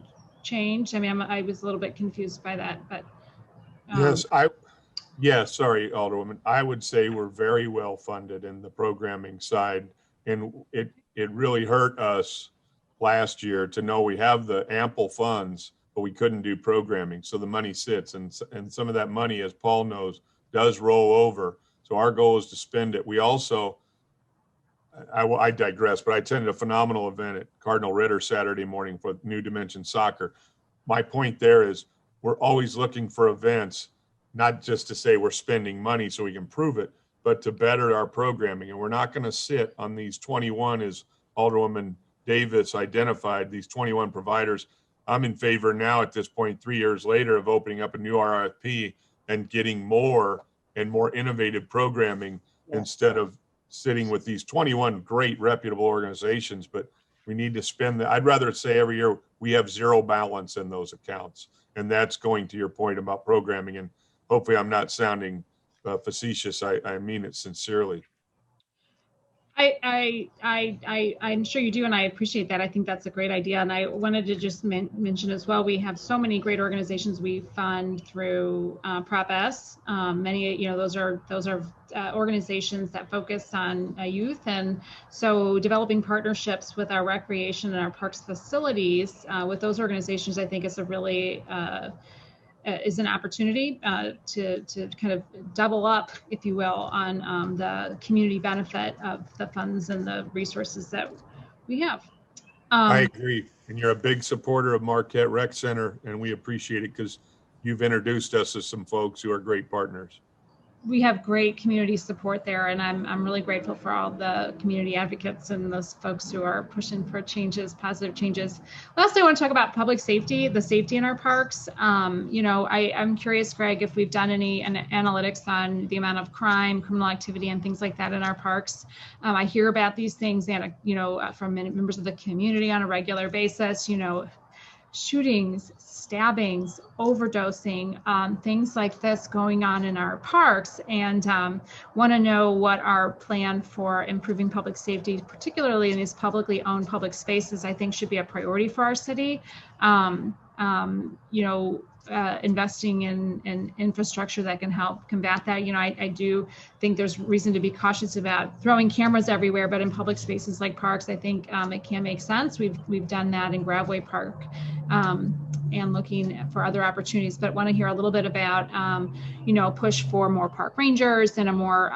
changed? I mean, I was a little bit confused by that, but. Yes, sorry, Alderwoman. I would say we're very well funded in the programming side, and it really hurt us last year to know we have the ample funds, but we couldn't do programming. So the money sits, and some of that money, as Paul knows, does roll over. So our goal is to spend it. We also, I digress, but I attended a phenomenal event at Cardinal Ritter Saturday morning for New Dimension Soccer. My point there is we're always looking for events, not just to say we're spending money so we can prove it, but to better our programming. And we're not going to sit on these 21, as Alderwoman Davis identified, these 21 providers. I'm in favor now at this point, 3 years later, of opening up a new RFP and getting more and more innovative programming instead of sitting with these 21 great reputable organizations. But we need to spend I'd rather say every year we have zero balance in those accounts. And that's going to your point about programming. And hopefully I'm not sounding facetious. I mean it sincerely. I'm sure you do, and I appreciate that. I think that's a great idea. And I wanted to just mention as well, we have so many great organizations we fund through Prop S. Many, those are organizations that focus on youth, and so developing partnerships with our recreation and our parks facilities with those organizations, I think, is a really is an opportunity to kind of double up, if you will, on the community benefit of the funds and the resources that we have. I agree. And you're a big supporter of Marquette Rec Center, and we appreciate it because you've introduced us to some folks who are great partners. We have great community support there, and I'm really grateful for all the community advocates and those folks who are pushing for changes, positive changes. Last, I want to talk about public safety, the safety in our parks. I'm curious, Greg, if we've done any analytics on the amount of crime, criminal activity, and things like that in our parks. I hear about these things, and from members of the community on a regular basis. Shootings, stabbings, overdosing, things like this going on in our parks, and want to know what our plan for improving public safety, particularly in these publicly owned public spaces, I think should be a priority for our city. Investing in infrastructure that can help combat that. I do think there's reason to be cautious about throwing cameras everywhere, but in public spaces like parks, I think it can make sense. We've done that in Gravway Park and looking for other opportunities, but want to hear a little bit about, push for more park rangers and a more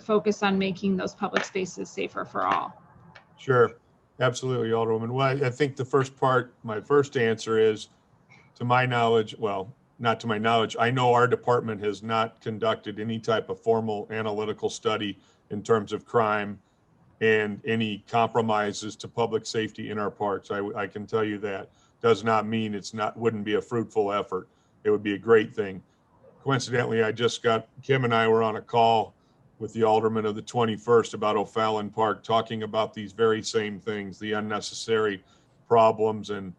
focus on making those public spaces safer for all. Sure. Absolutely, Alderwoman. Well, I think the first part, my first answer is, to my knowledge, well, not to my knowledge, I know our department has not conducted any type of formal analytical study in terms of crime and any compromises to public safety in our parks. I can tell you that. Does not mean wouldn't be a fruitful effort. It would be a great thing. Coincidentally, Kim and I were on a call with the alderman of the 21st about O'Fallon Park, talking about these very same things, the unnecessary problems in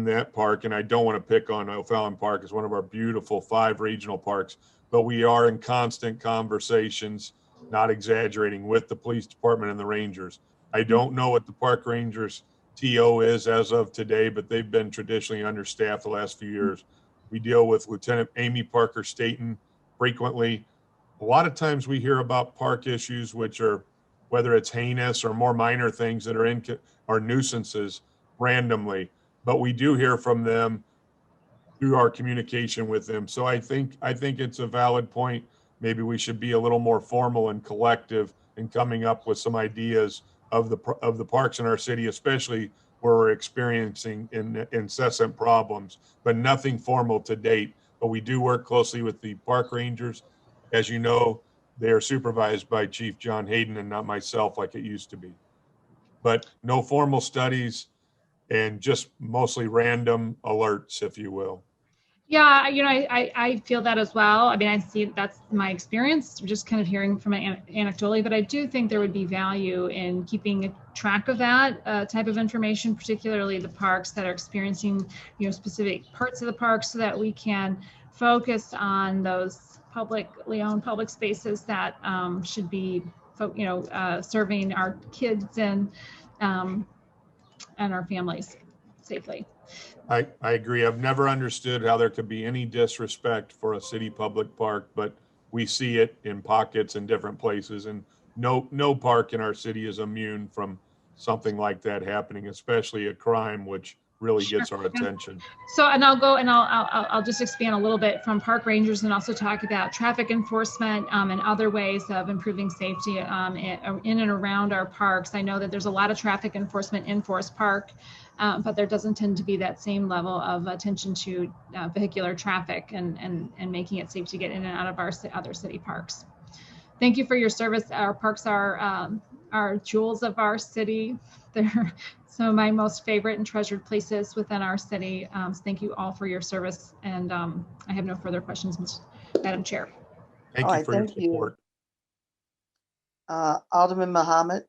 that park. And I don't want to pick on O'Fallon Park. It's one of our beautiful 5 regional parks, but we are in constant conversations, not exaggerating, with the police department and the rangers. I don't know what the park rangers TO is as of today, but they've been traditionally understaffed the last few years. We deal with Lieutenant Amy Parker Staten frequently. A lot of times we hear about park issues, which are, whether it's heinous or more minor things that are nuisances randomly, but we do hear from them through our communication with them. So I think it's a valid point. Maybe we should be a little more formal and collective in coming up with some ideas of the parks in our city, especially where we're experiencing incessant problems, but nothing formal to date. But we do work closely with the park rangers. As you know, they are supervised by Chief John Hayden and not myself like it used to be. But no formal studies and just mostly random alerts, if you will. Yeah, I feel that as well. I mean, I see that's my experience, just kind of hearing from it anecdotally, but I do think there would be value in keeping track of that type of information, particularly the parks that are experiencing, specific parts of the park, so that we can focus on those publicly owned public spaces that should be, serving our kids and our families safely. I agree. I've never understood how there could be any disrespect for a city public park, but we see it in pockets in different places, and no park in our city is immune from something like that happening, especially a crime, which really gets our attention. So, and I'll just expand a little bit from park rangers and also talk about traffic enforcement and other ways of improving safety in and around our parks. I know that there's a lot of traffic enforcement in Forest Park, but there doesn't tend to be that same level of attention to vehicular traffic and making it safe to get in and out of our other city parks. Thank you for your service. Our parks are jewels of our city. They're some of my most favorite and treasured places within our city. So thank you all for your service. And I have no further questions, Madam Chair. Thank you for your support. Alderman Muhammad.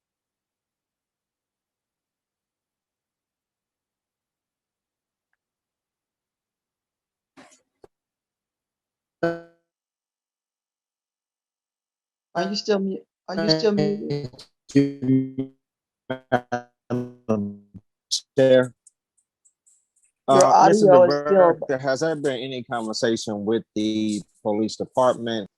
Are you still mute? Are you still muted? Chair. Your audio is still. Has there been any conversation with the police department?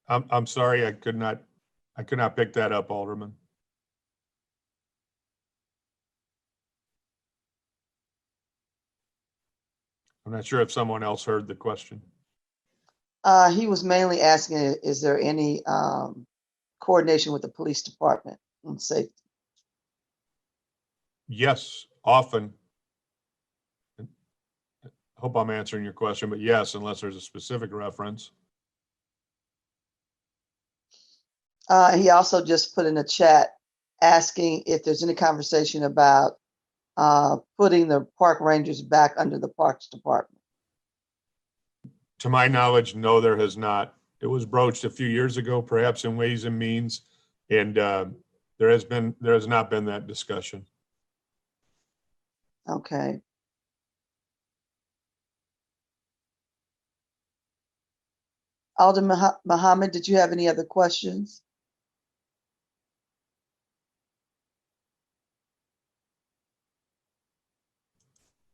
I'm sorry, I could not pick that up, Alderman. I'm not sure if someone else heard the question. He was mainly asking, is there any coordination with the police department on safety? Yes, often. I hope I'm answering your question, but yes, unless there's a specific reference. He also just put in a chat asking if there's any conversation about putting the park rangers back under the Parks Department. To my knowledge, no, there has not. It was broached a few years ago, perhaps in Ways and Means, and there has not been that discussion. Okay. Alderman Muhammad, did you have any other questions?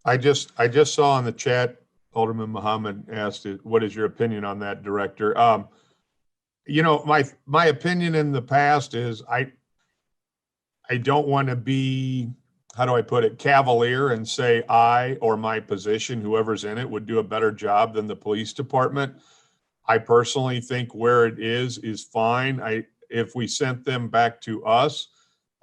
I just saw in the chat, Alderman Muhammad asked, what is your opinion on that, Director? My opinion in the past is I don't want to be, how do I put it, cavalier and say I or my position, whoever's in it, would do a better job than the police department. I personally think where it is fine. If we sent them back to us,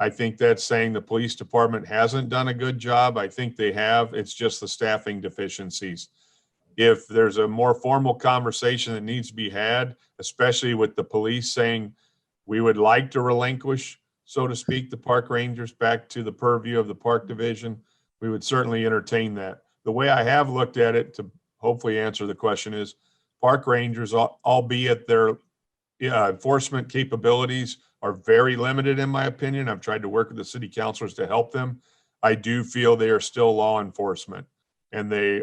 I think that's saying the police department hasn't done a good job. I think they have. It's just the staffing deficiencies. If there's a more formal conversation that needs to be had, especially with the police saying we would like to relinquish, so to speak, the park rangers back to the purview of the park division, we would certainly entertain that. The way I have looked at it, to hopefully answer the question, is park rangers, albeit their enforcement capabilities are very limited, in my opinion. I've tried to work with the city councilors to help them. I do feel they are still law enforcement, and they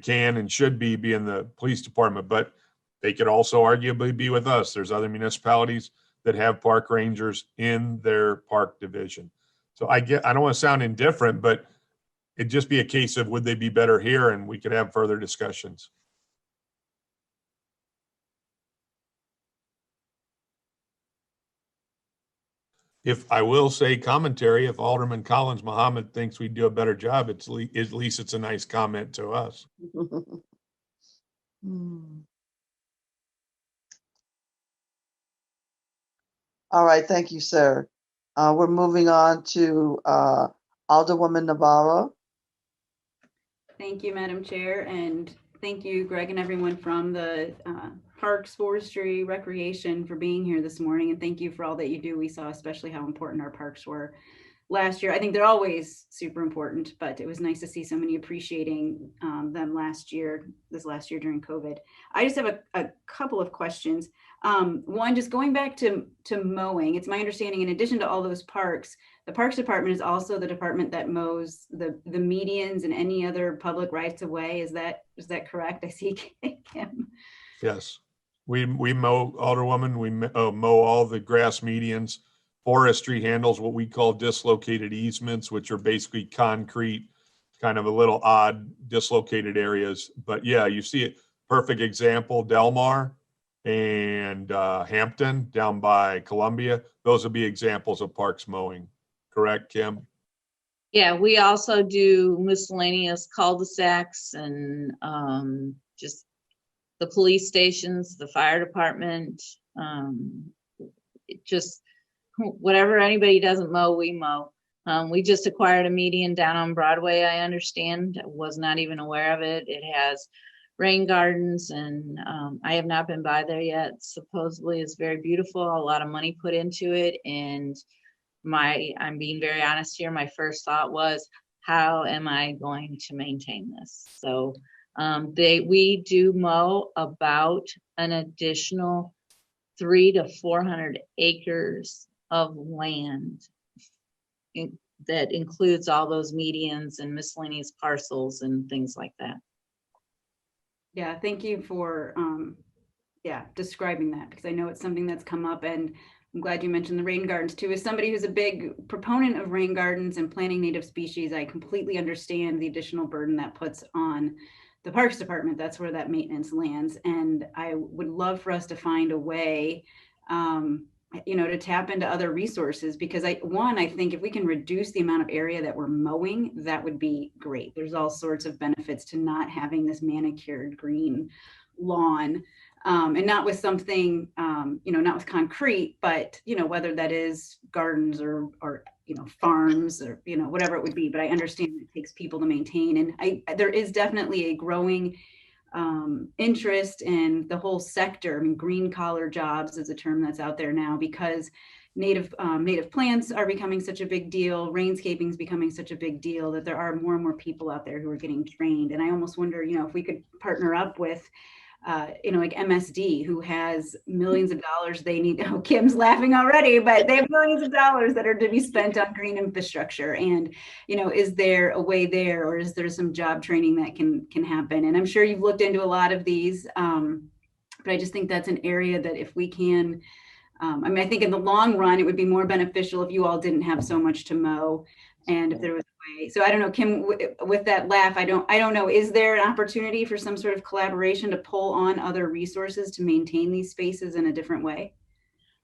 can and should be in the police department. But They could also arguably be with us. There's other municipalities that have park rangers in their park division. So I don't want to sound indifferent, but it'd just be a case of would they be better here, and we could have further discussions. If I will say commentary, if Alderman Collins Muhammad thinks we do a better job, at least it's a nice comment to us. All right, thank you, sir. We're moving on to Alderwoman Navarro. Thank you, Madam Chair, and thank you, Greg, and everyone from the Parks, Forestry, Recreation for being here this morning, and thank you for all that you do. We saw especially how important our parks were last year. I think they're always super important, but it was nice to see so many appreciating them this last year during COVID. I just have a couple of questions. One, just going back to mowing, it's my understanding in addition to all those parks, the Parks Department is also the department that mows the medians and any other public rights of way. Is that correct? I see Kim. Yes, we mow, Alderwoman, we mow all the grass medians. Forestry handles what we call dislocated easements, which are basically concrete, kind of a little odd dislocated areas. But yeah, you see it. Perfect example, Delmar and Hampton down by Columbia. Those would be examples of parks mowing. Correct, Kim? Yeah, we also do miscellaneous cul-de-sacs and just the police stations, the fire department, just whatever anybody doesn't mow, we mow. We just acquired a median down on Broadway, I understand. I was not even aware of it. It has rain gardens, and I have not been by there yet. Supposedly it's very beautiful, a lot of money put into it, and I'm being very honest here, my first thought was, how am I going to maintain this? So we do mow about an additional 300 to 400 acres of land that includes all those medians and miscellaneous parcels and things like that. Yeah, thank you for describing that, because I know it's something that's come up, and I'm glad you mentioned the rain gardens too. As somebody who's a big proponent of rain gardens and planting native species, I completely understand the additional burden that puts on the Parks Department. That's where that maintenance lands. And I would love for us to find a way, to tap into other resources, because I think if we can reduce the amount of area that we're mowing, that would be great. There's all sorts of benefits to not having this manicured green lawn. And not with something, not with concrete, but, whether that is gardens or farms or, whatever it would be. But I understand it takes people to maintain. And there is definitely a growing interest in the whole sector. I mean, green collar jobs is a term that's out there now, because native plants are becoming such a big deal. Rainscaping is becoming such a big deal that there are more and more people out there who are getting trained. And I almost wonder, if we could partner up with like MSD, who has millions of dollars they need. Oh, Kim's laughing already, but they have millions of dollars that are to be spent on green infrastructure. And, is there a way there, or is there some job training that can happen? And I'm sure you've looked into a lot of these, but I just think that's an area that if we can, I think in the long run, it would be more beneficial if you all didn't have so much to mow, and if there was a way. So I don't know, Kim, with that laugh, I don't know, is there an opportunity for some sort of collaboration to pull on other resources to maintain these spaces in a different way?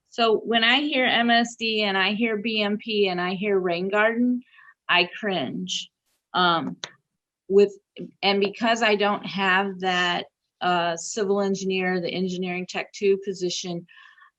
So when I hear MSD and I hear BMP and I hear rain garden, I cringe. Because I don't have that civil engineer, the engineering tech 2 position,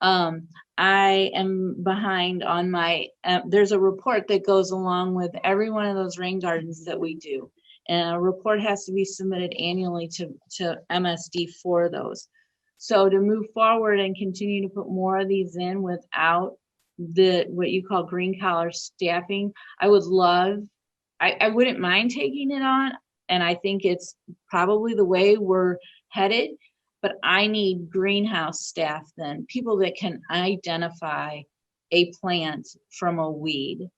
I am behind on my, there's a report that goes along with every one of those rain gardens that we do. And a report has to be submitted annually to MSD for those. So to move forward and continue to put more of these in without what you call green collar staffing, I wouldn't mind taking it on. And I think it's probably the way we're headed. But I need greenhouse staff then, people that can identify a plant from a weed.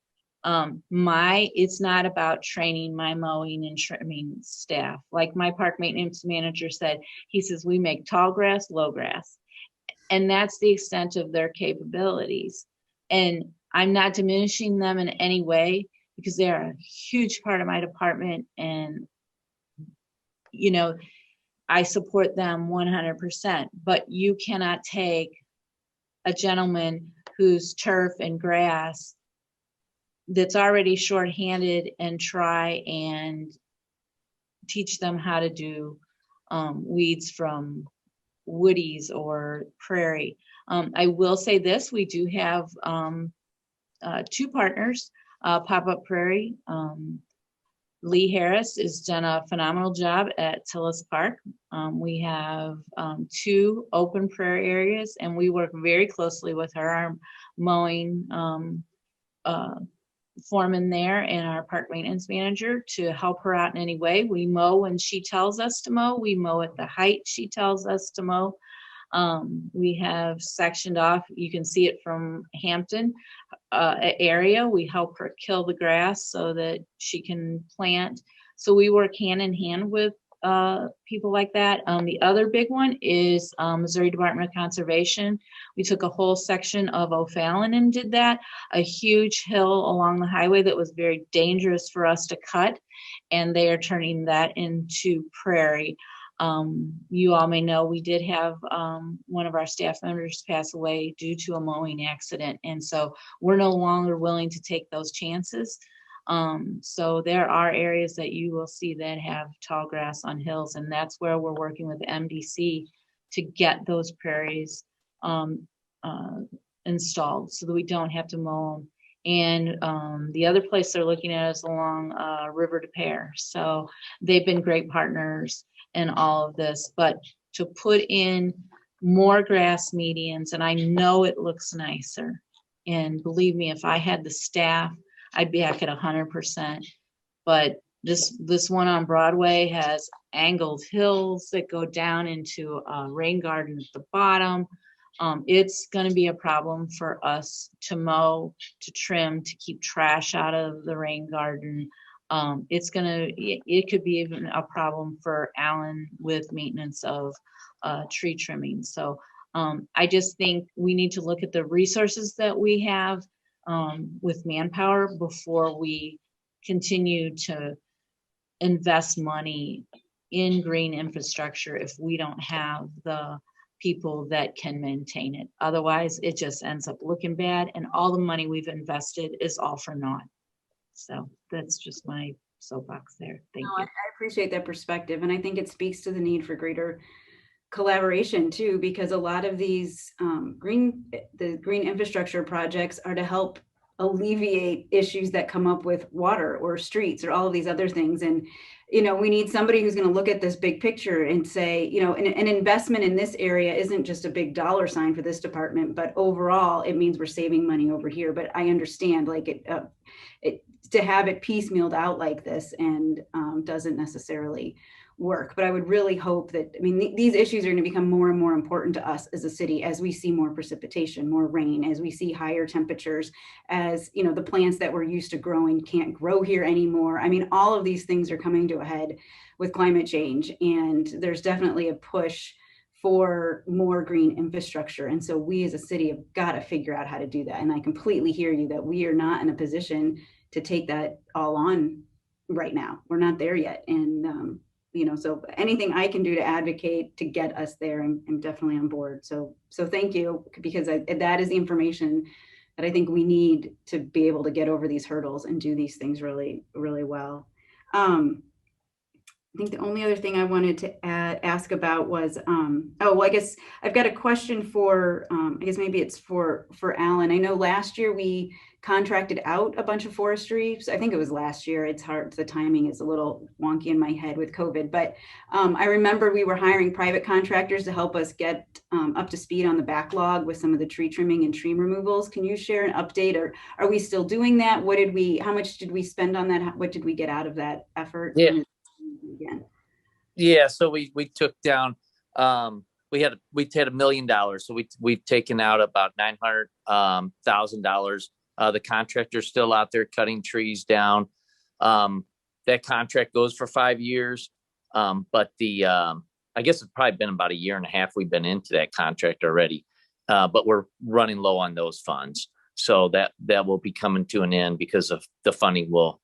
It's not about training my mowing and trimming staff. Like my park maintenance manager said, he says, we make tall grass, low grass. And that's the extent of their capabilities. And I'm not diminishing them in any way because they're a huge part of my department. And, you know, I support them 100%, but you cannot take a gentleman who's turf and grass that's already shorthanded and try and teach them how to do weeds from woodies or prairie. I will say this, we do have two partners, Pop-Up Prairie. Lee Harris has done a phenomenal job at Tillis Park. We have two open prairie areas, and we work very closely with her, our mowing foreman there and our park maintenance manager to help her out in any way. We mow when she tells us to mow. We mow at the height she tells us to mow. We have sectioned off, you can see it from Hampton area. We help her kill the grass so that she can plant. So we work hand in hand with people like that. The other big one is Missouri Department of Conservation. We took a whole section of O'Fallon and did that, a huge hill along the highway that was very dangerous for us to cut, and they are turning that into prairie. You all may know we did have one of our staff members pass away due to a mowing accident, and so we're no longer willing to take those chances. So there are areas that you will see that have tall grass on hills, and that's where we're working with MDC to get those prairies installed so that we don't have to mow them. And the other place they're looking at is along River de Pere. So they've been great partners in all of this, but to put in more grass medians, and I know it looks nicer, and believe me, if I had the staff, I'd be back at 100%. But this one on Broadway has angled hills that go down into a rain garden at the bottom. It's going to be a problem for us to mow, to trim, to keep trash out of the rain garden. It could be even a problem for Alan with maintenance of tree trimming. So I just think we need to look at the resources that we have with manpower before we continue to invest money in green infrastructure if we don't have the people that can maintain it. Otherwise, it just ends up looking bad, and all the money we've invested is all for naught. So that's just my soapbox there. Thank you. I appreciate that perspective, and I think it speaks to the need for greater collaboration too, because a lot of these green infrastructure projects are to help alleviate issues that come up with water or streets or all of these other things. And, you know, we need somebody who's going to look at this big picture and say, you know, an investment in this area isn't just a big dollar sign for this department, but overall it means we're saving money over here. But I understand, like, it to have it piecemealed out like this and doesn't necessarily work. But I would really hope that, I mean, these issues are going to become more and more important to us as a city as we see more precipitation, more rain, as we see higher temperatures, as, you know, the plants that we're used to growing can't grow here anymore. I mean, all of these things are coming to a head with climate change, and there's definitely a push for more green infrastructure. And so we as a city have got to figure out how to do that. And I completely hear you that we are not in a position to take that all on right now. We're not there yet. And, you know, so anything I can do to advocate to get us there, I'm definitely on board. So thank you, because that is the information that I think we need to be able to get over these hurdles and do these things really, really well. I think the only other thing I wanted to ask about was, I guess I've got a question for, I guess maybe it's for Alan. I know last year we contracted out a bunch of forestry. So I think it was last year. It's hard, the timing is a little wonky in my head with COVID, but I remember we were hiring private contractors to help us get up to speed on the backlog with some of the tree trimming and tree removals. Can you share an update, or are we still doing that? How much did we spend on that? What did we get out of that effort? Yeah. Again. Yeah, so we took down we had $1 million, so we've taken out about $900,000 The contractor's still out there cutting trees down. That contract goes for 5 years. But I guess it's probably been about a year and a half we've been into that contract already. But we're running low on those funds. So that will be coming to an end because of the funding will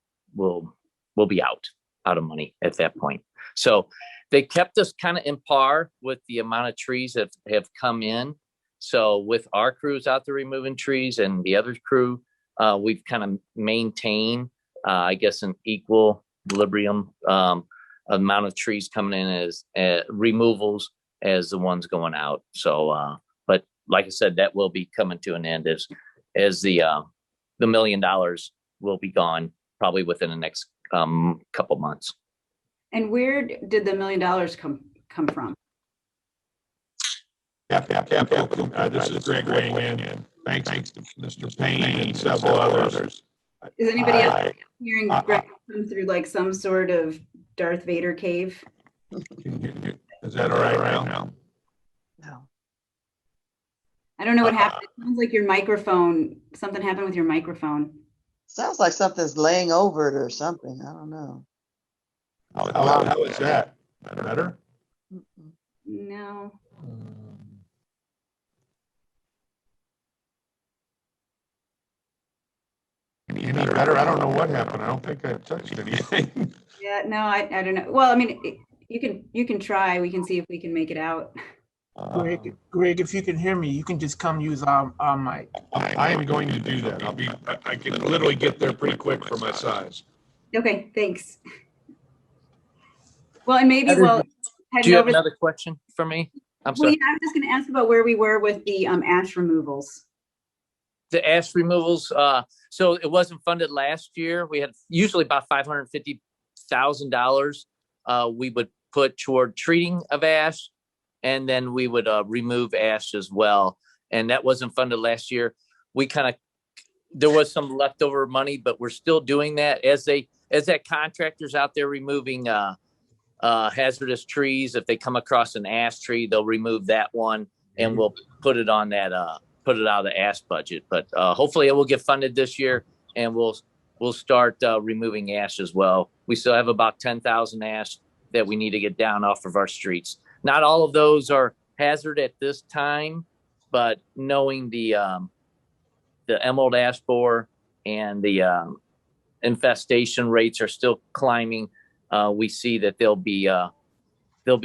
be out of money at that point. So they kept us kind of in par with the amount of trees that have come in. So with our crews out there removing trees and the other crew, we've kind of maintained, I guess, an equilibrium amount of trees coming in as removals as the ones going out. So, but like I said, that will be coming to an end as the $1 million will be gone probably within the next couple months. And where did the $1 million come from? This is Greg weighing in. Thanks to Mr. Payne and several others. Is anybody else hearing Greg come through like some sort of Darth Vader cave? Is that all right now? No. I don't know what happened. It sounds like your microphone, something happened with your microphone. Sounds like something's laying over it or something. I don't know. How is that? Better? No. Any better? I don't know what happened. I don't think I touched anything. Yeah, no, I don't know. Well, I mean, you can try. We can see if we can make it out. Greg, if you can hear me, you can just come use our mic. I am going to do that. I can literally get there pretty quick for my size. Okay, thanks. Well, and maybe do you have another question for me? I'm sorry. Yeah, I was just going to ask about where we were with the ash removals. The ash removals. So it wasn't funded last year. We had usually about $550,000 we would put toward treating of ash, and then we would remove ash as well. And that wasn't funded last year. There was some leftover money, but we're still doing that as that contractor's out there removing hazardous trees. If they come across an ash tree, they'll remove that one, and we'll put it on that, put it out of the ash budget. But hopefully it will get funded this year, and we'll start removing ash as well. We still have about 10,000 ash that we need to get down off of our streets. Not all of those are hazard at this time, but knowing the emerald ash borer and the infestation rates are still climbing, we see that there'll be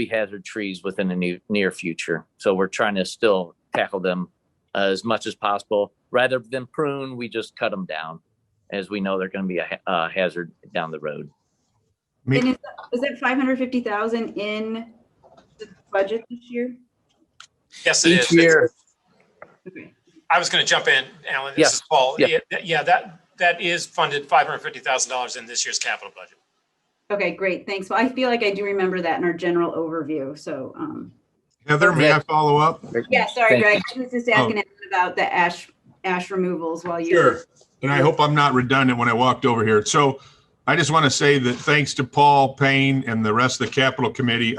hazard trees within the near future. So we're trying to still tackle them as much as possible. Rather than prune, we just cut them down, as we know they're going to be a hazard down the road. And is that 550,000 in the budget this year? Yes, it is. Each year. Okay. I was going to jump in, Alan. This is Paul. Yeah, that is funded $550,000 in this year's capital budget. Okay, great. Thanks. Well, I feel like I do remember that in our general overview. So, Heather, may I follow up? yeah, sorry, Greg. I was just asking about the ash removals while you. Sure. And I hope I'm not redundant when I walked over here. So I just want to say that thanks to Paul Payne and the rest of the Capital Committee,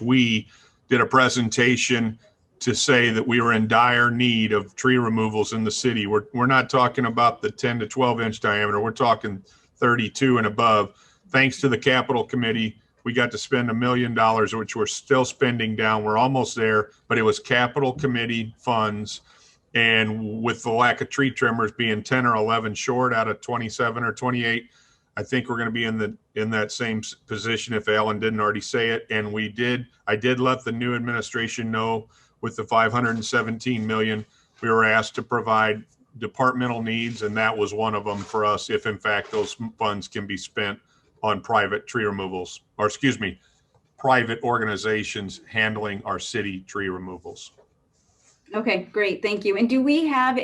we did a presentation to say that we were in dire need of tree removals in the city. We're not talking about the 10 to 12 inch diameter. We're talking 32 and above. Thanks to the Capital Committee, we got to spend $1 million, which we're still spending down. We're almost there, but it was Capital Committee funds. And with the lack of tree trimmers being 10 or 11 short out of 27 or 28, I think we're going to be in that same position if Alan didn't already say it. And I did let the new administration know with the $517 million, we were asked to provide departmental needs, and that was one of them for us, if in fact those funds can be spent on private tree removals, or excuse me, private organizations handling our city tree removals. Okay, great. Thank you. And do we have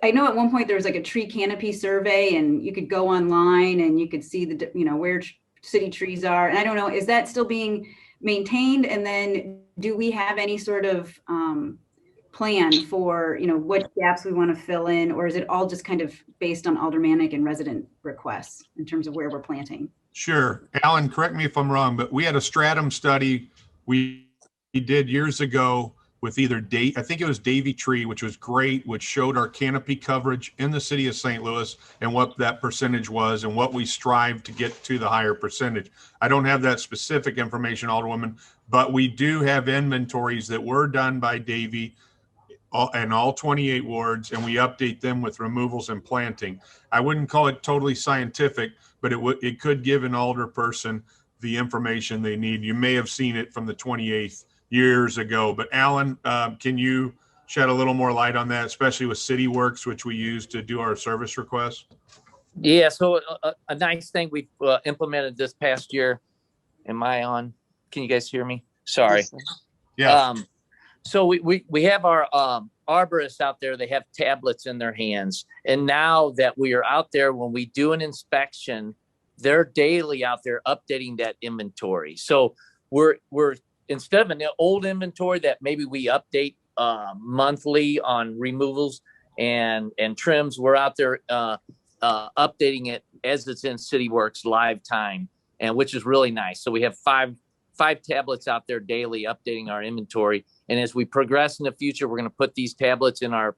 I know at one point there was like a tree canopy survey, and you could go online and you could see where city trees are. And I don't know, is that still being maintained? And then do we have any sort of plan for, what gaps we want to fill in, or is it all just kind of based on aldermanic and resident requests in terms of where we're planting? Sure. Alan, correct me if I'm wrong, but we had a stratum study we did years ago with either I think it was Davy Tree, which was great, which showed our canopy coverage in the city of St. Louis and what that percentage was and what we strive to get to the higher percentage. I don't have that specific information, Alderwoman, but we do have inventories that were done by Davy and all 28 wards, and we update them with removals and planting. I wouldn't call it totally scientific, but it could give an alder person the information they need. You may have seen it from the 28th years ago, but Alan, can you shed a little more light on that, especially with City Works, which we use to do our service requests? Yeah, so a nice thing we've implemented this past year. Am I on? Can you guys hear me? Sorry. Yeah. So we have our arborists out there. They have tablets in their hands. And now that we are out there, when we do an inspection, they're daily out there updating that inventory. So we're instead of an old inventory that maybe we update monthly on removals and trims, we're out there updating it as it's in City Works live time, and which is really nice. So we have five tablets out there daily updating our inventory. And as we progress in the future, we're going to put these tablets in our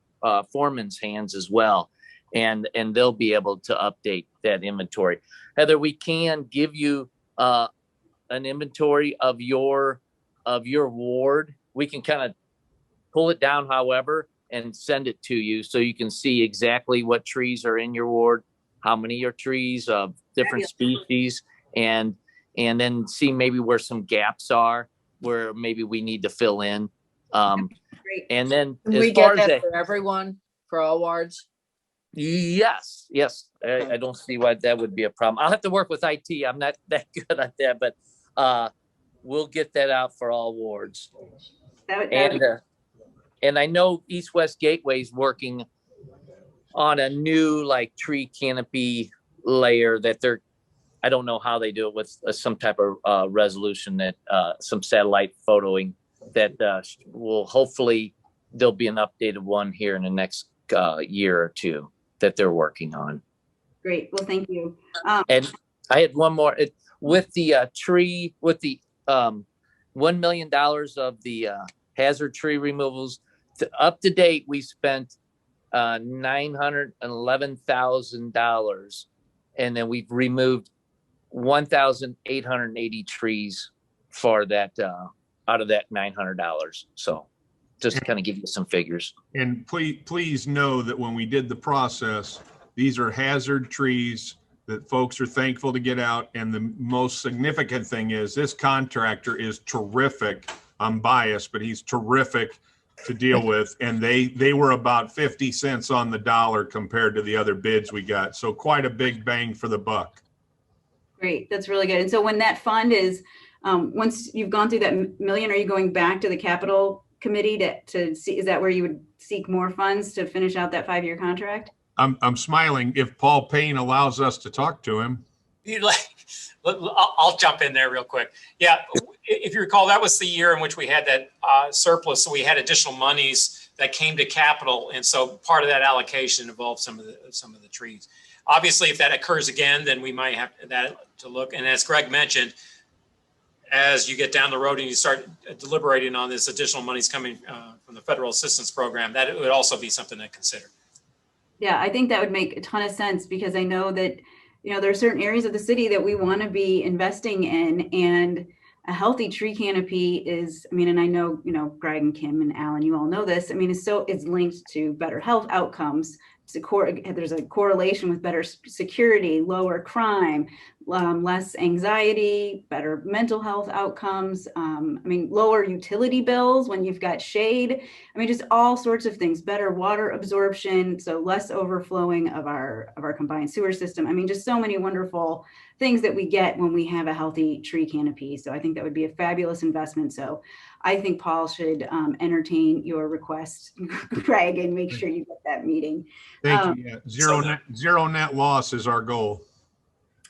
foreman's hands as well. And they'll be able to update that inventory. Heather, we can give you an inventory of your ward. We can kind of pull it down, however, and send it to you so you can see exactly what trees are in your ward, how many are trees of different species, and then see maybe where some gaps are, where maybe we need to fill in. And then Can as we far get as that for everyone, for all wards? yes, I don't see why that would be a problem. I'll have to work with IT. I'm not that good at that, but we'll get that out for all wards. And I know East West Gateway is working on a new like tree canopy layer that I don't know how they do it with some type of resolution that some satellite photoing that will hopefully there'll be an updated one here in the next year or two that they're working on. Great. Well, thank you. And I had one more with the tree, with the $1 million of the hazard tree removals. Up to date, we spent $911,000, and then we've removed 1,880 trees for that out of that $900. So just to kind of give you some figures. And please know that when we did the process, these are hazard trees that folks are thankful to get out. And the most significant thing is this contractor is terrific. I'm biased, but he's terrific to deal with. And they were about 50 cents on the dollar compared to the other bids we got. So quite a big bang for the buck. Great. That's really good. And so when that fund is, once you've gone through that million, are you going back to the capital committee to see, is that where you would seek more funds to finish out that 5-year contract? I'm smiling if Paul Payne allows us to talk to him. I'll jump in there real quick. Yeah, if you recall, that was the year in which we had that surplus. So we had additional monies that came to capital. And so part of that allocation involved some of the trees. Obviously, if that occurs again, then we might have that to look. And as Greg mentioned, as you get down the road and you start deliberating on this additional monies coming from the federal assistance program, that it would also be something to consider. Yeah, I think that would make a ton of sense because I know that, there are certain areas of the city that we want to be investing in, and a healthy tree canopy is, and I know, Greg and Kim and Alan, you all know this. It's linked to better health outcomes. There's a correlation with better security, lower crime, less anxiety, better mental health outcomes, lower utility bills when you've got shade. Just all sorts of things, better water absorption, so less overflowing of our combined sewer system. Just so many wonderful things that we get when we have a healthy tree canopy. So I think that would be a fabulous investment. So I think Paul should entertain your request, Greg, and make sure you get that meeting. Thank you. Yeah. Zero net loss is our goal.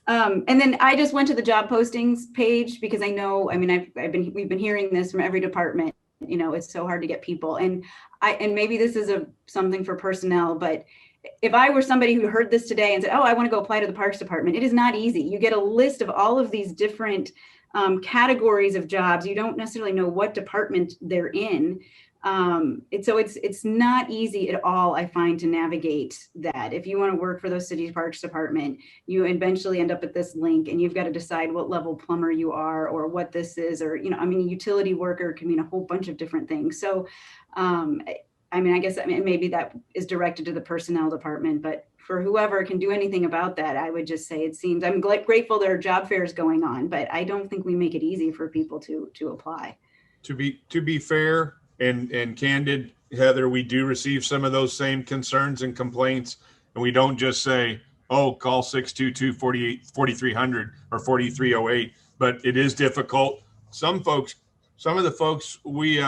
And then I just went to the job postings page because I know, we've been hearing this from every department. It's so hard to get people, and maybe this is something for personnel, but if I were somebody who heard this today and said, oh, I want to go apply to the Parks Department, it is not easy. You get a list of all of these different categories of jobs. You don't necessarily know what department they're in. It's not easy at all, I find, to navigate that. If you want to work for those city parks department, you eventually end up at this link and you've got to decide what level plumber you are or what this is, or, you know, I mean, a utility worker can mean a whole bunch of different things. So, I mean, I guess, I mean, maybe that is directed to the personnel department, but for whoever can do anything about that, I would just say it seems, I'm grateful there are job fairs going on, but I don't think we make it easy for people to apply. To be fair and candid, Heather, we do receive some of those same concerns and complaints, and we don't just say, oh, call 622-4300 or 4308, but it is difficult. Some of the folks we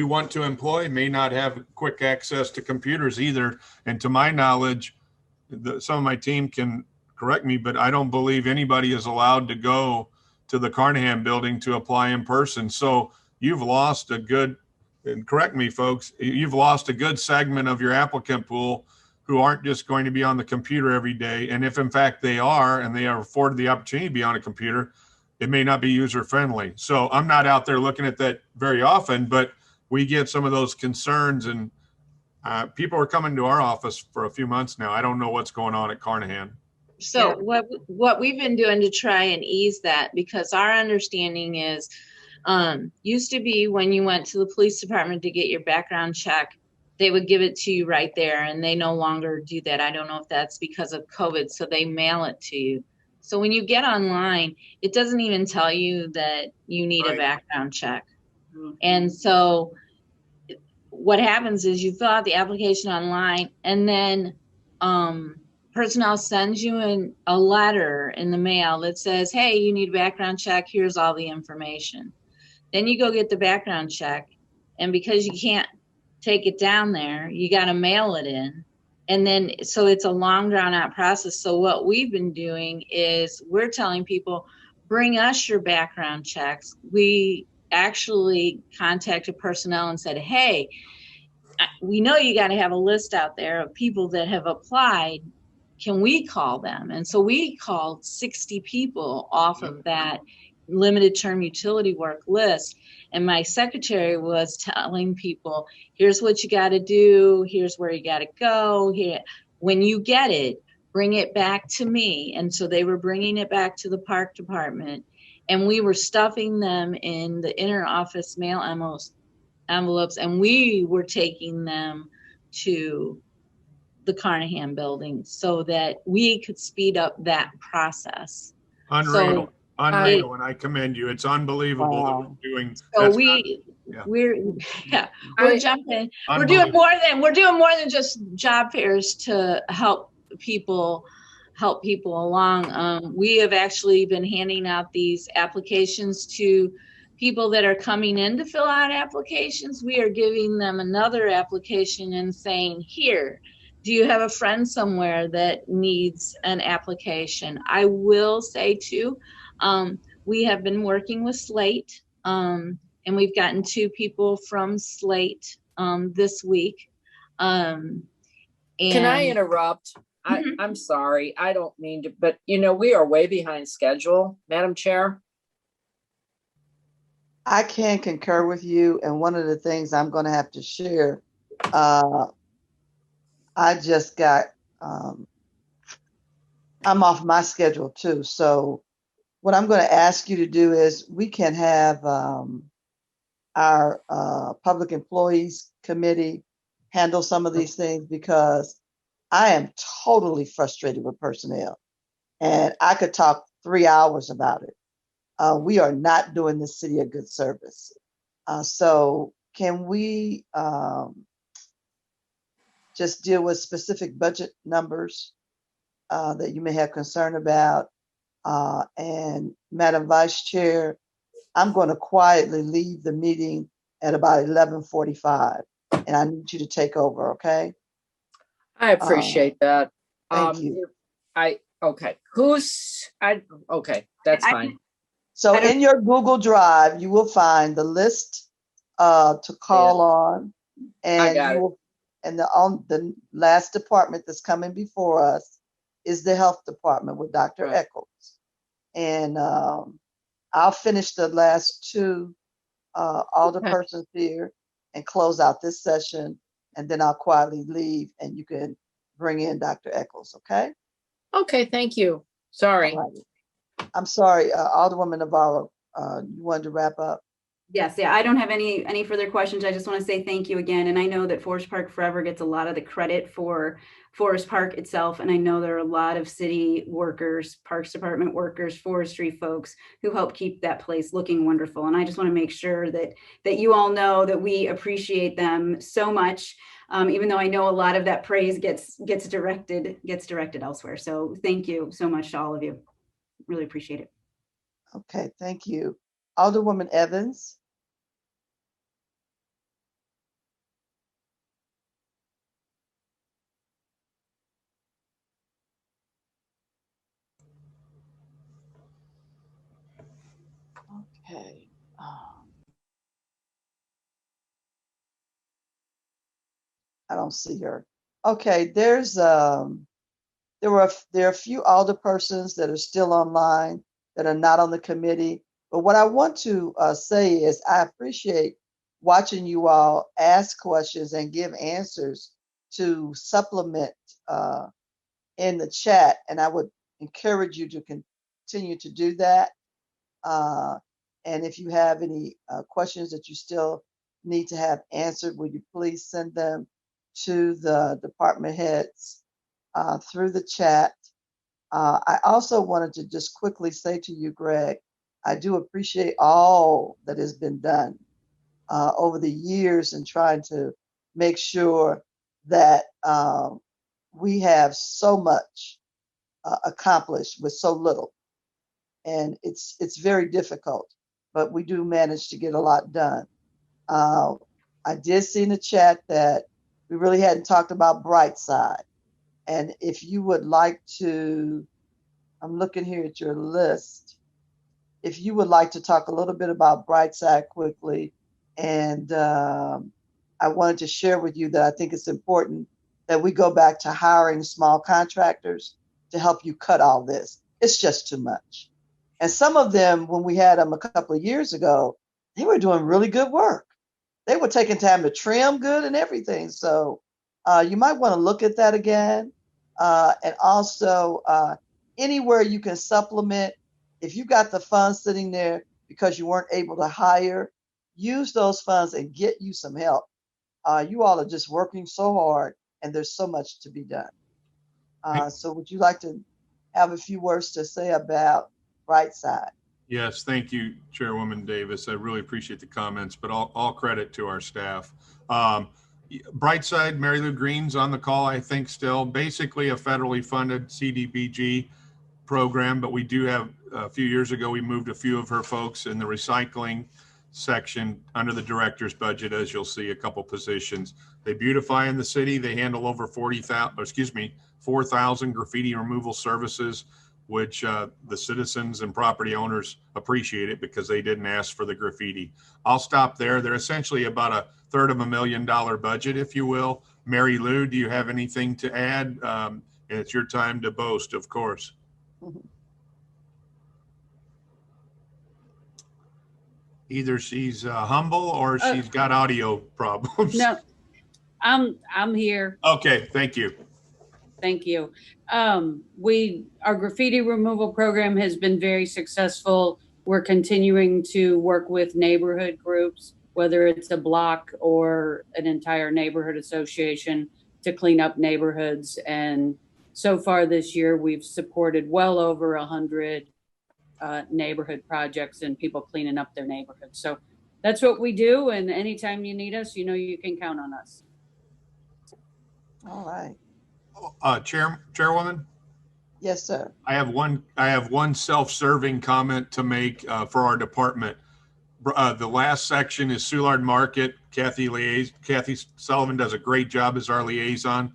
want to employ may not have quick access to computers either. And to my knowledge, some of my team can correct me, but I don't believe anybody is allowed to go to the Carnahan building to apply in person. So you've lost a good, and correct me folks, you've lost a good segment of your applicant pool who aren't just going to be on the computer every day. And if in fact they are, and they are afforded the opportunity to be on a computer, it may not be user friendly. So I'm not out there looking at that very often, but we get some of those concerns, and people are coming to our office for a few months now. I don't know what's going on at Carnahan. So what we've been doing to try and ease that, because our understanding is, used to be when you went to the police department to get your background check, they would give it to you right there, and they no longer do that. I don't know if that's because of COVID, so they mail it to you. So when you get online, it doesn't even tell you that you need a background check. And so what happens is you fill out the application online, and then personnel sends you a letter in the mail that says, hey, you need a background check. Here's all the information. Then you go get the background check. And because you can't take it down there, you got to mail it in. And then, so it's a long drawn out process. So what we've been doing is we're telling people, bring us your background checks. We actually contacted personnel and said, hey, we know you got to have a list out there of people that have applied. Can we call them? And so we called 60 people off of that limited term utility work list. And my secretary was telling people, here's what you got to do. Here's where you got to go. Here, when you get it, bring it back to me. And so they were bringing it back to the park department, and we were stuffing them in the inner office mail envelopes, and we were taking them to the Carnahan building so that we could speed up that process. Unreal. So, Unreal, and I commend you. It's unbelievable that we're doing. So we're jumping. We're doing more than just job fairs to help people along. We have actually been handing out these applications to people that are coming in to fill out applications. We are giving them another application and saying, here, do you have a friend somewhere that needs an application? I will say too, we have been working with Slate, and we've gotten 2 people from Slate this week. Can I interrupt? I'm sorry, I don't mean to, but you know, we are way behind schedule, Madam Chair. I can concur with you. And one of the things I'm going to have to share, I just got, I'm off my schedule too. So what I'm going to ask you to do is we can have our Public Employees Committee handle some of these things, because I am totally frustrated with personnel, and I could talk 3 hours about it. We are not doing the city a good service. So can we just deal with specific budget numbers that you may have concern about? And Madam Vice Chair, I'm going to quietly leave the meeting at about 11:45, and I need you to take over, okay? I appreciate that. Thank you. Okay, that's fine. So in your Google Drive, you will find the list to call on, and the last department that's coming before us is the health department with Dr. Eccles. And I'll finish the last 2 alderpersons here, and close out this session, and then I'll quietly leave and you can bring in Dr. Eccles, okay? Okay, thank you. Sorry. All right. I'm sorry, Alderwoman Navarro, you wanted to wrap up? Yes, yeah, I don't have any further questions. I just want to say thank you again. And I know that Forest Park Forever gets a lot of the credit for Forest Park itself. And I know there are a lot of city workers, Parks Department workers, forestry folks who help keep that place looking wonderful. And I just want to make sure that you all know that we appreciate them so much, even though I know a lot of that praise gets directed elsewhere. So thank you so much to all of you. Really appreciate it. Okay, thank you. Alderwoman Evans. Okay. I don't see her. Okay, there are a few alderpersons that are still online that are not on the committee. But what I want to say is I appreciate watching you all ask questions and give answers to supplement in the chat, and I would encourage you to continue to do that. And if you have any questions that you still need to have answered, would you please send them to the department heads through the chat. I also wanted to just quickly say to you, Greg, I do appreciate all that has been done over the years in trying to make sure that we have so much accomplished with so little. And it's very difficult, but we do manage to get a lot done. I did see in the chat that we really hadn't talked about Brightside. And if you would like to, I'm looking here at your list. If you would like to talk a little bit about Brightside quickly, and I wanted to share with you that I think it's important that we go back to hiring small contractors to help you cut all this. It's just too much. And some of them, when we had them a couple of years ago, they were doing really good work. They were taking time to trim good and everything. So you might want to look at that again. And also anywhere you can supplement, if you got the funds sitting there because you weren't able to hire, use those funds and get you some help. You all are just working so hard and there's so much to be done. So would you like to have a few words to say about Brightside? Yes, thank you, Chairwoman Davis. I really appreciate the comments, but all credit to our staff. Brightside, Mary Lou Green's on the call, I think still. Basically a federally funded CDBG program, but we do have, a few years ago, we moved a few of her folks in the recycling section under the director's budget, as you'll see, a couple positions. They beautify in the city. They handle over 4,000 graffiti removal services, which the citizens and property owners appreciate it because they didn't ask for the graffiti. I'll stop there. They're essentially about $325,000 budget, if you will. Mary Lou, do you have anything to add? And it's your time to boast, of course. Either she's humble or she's got audio problems. No, I'm here. Okay, thank you. Thank you. Our graffiti removal program has been very successful. We're continuing to work with neighborhood groups, whether it's a block or an entire neighborhood association, to clean up neighborhoods. And so far this year, we've supported well over 100 neighborhood projects and people cleaning up their neighborhoods. So that's what we do. And anytime you need us, you know you can count on us. All right. Chairwoman? Yes, sir. I have one self-serving comment to make for our department. The last section is Soulard Market. Kathy Sullivan does a great job as our liaison.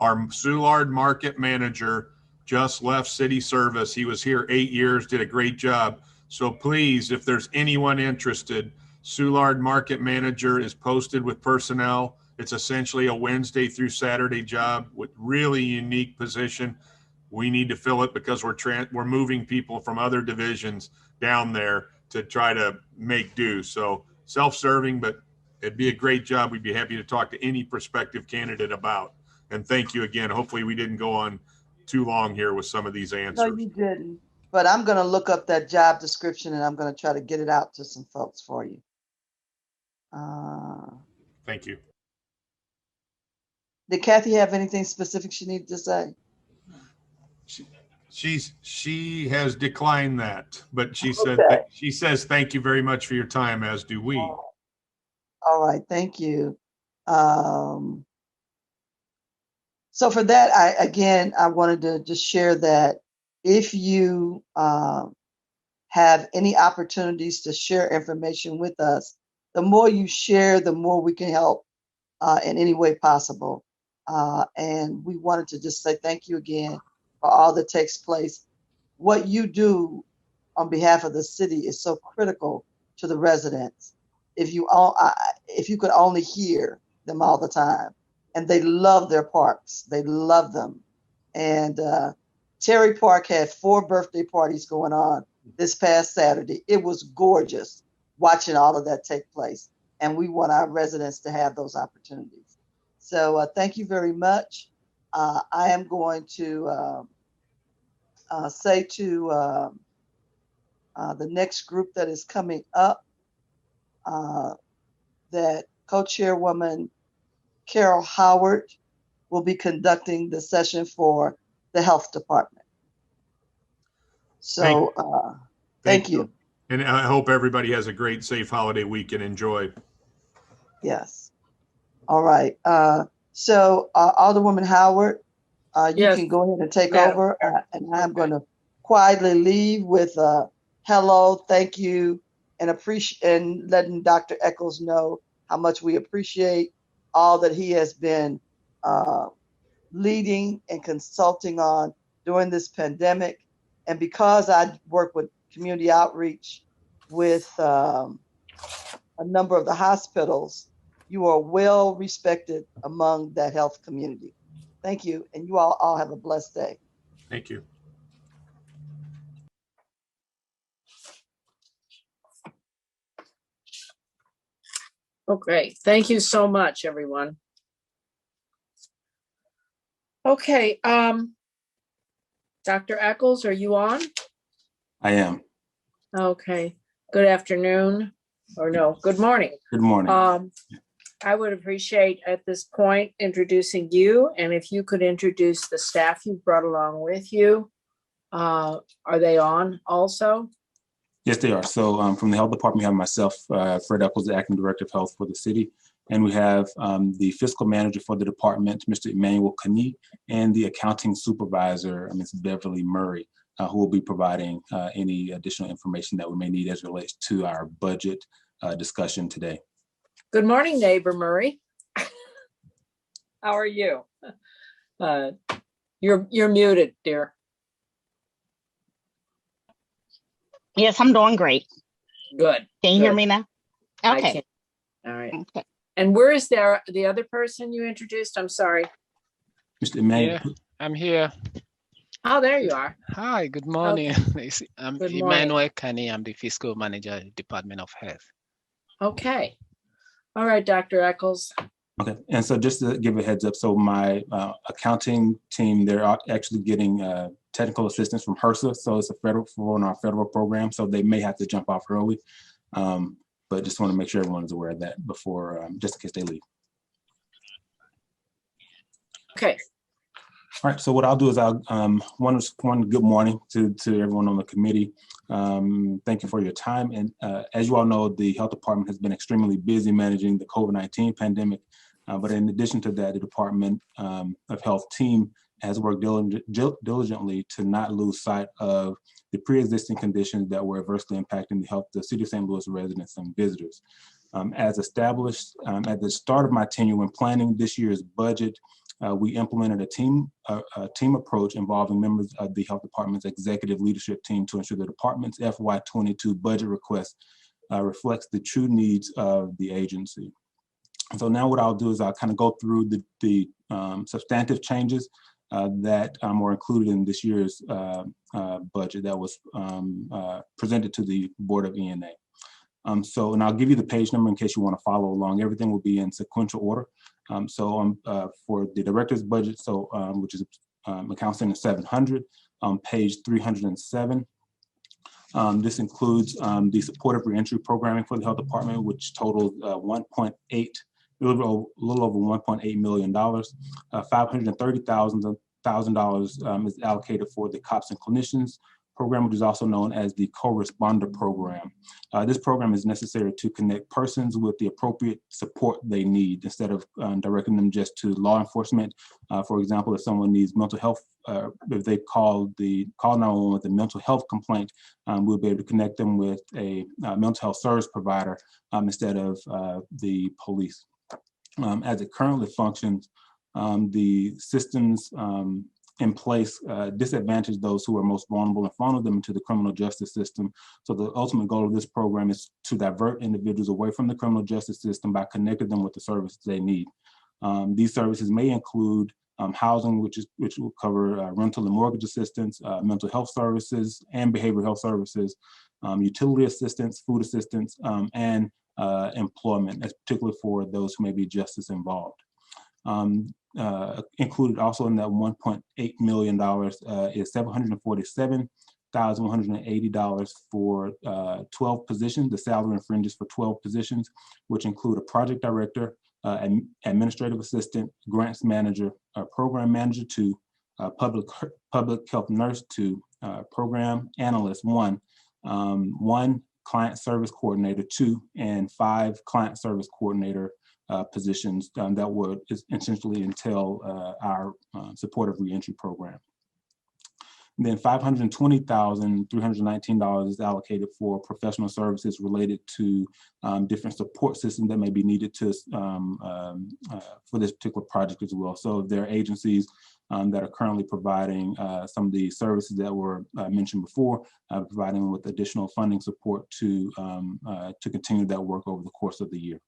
Our Soulard Market manager just left city service. He was here 8 years, did a great job. So please, if there's anyone interested, Soulard Market manager is posted with personnel. It's essentially a Wednesday through Saturday job with really unique position. We need to fill it because we're moving people from other divisions down there to try to make do. So self-serving, but It'd be a great job. We'd be happy to talk to any prospective candidate about. And thank you again. Hopefully we didn't go on too long here with some of these No, answers. you didn't. But I'm going to look up that job description and I'm going to try to get it out to some folks for you. Thank you. Did Kathy have anything specific she needed to say? She has declined that, but she said Okay. she says thank you very much for your time, as do we. All right, thank you. So for that, I wanted to just share that if you have any opportunities to share information with us, the more you share, the more we can help in any way possible. And we wanted to just say thank you again for all that takes place. What you do on behalf of the city is so critical to the residents. If you could only hear them all the time, and they love their parks, they love them. And Terry Park had 4 birthday parties going on this past Saturday. It was gorgeous watching all of that take place, and we want our residents to have those opportunities. So thank you very much. I am going to say to the next group that is coming up that co-chairwoman Carol Howard will be conducting the session for the health department. So thank you. And I hope everybody has a great, safe holiday week and enjoy. Yes. All right. So Alderwoman Howard, you Yes, can go ahead and take Madam over, and I'm going to quietly leave with hello, thank you, and letting Dr. Eccles know how much we appreciate all that he has been leading and consulting on during this pandemic. And because I work with community outreach with a number of the hospitals, you are well respected among that health community. Thank you. And you all have a blessed day. Thank you. Okay, thank you so much, everyone. Okay, Dr. Eccles, are you on? I am. Okay, good afternoon, or no, good morning. Good morning. I would appreciate at this point introducing you, and if you could introduce the staff you brought along with you. Are they on also? Yes, they are. So from the health department, we have myself, Fred Eccles, the acting director of health for the city. And we have the fiscal manager for the department, Mr. Emmanuel Kani, and the accounting supervisor, Ms. Beverly Murray, who will be providing any additional information that we may need as it relates to our budget discussion today. Good morning, neighbor Murray. How are you? You're muted, dear. Yes, I'm doing great. Good. Can you hear me now? I Okay. can. All right. Okay. And where is there the other person you introduced? I'm sorry. Mr. Emmanuel. Yeah, I'm here. Oh, there you are. Hi, good morning. I'm Good morning. Emmanuel Kani. I'm the fiscal manager at the Department of Health. Okay. All right, Dr. Eccles. Okay, and so just to give a heads up, so my accounting team, they're actually getting technical assistance from HRSA, so it's a federal program, so they may have to jump off early, but just want to make sure everyone's aware of that before, just in case they leave. Okay. All right, so what I'll do is I'll one good morning to everyone on the committee. Thank you for your time. And as you all know, the health department has been extremely busy managing the COVID-19 pandemic. But in addition to that, the Department of Health team has worked diligently to not lose sight of the pre-existing conditions that were adversely impacting the City of St. Louis residents and visitors. As established at the start of my tenure when planning this year's budget, we implemented a team approach involving members of the health department's executive leadership team to ensure the department's FY22 budget request reflects the true needs of the agency. So now what I'll do is I'll kind of go through the substantive changes that were included in this year's budget that was presented to the Board of E&A. And I'll give you the page number in case you want to follow along. Everything will be in sequential order. For the director's budget, which is account center 700, page 307. This includes the supportive reentry programming for the health department, which totaled a little over $1.8 million. $530,000 is allocated for the cops and clinicians program, which is also known as the co-responder program. This program is necessary to connect persons with the appropriate support they need instead of directing them just to law enforcement. For example, if someone needs mental health, if they call 911 with a mental health complaint, we'll be able to connect them with a mental health service provider instead of the police. As it currently functions, the systems in place disadvantage those who are most vulnerable and funnel them into the criminal justice system. So the ultimate goal of this program is to divert individuals away from the criminal justice system by connecting them with the services they need. These services may include housing, which will cover rental and mortgage assistance, mental health services and behavioral health services, utility assistance, food assistance, and employment, particularly for those who may be justice involved. Included also in that $1.8 million is $747,180 for 12 positions, the salary and fringes for 12 positions, which include a project director, administrative assistant, grants manager, program manager 2, public health nurse 2, program analyst 1, 1 client service coordinator 2, and 5 client service coordinator positions that would essentially entail our supportive reentry program. And then $520,319 is allocated for professional services related to different support systems that may be needed to for this particular project as well. So if there are agencies that are currently providing some of the services that were mentioned before, providing with additional funding support to continue that work over the course of the year.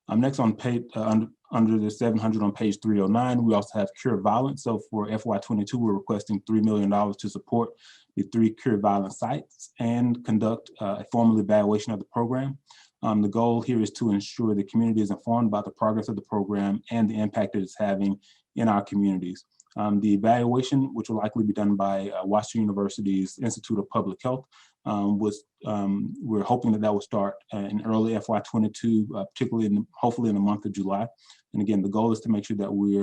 Next on page, under the 700 on page 309, we also have cure violence. So for FY22, we're requesting $3 million to support the 3 cure violence sites and conduct a formal evaluation of the program. The goal here is to ensure the community is informed about the progress of the program and the impact that it's having in our communities. The evaluation, which will likely be done by Washington University's Institute of Public Health, we're hoping that will start in early FY22, particularly hopefully in the month of July. And again, the goal is to make sure that we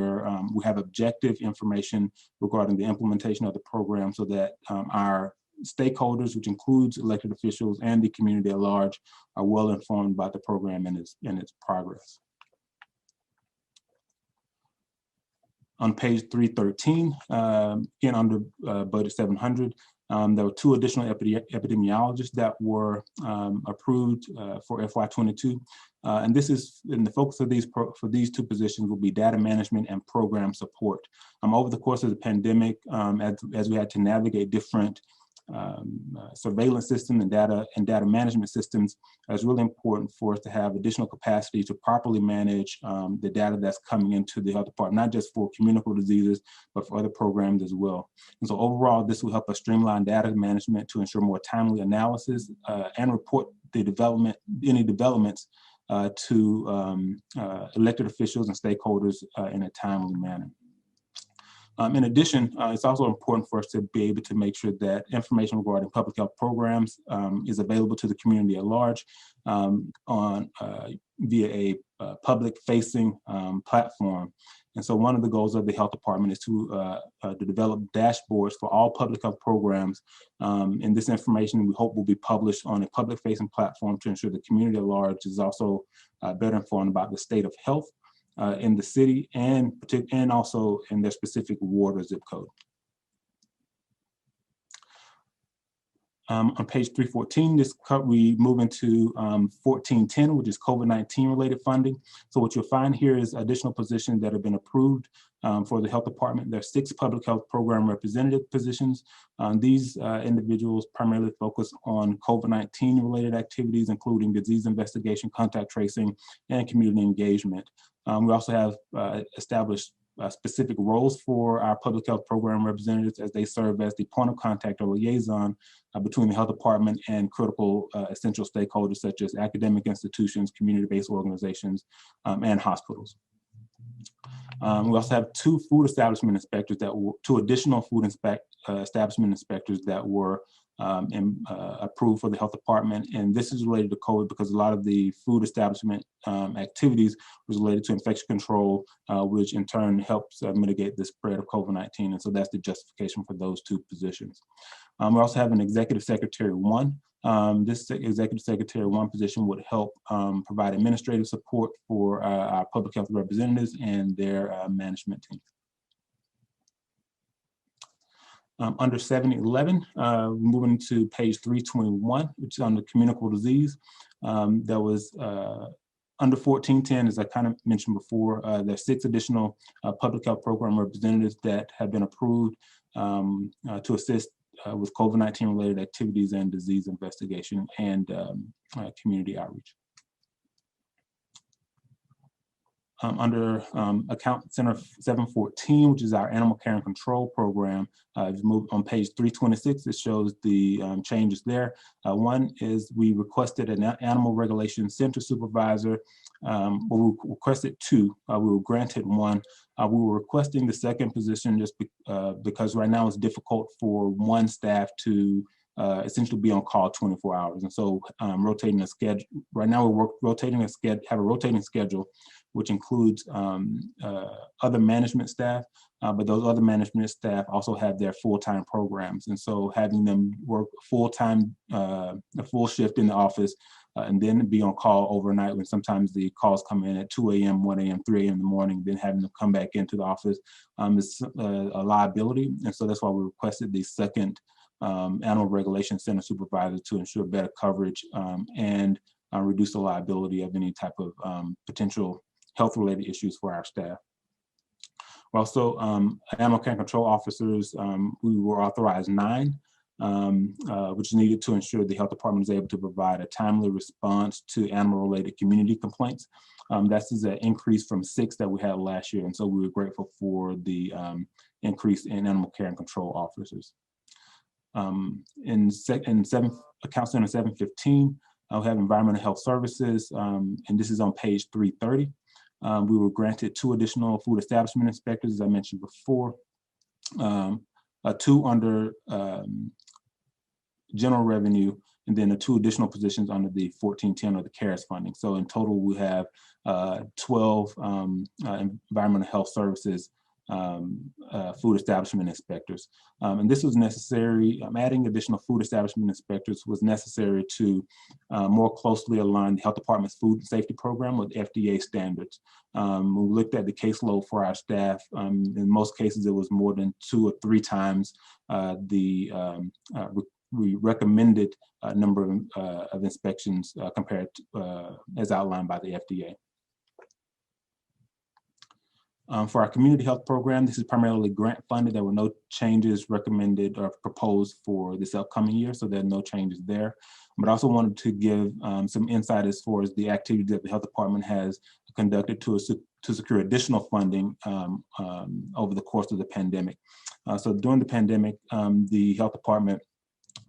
have objective information regarding the implementation of the program so that our stakeholders, which includes elected officials and the community at large, are well informed about the program and its progress. On page 313, again under budget 700, there were 2 additional epidemiologists that were approved for FY22, and the focus of for these 2 positions will be data management and program support. Over the course of the pandemic, as we had to navigate different surveillance system and data management systems, it's really important for us to have additional capacity to properly manage the data that's coming into the health department, not just for communicable diseases, but for other programs as well. And so overall, this will help us streamline data management to ensure more timely analysis and report any developments to elected officials and stakeholders in a timely manner. In addition, it's also important for us to be able to make sure that information regarding public health programs is available to the community at large via a public-facing platform. And so one of the goals of the health department is to develop dashboards for all public health programs. And this information we hope will be published on a public-facing platform to ensure the community at large is also better informed about the state of health in the city and also in their specific ward or zip code. On page 314, we move into 1410, which is COVID-19 related funding. So what you'll find here is additional positions that have been approved for the health department. There are 6 public health program representative positions. These individuals primarily focus on COVID-19 related activities, including disease investigation, contact tracing, and community engagement. We also have established specific roles for our public health program representatives as they serve as the point of contact or liaison between the health department and critical essential stakeholders such as academic institutions, community-based organizations, and hospitals. We also have two food establishment inspectors two additional food establishment inspectors that were approved for the health department. And this is related to COVID because a lot of the food establishment activities was related to infection control, which in turn helps mitigate the spread of COVID-19. And so that's the justification for those two positions. We also have an executive secretary one. This executive secretary one position would help provide administrative support for our public health representatives and their management team. Under 711, moving to page 321, which is on the communicable disease. That was under 1410, as I kind of mentioned before, there's 6 additional public health program representatives that have been approved to assist with COVID-19 related activities and disease investigation and community outreach. Under Account Center 714, which is our animal care and control program, if you move on page 326, it shows the changes there. One is we requested an animal regulation center supervisor. We requested 2, we were granted 1. We were requesting the second position just because right now it's difficult for one staff to essentially be on call 24 hours. And so rotating a schedule, right now we're have a rotating schedule, which includes other management staff, but those other management staff also have their full-time programs. And so having them work full-time, a full shift in the office, and then be on call overnight when sometimes the calls come in at 2 a.m., 1 a.m., 3 a.m. in the morning, then having them come back into the office is a liability. And so that's why we requested the second animal regulation center supervisor to ensure better coverage and reduce the liability of any type of potential health-related issues for our staff. We're also animal care control officers. We were authorized 9, which is needed to ensure the health department is able to provide a timely response to animal-related community complaints. That is an increase from 6 that we had last year, and so we were grateful for the increase in animal care and control officers. In Account Center 715, we have environmental health services, and this is on page 330. We were granted 2 additional food establishment inspectors, as I mentioned before, 2 under general revenue, and then the 2 additional positions under the 1410 or the CARES funding. So in total, we have 12 environmental health services food establishment inspectors. And this was necessary, adding additional food establishment inspectors was necessary to more closely align the health department's food safety program with FDA standards. We looked at the caseload for our staff. In most cases, it was more than 2 or 3 times the recommended number of inspections compared to, as outlined by the FDA. For our community health program, this is primarily grant funded. There were no changes recommended or proposed for this upcoming year, so there are no changes there. But I also wanted to give some insight as far as the activities that the health department has conducted to secure additional funding over the course of the pandemic. So during the pandemic, the health department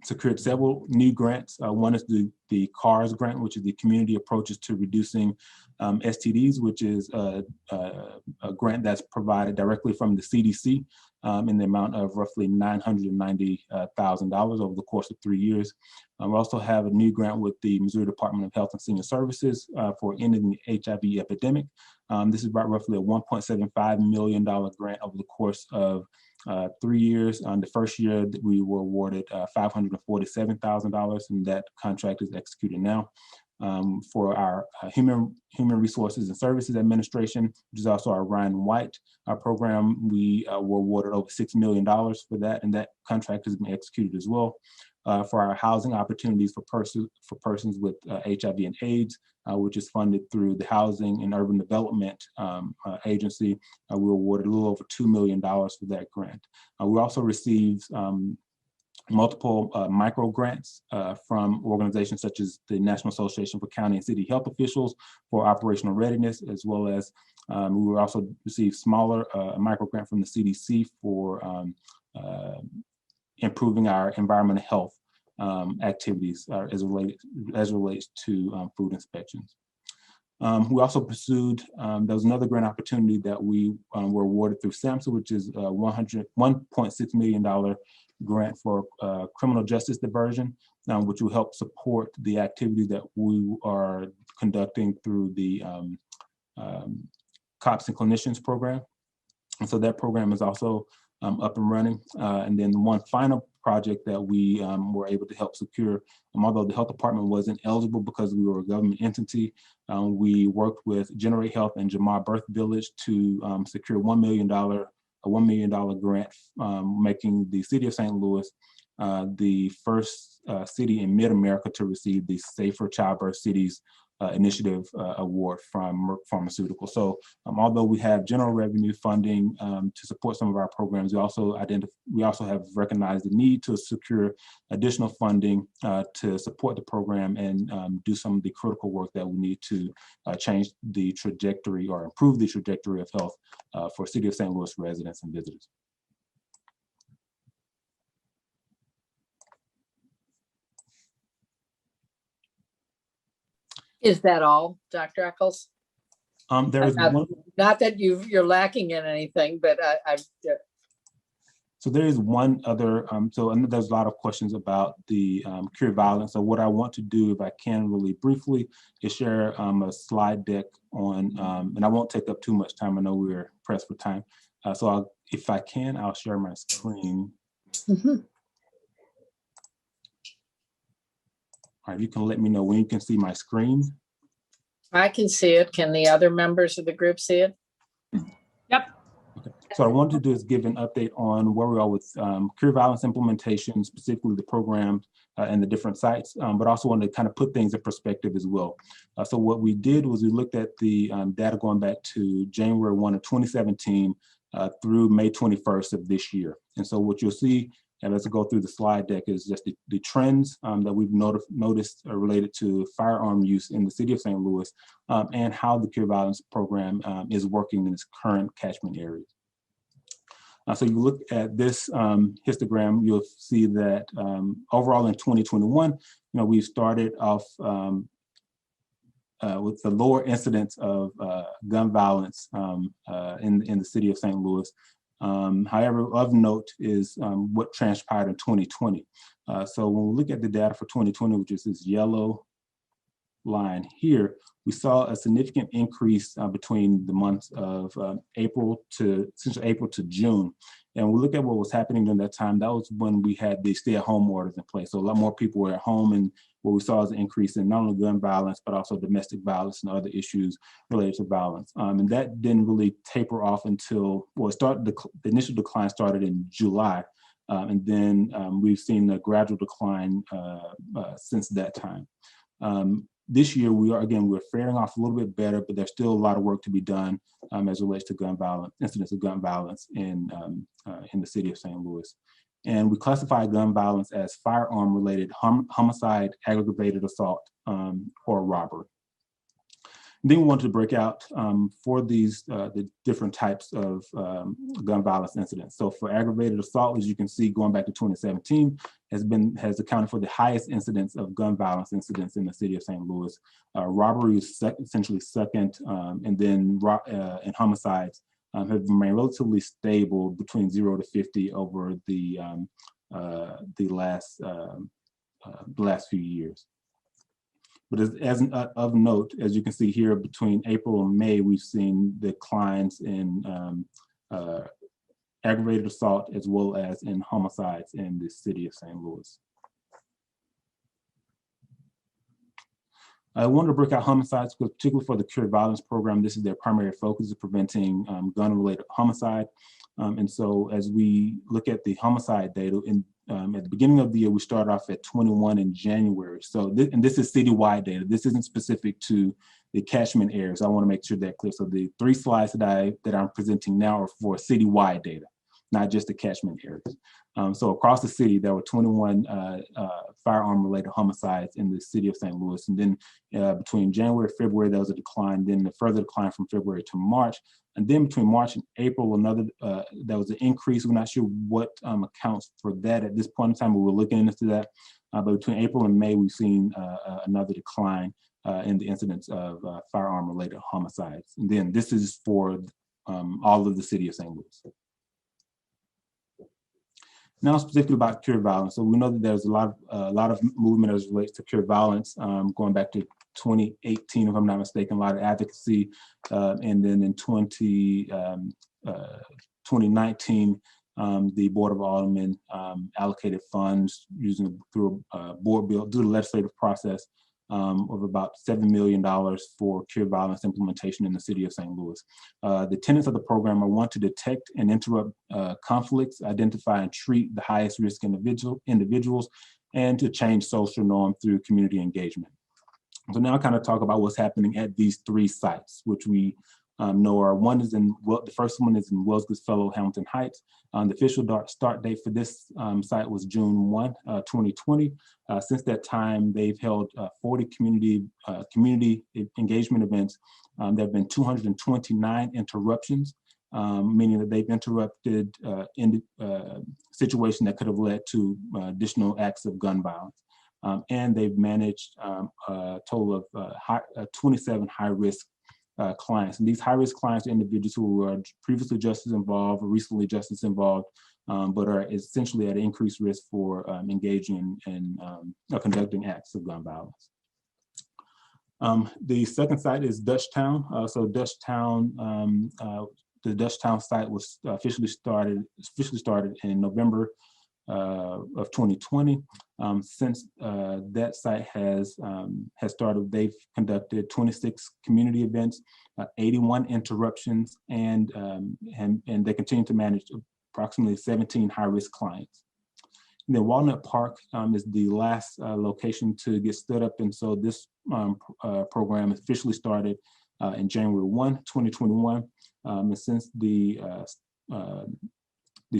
secured several new grants. One is the CARS grant, which is the Community Approaches to Reducing STDs, which is a grant that's provided directly from the CDC in the amount of roughly $990,000 over the course of 3 years. We also have a new grant with the Missouri Department of Health and Senior Services for ending the HIV epidemic. This is about roughly a $1.75 million grant over the course of 3 years. The first year that we were awarded $547,000, and that contract is executed now. For our Human Resources and Services Administration, which is also our Ryan White program, we were awarded over $6 million for that, and that contract has been executed as well. For our housing opportunities for persons with HIV and AIDS, which is funded through the Housing and Urban Development Agency, we were awarded a little over $2 million for that grant. We also received multiple micro grants from organizations such as the National Association for County and City Health Officials for operational readiness, as well as we will also receive smaller micro grant from the CDC for improving our environmental health activities as relates to food inspections. We also pursued, there was another grant opportunity that we were awarded through SAMHSA, which is a $1.6 million grant for criminal justice diversion, which will help support the activity that we are conducting through the Cops and Clinicians program. And so that program is also up and running. And then one final project that we were able to help secure, although the health department wasn't eligible because we were a government entity, we worked with Generate Health and Jamar Birth Village to secure a $1 million grant, making the city of St. Louis the first city in mid-America to receive the Safer Childbirth Cities Initiative Award from Merck Pharmaceuticals. So although we have general revenue funding to support some of our programs, we also have recognized the need to secure additional funding to support the program and do some of the critical work that we need to change the trajectory or improve the trajectory of health for City of St. Louis residents and visitors. Is that all, Dr. Eccles? There is not that you're lacking in anything, but So there is one other, so I know there's a lot of questions about the cure violence. So what I want to do, if I can really briefly, is share a slide deck on, and I won't take up too much time. I know we're pressed for time. So if I can, I'll share my screen. Mm-hmm. All right, you can let me know when you can see my screen. I can see it. Can the other members of the group see it? Yep. Okay. So what I wanted to do is give an update on where we are with cure violence implementation, specifically the programs and the different sites, but also wanted to kind of put things in perspective as well. So what we did was we looked at the data going back to January 1 of 2017 through May 21st of this year. And so what you'll see, and as I go through the slide deck, is just the trends that we've noticed related to firearm use in the city of St. Louis and how the cure violence program is working in its current catchment areas. So you look at this histogram, you'll see that overall in 2021, we've started off with the lower incidence of gun violence in the city of St. Louis. However, of note is what transpired in 2020. So when we look at the data for 2020, which is this yellow line here, we saw a significant increase between the months of April to June. And we look at what was happening during that time. That was when we had the stay-at-home orders in place. So a lot more people were at home, and what we saw is an increase in not only gun violence, but also domestic violence and other issues related to violence. And that didn't really taper off until, well, the initial decline started in July. And then we've seen a gradual decline since that time. This year, we're faring off a little bit better, but there's still a lot of work to be done as it relates to gun violence, incidents of gun violence in the city of St. Louis. And we classify gun violence as firearm-related homicide, aggravated assault, or robbery. Then we wanted to break out for these the different types of gun violence incidents. So for aggravated assault, as you can see, going back to 2017, has accounted for the highest incidence of gun violence incidents in the city of St. Louis. Robbery is essentially second, and then and homicides have remained relatively stable between 0 to 50 over the last few years. But as of note, as you can see here, between April and May, we've seen declines in aggravated assault as well as in homicides in the city of St. Louis. I wanted to break out homicides because particularly for the Cure Violence program, this is their primary focus, is preventing gun-related homicide. And so as we look at the homicide data, at the beginning of the year, we started off at 21 in January. So this is citywide data. This isn't specific to the catchment areas. I want to make sure that's clear. So the 3 slides that I'm presenting now are for citywide data. not just the catchment areas. So across the city, there were 21 firearm-related homicides in the city of St. Louis. And then between January and February, there was a decline, then a further decline from February to March. And then between March and April, there was an increase. We're not sure what accounts for that at this point in time, but we're looking into that. But between April and May, we've seen another decline in the incidence of firearm-related homicides. And then this is for all of the city of St. Louis. Now specifically about cure violence. So we know that there's a lot of movement as it relates to cure violence, going back to 2018, if I'm not mistaken, a lot of advocacy. And then in 2019, the Board of Aldermen allocated funds through a board bill, through the legislative process, of about $7 million for cure violence implementation in the city of St. Louis. The tenets of the program are, one, to detect and interrupt conflicts, identify and treat the highest risk individuals, and to change social norm through community engagement. So now I'll kind of talk about what's happening at these 3 sites, which we know are, the first one is in Wells Goodfellow, Hamilton Heights. The official start date for this site was June 1, 2020. Since that time, they've held 40 community engagement events. There have been 229 interruptions, meaning that they've interrupted situations that could have led to additional acts of gun violence. And they've managed a total of 27 high-risk clients. And these high-risk clients are individuals who were previously justice involved or recently justice involved, but are essentially at increased risk for engaging in conducting acts of gun violence. The second site is Dutchtown. So Dutchtown, the Dutchtown site was officially started in November of 2020. Since that site has started, they've conducted 26 community events, 81 interruptions, and they continue to manage approximately 17 high-risk clients. And then Walnut Park is the last location to get stood up, and so this program officially started in January 1, 2021. And since the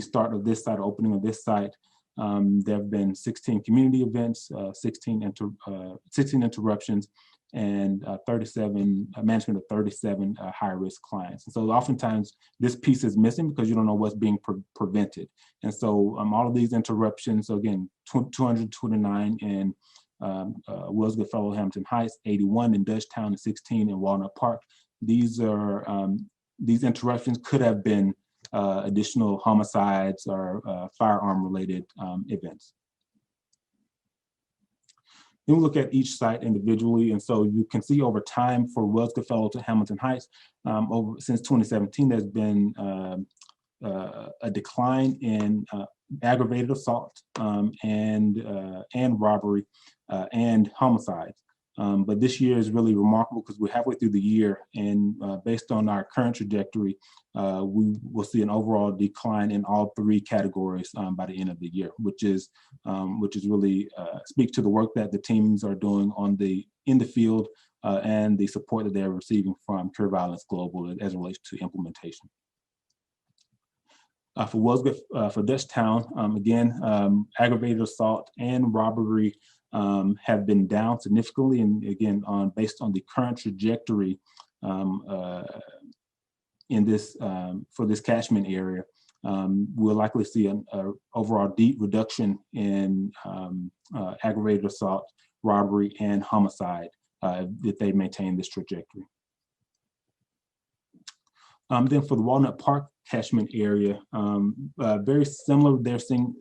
start of this site, opening of this site, there have been 16 community events, 16 interruptions, and 37 management of 37 high-risk clients. And so oftentimes this piece is missing because you don't know what's being prevented. And so all of these interruptions, so again, 229 in Wells Goodfellow, Hamilton Heights, 81 in Dutchtown, and 16 in Walnut Park. These interruptions could have been additional homicides or firearm-related events. Then we look at each site individually, and so you can see over time for Wells Goodfellow to Hamilton Heights, since 2017, there's been a decline in aggravated assault and robbery and homicides. But this year is really remarkable because we're halfway through the year, and based on our current trajectory, we will see an overall decline in all 3 categories by the end of the year, which is really speaks to the work that the teams are doing in the field and the support that they're receiving from Cure Violence Global as it relates to implementation. For Dutchtown, again, aggravated assault and robbery have been down significantly, and again, based on the current trajectory in this for this catchment area, we'll likely see an overall deep reduction in aggravated assault, robbery, and homicide if they maintain this trajectory. Then for the Walnut Park catchment area, very similar. They're seeing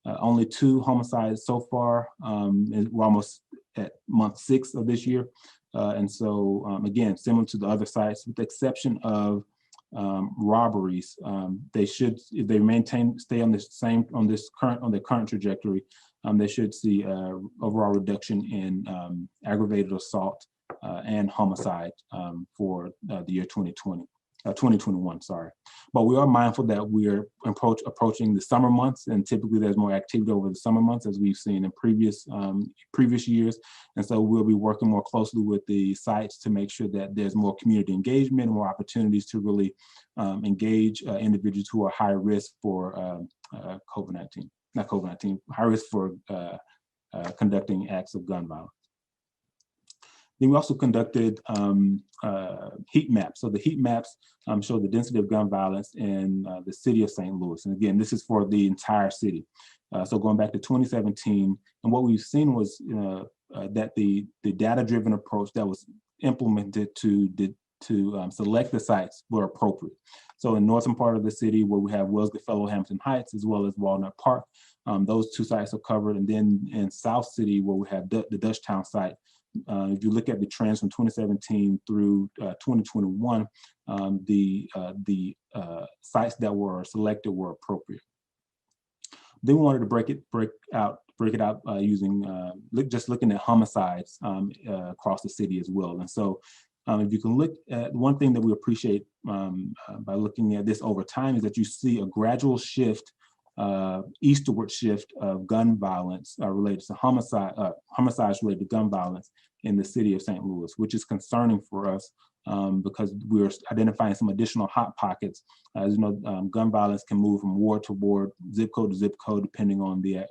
only 2 homicides so far. We're almost at month 6 of this year. And so again, similar to the other sites, with the exception of robberies, they should, if they stay on their current trajectory, they should see overall reduction in aggravated assault and homicide for the year 2020. 2021, sorry. But we are mindful that we're approaching the summer months, and typically there's more activity over the summer months, as we've seen in previous years. And so we'll be working more closely with the sites to make sure that there's more community engagement, more opportunities to really engage individuals who are high risk for high risk for conducting acts of gun violence. Then we also conducted heat maps. So the heat maps show the density of gun violence in the city of St. Louis. And again, this is for the entire city. So going back to 2017, and what we've seen was that the data-driven approach that was implemented to select the sites were appropriate. So in northern part of the city, where we have Wells Goodfellow, Hampton Heights, as well as Walnut Park, those two sites are covered. And then in South City, where we have the Dutchtown site, if you look at the trends from 2017 through 2021, the sites that were selected were appropriate. Then we wanted to break it out using just looking at homicides across the city as well. And so if you can look at one thing that we appreciate by looking at this over time is that you see a gradual shift, eastward shift of gun violence related to homicides related to gun violence in the city of St. Louis, which is concerning for us because we're identifying some additional hot pockets. As you know, gun violence can move from ward to ward, zip code to zip code, depending on the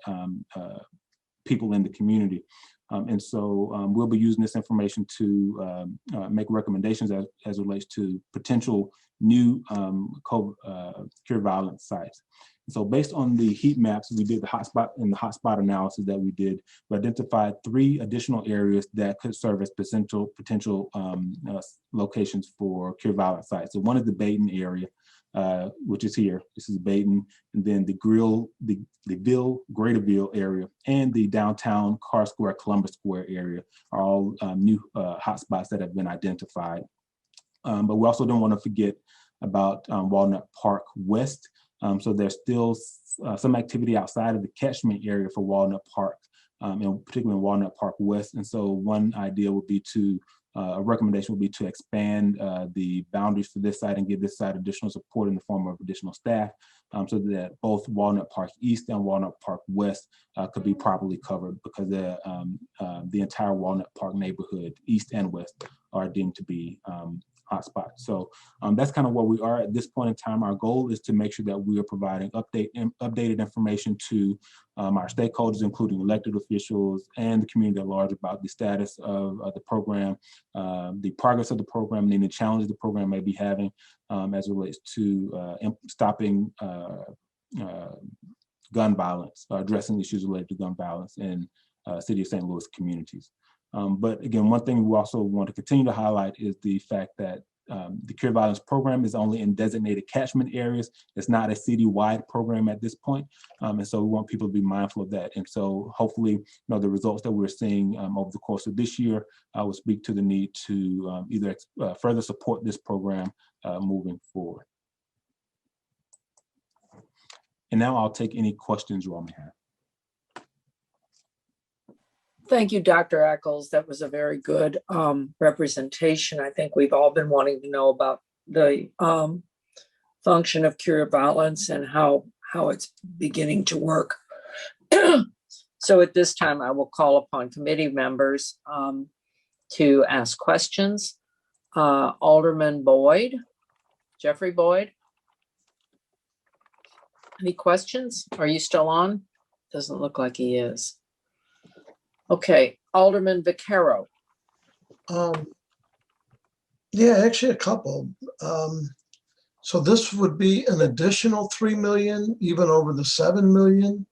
people in the community. And so we'll be using this information to make recommendations as it relates to potential new cure violence sites. So based on the heat maps, we did the hotspot analysis that we did. We identified 3 additional areas that could serve as potential locations for cure violence sites. So one is the Baden area, which is here. This is Baden, and then the Greaterville area, and the downtown Carr Square, Columbus Square area are all new hotspots that have been identified. But we also don't want to forget about Walnut Park West. So there's still some activity outside of the catchment area for Walnut Park, and particularly in Walnut Park West. And so one idea would be a recommendation would be to expand the boundaries for this site and give this site additional support in the form of additional staff, so that both Walnut Park East and Walnut Park West could be properly covered, because the entire Walnut Park neighborhood, East and West, are deemed to be hotspot. So that's kind of where we are at this point in time. Our goal is to make sure that we are providing updated information to our stakeholders, including elected officials and the community at large, about the status of the program, the progress of the program, and any challenges the program may be having as it relates to stopping gun violence, addressing issues related to gun violence in City of St. Louis communities. But again, one thing we also want to continue to highlight is the fact that the Cure Violence program is only in designated catchment areas. It's not a city-wide program at this point. And so we want people to be mindful of that. And so hopefully, the results that we're seeing over the course of this year will speak to the need to either further support this program moving forward. And now I'll take any questions you all may have. Thank you, Dr. Eccles. That was a very good representation. I think we've all been wanting to know about the function of cure violence and how it's beginning to work. So at this time, I will call upon committee members to ask questions. Alderman Boyd, Jeffrey Boyd. Any questions? Are you still on? Doesn't look like he is. Okay, Alderman Vaquero. Yeah, actually a couple. So this would be an additional 3 million, even over the 7 million?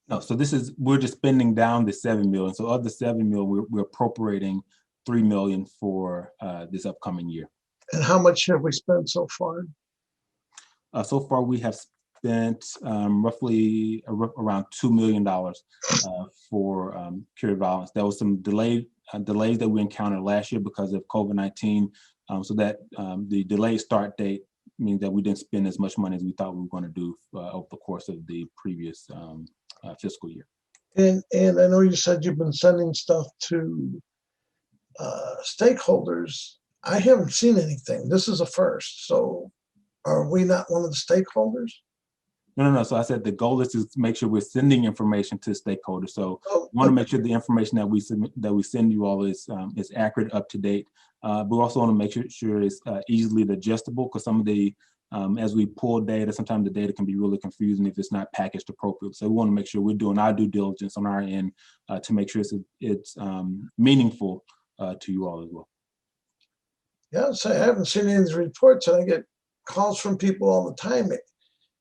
No, so we're just spending down the 7 million. So of the 7 million, we're appropriating 3 million for this upcoming year. And how much have we spent so far? So far, we have spent roughly around $2 million for cure violence. There was some delays that we encountered last year because of COVID-19. So that the delayed start date means that we didn't spend as much money as we thought we were going to do over the course of the previous fiscal year. And I know you said you've been sending stuff to stakeholders. I haven't seen anything. This is a first. So are we not one of the stakeholders? No. So I said the goal is to make sure we're sending information to stakeholders. So we want to make sure the information that we send you all is accurate, up to date. But we also want to make sure it's easily adjustable, because some of the as we pull data, sometimes the data can be really confusing if it's not packaged appropriately. So we want to make sure we're doing our due diligence on our end to make sure it's meaningful to you all as well. Yeah, so I haven't seen any of these reports, and I get calls from people all the time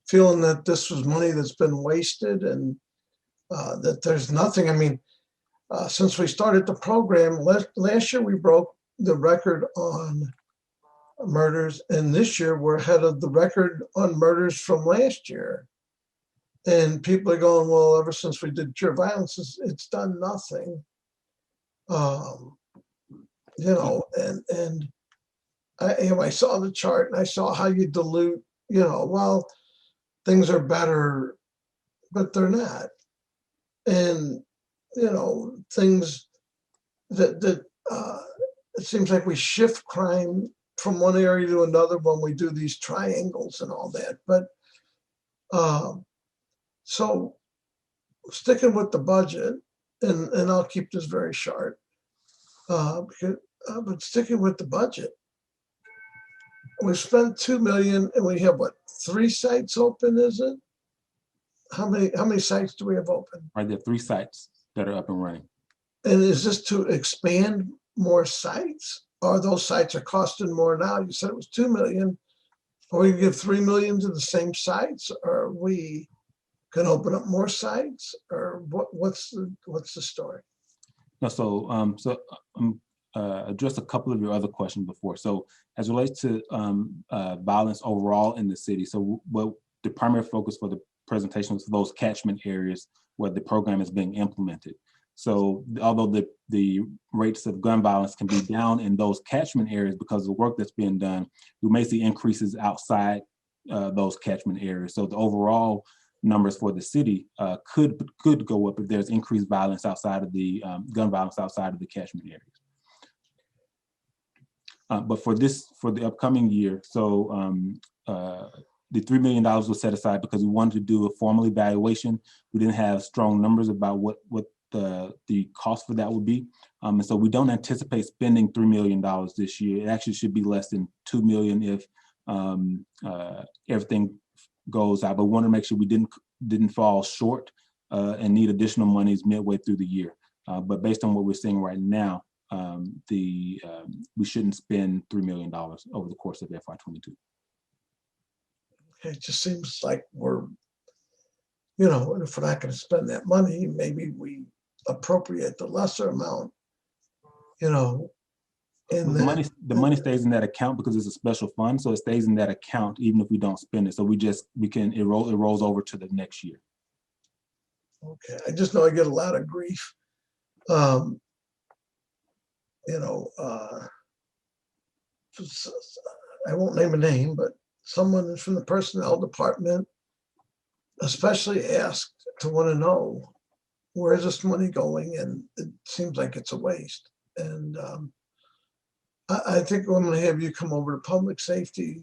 feeling that this was money that's been wasted and that there's nothing. I mean, since we started the program, last year we broke the record on murders, and this year we're ahead of the record on murders from last year. And people are going, well, ever since we did pure violence, it's done nothing. You know, and I saw the chart and I saw how you dilute, you know, well, things are better, but they're not. And, you know, things that it seems like we shift crime from one area to another when we do these triangles and all that. But so sticking with the budget, and I'll keep this very short, but sticking with the budget, we spent $2 million and we have what, 3 sites open, is it? How many sites do we have open? Right, there are 3 sites that are up and running. And is this to expand more sites? Or those sites are costing more now? You said it was $2 million. Are we gonna give $3 million to the same sites? Or are we gonna open up more sites? Or what's the story? No, so address a couple of your other questions before. So as it relates to violence overall in the city, so what the primary focus for the presentation was those catchment areas where the program is being implemented. So although the rates of gun violence can be down in those catchment areas because of the work that's being done, we may see increases outside those catchment areas. So the overall numbers for the city could go up if there's increased violence outside of the gun violence outside of the catchment areas. But for the upcoming year, so the $3 million was set aside because we wanted to do a formal evaluation. We didn't have strong numbers about what the cost for that would be. And so we don't anticipate spending $3 million this year. It actually should be less than $2 million if everything goes out. But we want to make sure we didn't fall short and need additional monies midway through the year. But based on what we're seeing right now, we shouldn't spend $3 million over the course of FY22. It just seems like we're, you know, if we're not going to spend that money, maybe we appropriate the lesser amount, you know. And the money stays in that account because it's a special fund, so it stays in that account even if we don't spend it. So it rolls over to the next year. Okay, I just know I get a lot of grief. You know, I won't name a name, but someone from the personnel department especially asked to want to know, where is this money going? And it seems like it's a waste. And I think I'm going to have you come over to public safety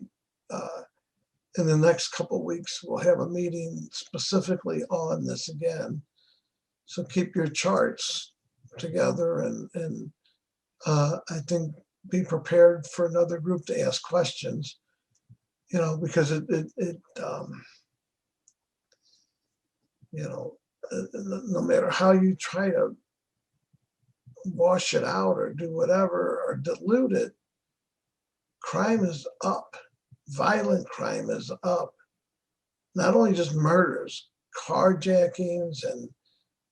in the next couple of weeks. We'll have a meeting specifically on this again. So keep your charts together and I think be prepared for another group to ask questions, you know, because you know, no matter how you try to wash it out or do whatever or dilute it, crime is up. Violent crime is up. Not only just murders, carjackings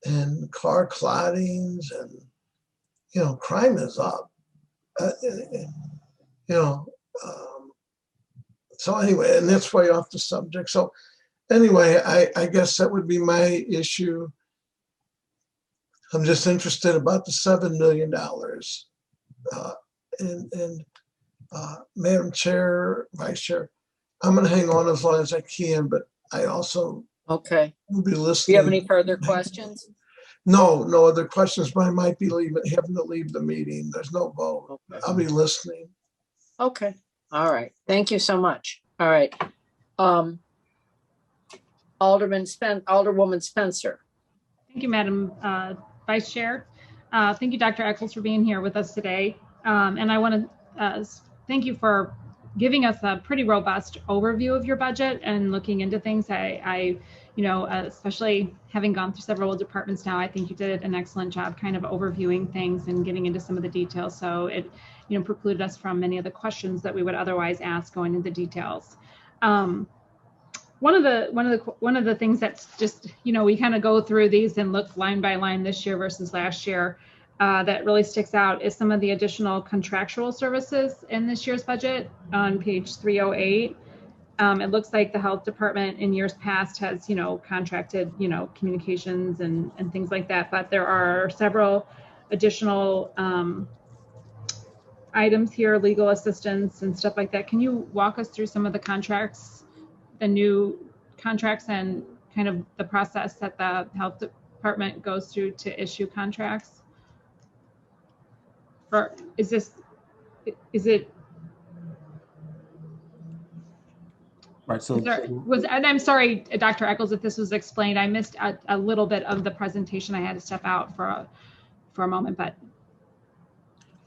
and car clottings, and you know, crime is up. You know, so anyway, and that's way off the subject. So anyway, I guess that would be my issue. I'm just interested about the $7 million. And Madam Chair, Vice Chair, I'm going to hang on as long as I can, but I also will be listening. Do you have any further questions? No other questions, but I might be having to leave the meeting. There's no vote. Okay. I'll be listening. Okay, all right. Thank you so much. All right. Alderwoman Spencer. Thank you, Madam Vice Chair. Thank you, Dr. Eccles, for being here with us today. And I want to thank you for giving us a pretty robust overview of your budget and looking into things. I especially having gone through several departments now, I think you did an excellent job kind of overviewing things and getting into some of the details. So it, precluded us from many of the questions that we would otherwise ask going into details. One of the things that's just, we kind of go through these and look line by line this year versus last year, that really sticks out is some of the additional contractual services in this year's budget on page 308. It looks like the health department in years past has, contracted, communications and things like that, but there are several additional items here, legal assistance and stuff like that. Can you walk us through some of the contracts, the new contracts, and kind of the process that the health department goes through to issue contracts? Or is it? Right, so and I'm sorry, Dr. Eccles, if this was explained. I missed a little bit of the presentation. I had to step out for a moment, but.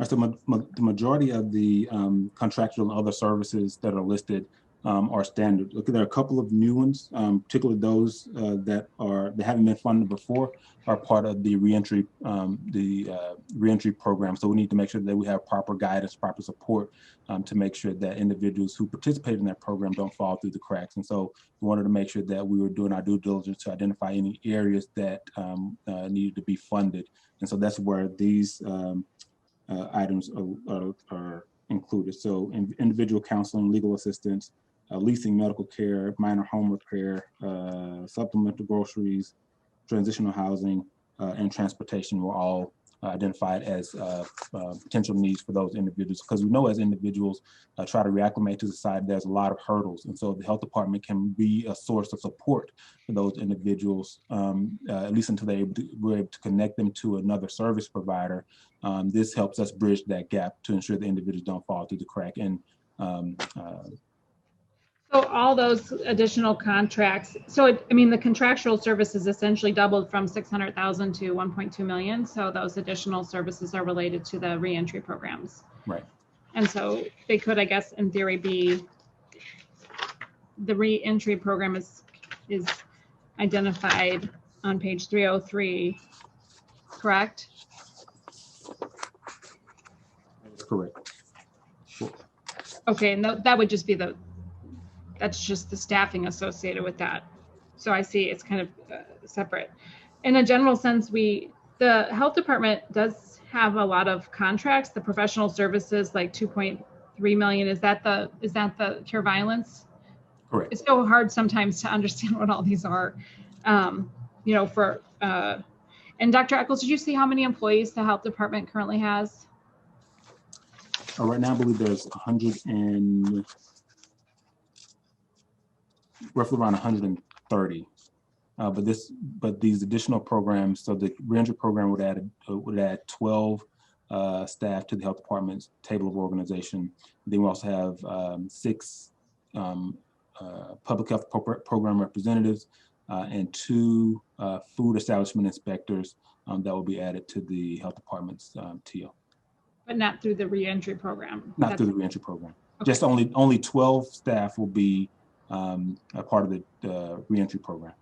So the majority of the contractual and other services that are listed are standard. Look, there are a couple of new ones, particularly those that haven't been funded before, are part of the reentry program. So we need to make sure that we have proper guidance, proper support to make sure that individuals who participate in that program don't fall through the cracks. And so we wanted to make sure that we were doing our due diligence to identify any areas that needed to be funded. And so that's where these items are included. So individual counseling, legal assistance, leasing medical care, minor home repair, supplemental groceries, transitional housing, and transportation were all identified as potential needs for those individuals. Because we know as individuals try to reacclimate to society, there's a lot of hurdles. And so the health department can be a source of support for those individuals, at least until we're able to connect them to another service provider. This helps us bridge that gap to ensure the individuals don't fall through the crack. And so all those additional contracts, so the contractual services essentially doubled from 600,000 to 1.2 million. So those additional services are related to the reentry programs. Right. And so they could, I guess, in theory, be the reentry program is identified on page 303, correct? That's correct. Okay, and that would just be that's just the staffing associated with that. So I see it's kind of separate. In a general sense, the health department does have a lot of contracts. The professional services, like 2.3 million, is that the cure violence? Correct. It's so hard sometimes to understand what all these are. And Dr. Eccles, did you see how many employees the health department currently has? Right now, I believe there's roughly around 130. But these additional programs, so the reentry program would add 12 staff to the health department's table of organization. Then we also have 6 public health program representatives and 2 food establishment inspectors that will be added to the health department's TL. But not through the reentry program. Not through the reentry program. Okay. Just only 12 staff will be a part of the reentry program.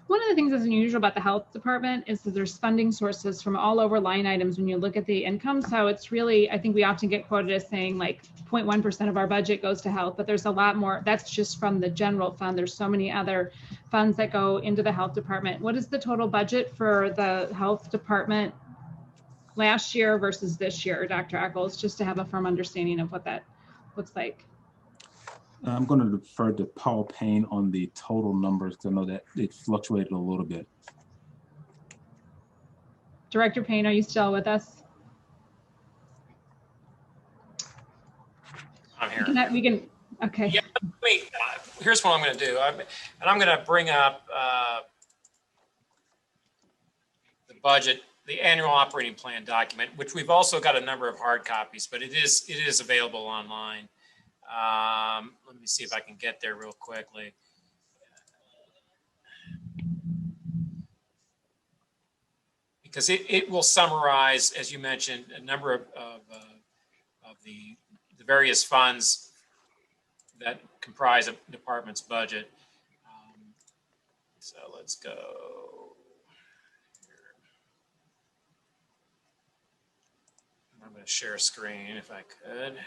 One of the things that's unusual about the health department is that there's funding sources from all over line items when you look at the income. So it's really, I think we often get quoted as saying like 0.1% of our budget goes to health, but there's a lot more. That's just from the general fund. There's so many other funds that go into the health department. What is the total budget for the health department last year versus this year, Dr. Eccles, just to have a firm understanding of what that looks like? I'm going to defer to Paul Payne on the total numbers because I know that it fluctuated a little bit. Director Payne, are you still with us? I'm here. Okay. Yeah, here's what I'm going to do. I'm going to bring up the budget the annual operating plan document, which we've also got a number of hard copies, but it is available online. Let me see if I can get there real quickly. Because it will summarize, as you mentioned, a number of the various funds that comprise a department's budget. So let's go here. I'm going to share a screen if I could.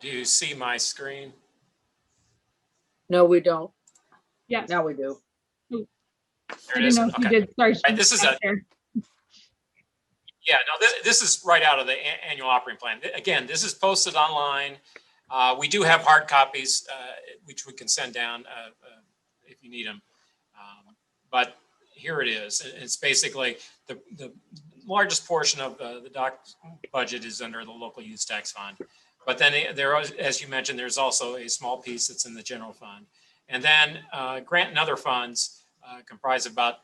Do you see my screen? No, we don't. Yes. Now we do. There I it is. didn't know if you Okay. did. Sorry. Right, this is a yeah. No, this is right out of the annual operating plan. Again, this is posted online. We do have hard copies, which we can send down if you need them. But here it is. It's basically the largest portion of the budget is under the local use tax fund. But then there, as you mentioned, there's also a small piece that's in the general fund. And then grant and other funds comprise about,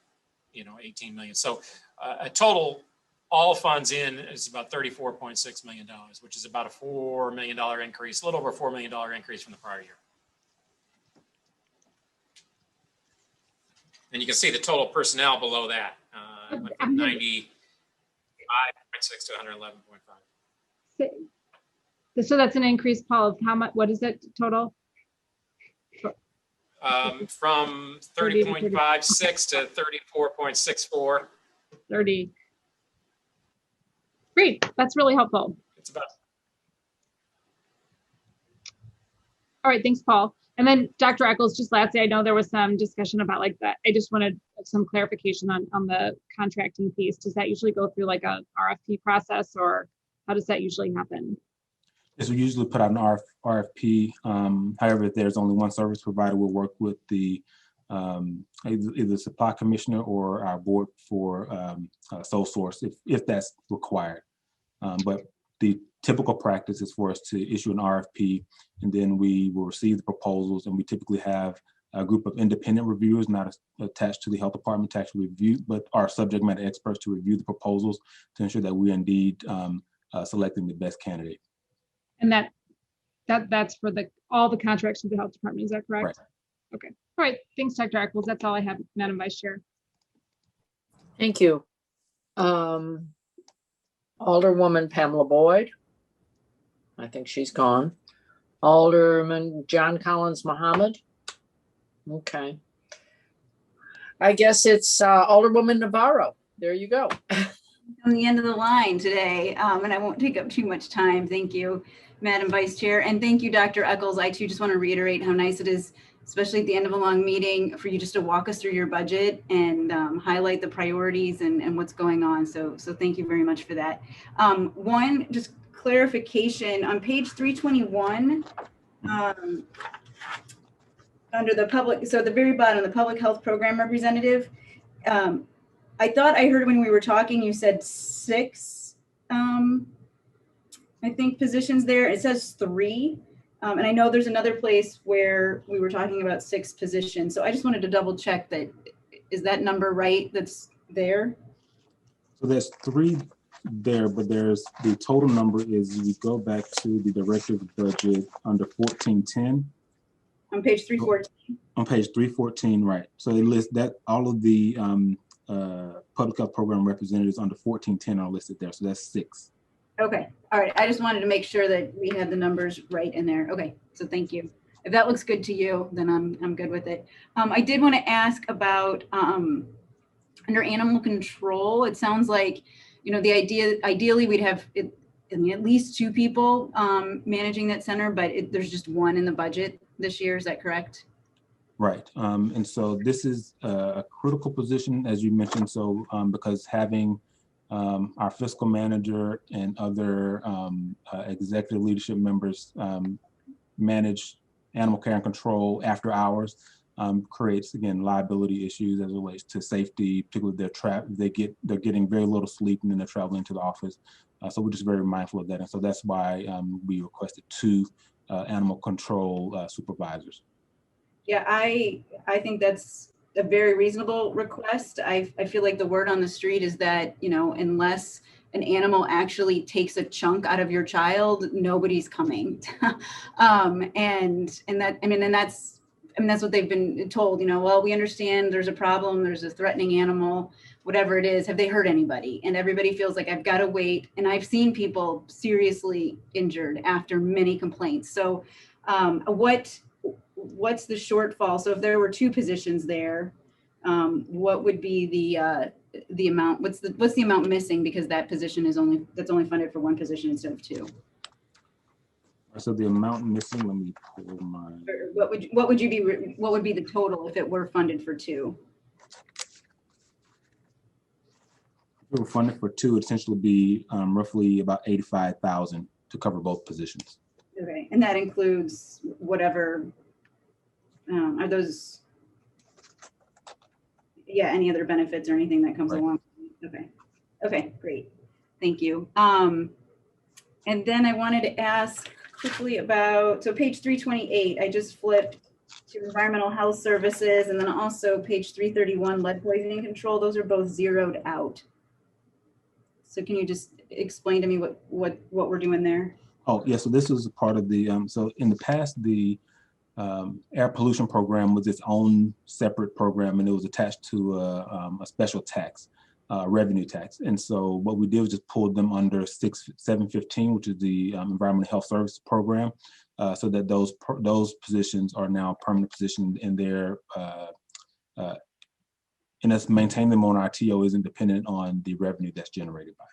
18 million. So a total, all funds in is about $34.6 million, which is about a $4 million increase, a little over $4 million increase from the prior year. And you can see the total personnel below that, went from 95.6 to 111.5. So that's an increase, Paul, of how much? What is it total? From 30.56 to 34.64. 30. Great, that's really helpful. It's about. All right, thanks, Paul. And then Dr. Eccles, just lastly, I know there was some discussion about like that. I just wanted some clarification on the contracting piece. Does that usually go through like a RFP process, or how does that usually happen? Yes, we usually put out an RFP. However, if there's only one service provider, we'll work with the either supply commissioner or our board for sole source if that's required. But the typical practice is for us to issue an RFP, and then we will receive the proposals, and we typically have a group of independent reviewers not attached to the health department to actually review, but are subject matter experts to review the proposals to ensure that we indeed selecting the best candidate. And that's for all the contracts with the health department, is that correct? Right. Okay. All right. Thanks, Dr. Eccles. That's all I have, Madam Vice Chair. Thank you. Alderwoman Pamela Boyd. I think she's gone. Alderman John Collins Muhammad. Okay. I guess it's Alderwoman Navarro. There you go. On the end of the line today, and I won't take up too much time. Thank you, Madam Vice Chair, and thank you, Dr. Eccles. I too just want to reiterate how nice it is, especially at the end of a long meeting, for you just to walk us through your budget and highlight the priorities and what's going on. So thank you very much for that. One just clarification on page 321, under the public, so at the very bottom, the public health program representative. I thought I heard when we were talking, you said 6, I think, positions there. It says 3. And I know there's another place where we were talking about 6 positions. So I just wanted to double check that. Is that number right that's there? So there's 3 there, but there's the total number is, we go back to the director's budget under 1410. On page 314. On page 314, right. So it lists that all of the public health program representatives under 1410 are listed there. So that's 6. Okay. All right. I just wanted to make sure that we had the numbers right in there. Okay. So thank you. If that looks good to you, then I'm good with it. I did want to ask about under animal control. It sounds like, ideally we'd have at least 2 people managing that center, but there's just 1 in the budget this year. Is that correct? Right. And so this is a critical position, as you mentioned. So because having our fiscal manager and other executive leadership members manage animal care and control after hours, creates, again, liability issues as it relates to safety, particularly they're getting very little sleep and then they're traveling to the office. So we're just very mindful of that. And so that's why we requested 2 animal control supervisors. Yeah, I think that's a very reasonable request. I feel like the word on the street is that, you know, unless an animal actually takes a chunk out of your child, nobody's coming. And that's what they've been told, you know, well, we understand there's a problem, there's a threatening animal, whatever it is, have they hurt anybody? And everybody feels like I've got to wait. And I've seen people seriously injured after many complaints. So what's the shortfall? So if there were 2 positions there, what would be the amount? What's the amount missing because that position is only funded for 1 position instead of 2? So the amount missing, let me pull my. What would be the total if it were funded for 2? If we were funded for 2, it'd essentially be roughly about 85,000 to cover both positions. Okay, and that includes whatever, are those, yeah, any other benefits or anything that comes along? Okay, great, thank you. And then I wanted to ask quickly about, so page 328, I just flipped to environmental health services, and then also page 331, lead poisoning control. Those are both zeroed out. So can you just explain to me what we're doing there? Oh, yeah, so this was a part of the, so in the past, the air pollution program was its own separate program, and it was attached to a special tax, revenue tax. And so what we did was just pulled them under 715, which is the environmental health services program, so that those positions are now permanent positions in their, and us maintaining them on our TO isn't dependent on the revenue that's generated by.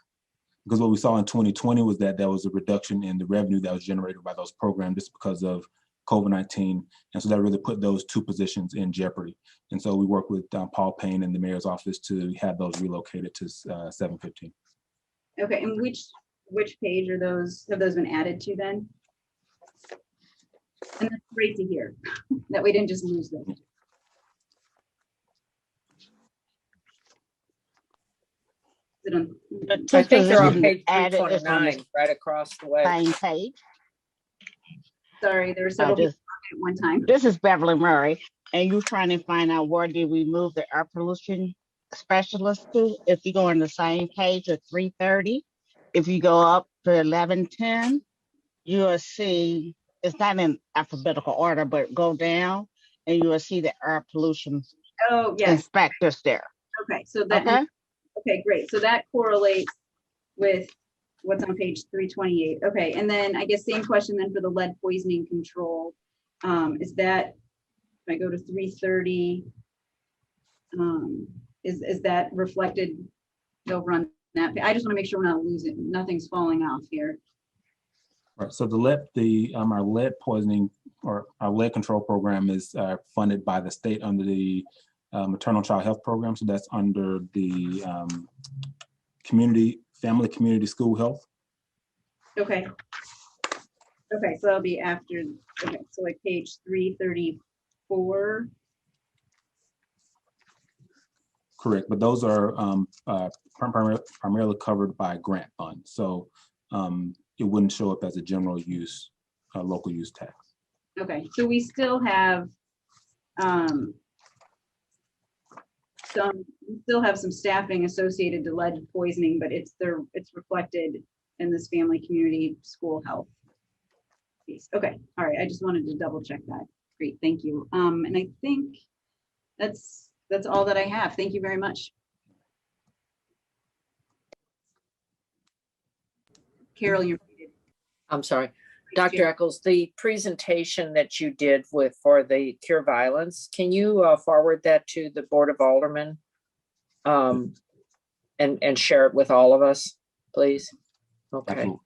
Because what we saw in 2020 was that there was a reduction in the revenue that was generated by those programs just because of COVID-19. And so that really put those 2 positions in jeopardy. And so we worked with Paul Payne and the mayor's office to have those relocated to 715. Okay, and which page are those, have those been added to then? And that's great to hear that we didn't just lose them. I think they're on page 329, right across the way. Same page. Sorry, there were several people at one time. This is Beverly Murray, and you're trying to find out where did we move the air pollution specialist to? If you go on the same page at 330, if you go up to 1110, you'll see, it's not in alphabetical order, but go down and you will see the air pollution inspectors there. Okay, so that, okay, great. So that correlates with what's on page 328. Okay, and then I guess same question then for the lead poisoning control. Is that, if I go to 330, is that reflected over on that? I just want to make sure we're not losing, nothing's falling off here. Right. So our lead poisoning or our lead control program is funded by the state under the maternal child health program. So that's under the family community school health. Okay. Okay, so that'll be after, okay, so like page 334. Correct, but those are primarily covered by grant funds. So it wouldn't show up as a general use, local use tax. Okay, so we still have some staffing associated to lead poisoning, but it's reflected in this family community school health piece. Okay, all right, I just wanted to double check that. Great, thank you. And I think that's all that I have. Thank you very much. Carol, you're muted. I'm sorry. Dr. Eccles, the presentation that you did for the Cure Violence, can you forward that to the Board of Aldermen and share it with all of us, please? Okay. Absolutely.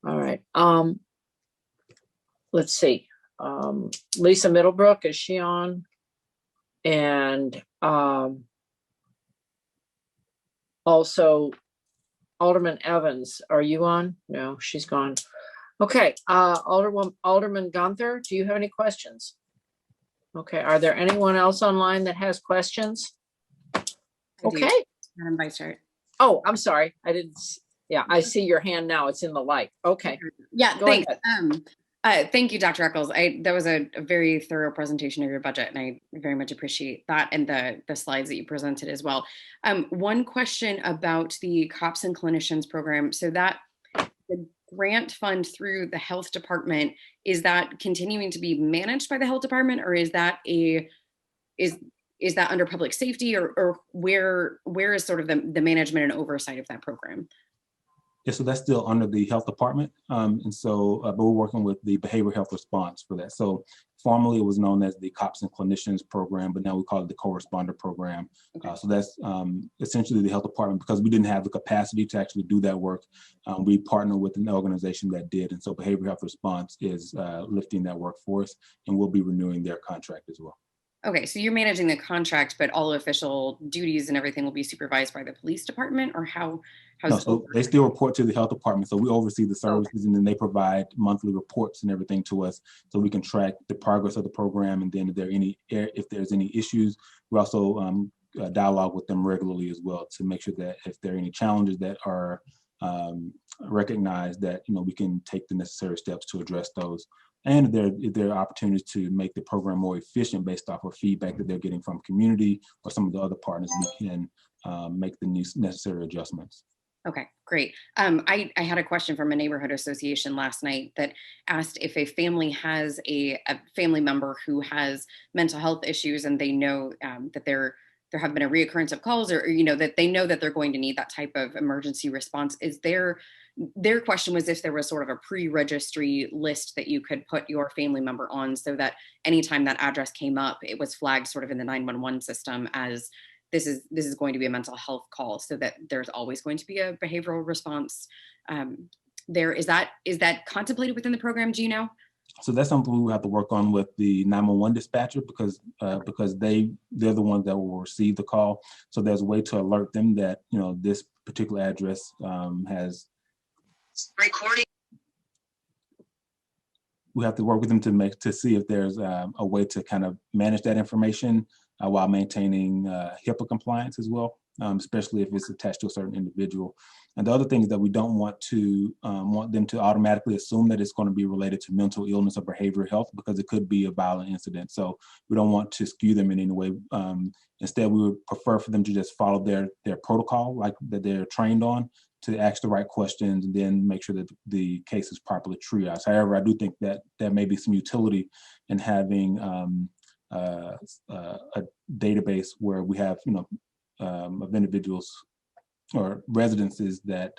All right. Let's see. Lisa Middlebrook, is she on? And also Alderman Evans, are you on? No, she's gone. Okay, Alderman Gunther, do you have any questions? Okay, are there anyone else online that has questions? Okay. Madam Vice Chair. Oh, I'm sorry. I didn't. Yeah, I see your hand now. It's in the light. Okay. Yeah, Go thanks. ahead. Thank you, Dr. Eccles. That was a very thorough presentation of your budget, and I very much appreciate that and the slides that you presented as well. One question about the Cops and Clinicians program. So that the grant fund through the health department, is that continuing to be managed by the health department, or is that is that under public safety, or where is sort of the management and oversight of that program? Yeah, so that's still under the health department. And so, but we're working with the behavioral health response for that. So formerly it was known as the Cops and Clinicians program, but now we call it the co-responder program. Okay. So that's essentially the health department, because we didn't have the capacity to actually do that work. We partnered with an organization that did. And so behavioral health response is lifting that work for us, and we'll be renewing their contract as well. Okay, so you're managing the contract, but all official duties and everything will be supervised by the police department, or how's No, so they still report to the health department. So we oversee the services, and then they provide monthly reports and everything to us, so we can track the progress of the program. And then if there's any issues, we also dialogue with them regularly as well to make sure that if there are any challenges that are recognized, that we can take the necessary steps to address those. And if there are opportunities to make the program more efficient based off of feedback that they're getting from community or some of the other partners, we can make the necessary adjustments. Okay, great. I had a question from a neighborhood association last night that asked if a family has a family member who has mental health issues, and they know that there have been a reoccurrence of calls, or that they know that they're going to need that type of emergency response. Is their question was if there was sort of a pre-registry list that you could put your family member on, so that anytime that address came up, it was flagged sort of in the 911 system as this is going to be a mental health call, so that there's always going to be a behavioral response there. Is that contemplated within the program? Do you know? So that's something we have to work on with the 911 dispatcher, because they're the ones that will receive the call. So there's a way to alert them that this particular address has recording. We have to work with them to see if there's a way to kind of manage that information while maintaining HIPAA compliance as well, especially if it's attached to a certain individual. And the other thing is that we don't want them to automatically assume that it's going to be related to mental illness or behavioral health, because it could be a violent incident. So we don't want to skew them in any way. Instead, we would prefer for them to just follow their protocol, like that they're trained on, to ask the right questions and then make sure that the case is properly triaged. However, I do think that there may be some utility in having a database where we have of individuals or residences that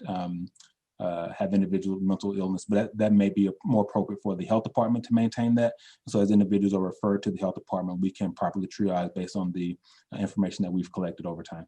have individual mental illness, but that may be more appropriate for the health department to maintain that. So as individuals are referred to the health department, we can properly triage based on the information that we've collected over time.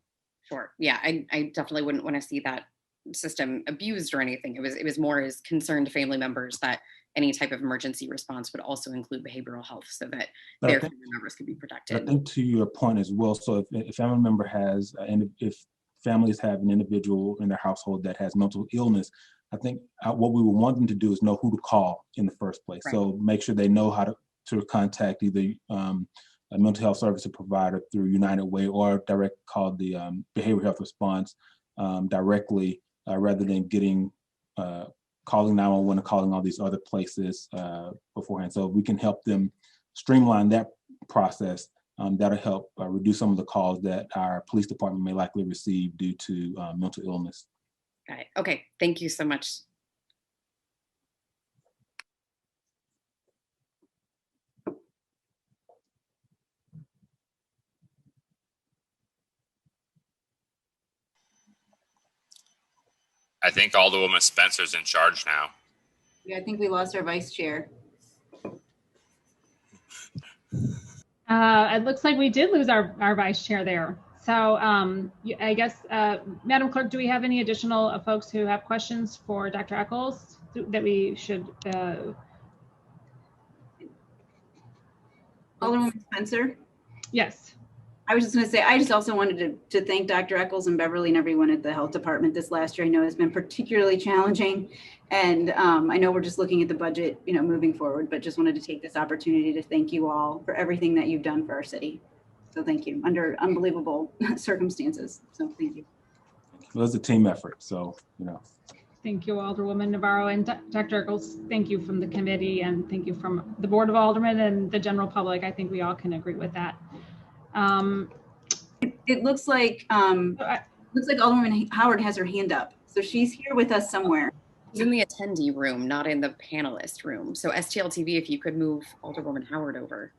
Sure. Yeah, I definitely wouldn't want to see that system abused or anything. It was more as concerned family members that any type of emergency response would also include behavioral health, so that their family members could be protected. I think to your point as well, so if a family member has, and if families have an individual in their household that has mental illness, I think what we would want them to do is know who to call in the first place. Right. So make sure they know how to contact either a mental health service provider through United Way, or direct call the behavioral health response directly, rather than calling 911 and calling all these other places beforehand. So we can help them streamline that process. That'll help reduce some of the calls that our police department may likely receive due to mental illness. Got it. Okay, thank you so much. I think Alderwoman Spencer's in charge now. Yeah, I think we lost our vice chair. It looks like we did lose our vice chair there. So I guess, Madam Clerk, do we have any additional folks who have questions for Dr. Eccles that we should? Alderwoman Spencer? Yes. I was just going to say, I just also wanted to thank Dr. Eccles and Beverly and everyone at the health department this last year. I know it's been particularly challenging, and I know we're just looking at the budget, moving forward, but just wanted to take this opportunity to thank you all for everything that you've done for our city. So thank you, under unbelievable circumstances. So thank you. It was a team effort, so, Thank you, Alderwoman Navarro, and Dr. Eccles, thank you from the committee, and thank you from the Board of Aldermen and the general public. I think we all can agree with that. It looks like Alderwoman Howard has her hand up, so she's here with us somewhere. She's in the attendee room, not in the panelist room. So STL TV, if you could move Alderwoman Howard over.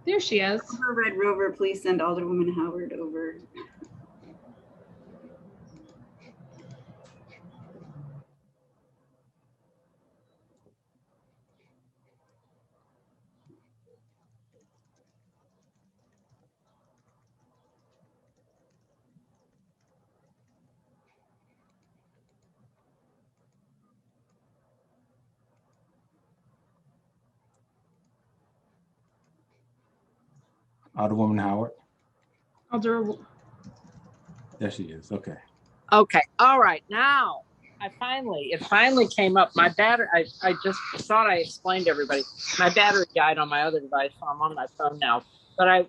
There she is. Red Rover, please send Alderwoman Howard over. Alderwoman Howard. There she is. Okay. Okay. All right. Now, it finally came up. My battery, I just thought I explained to everybody. My battery died on my other device, so I'm on my phone now. But I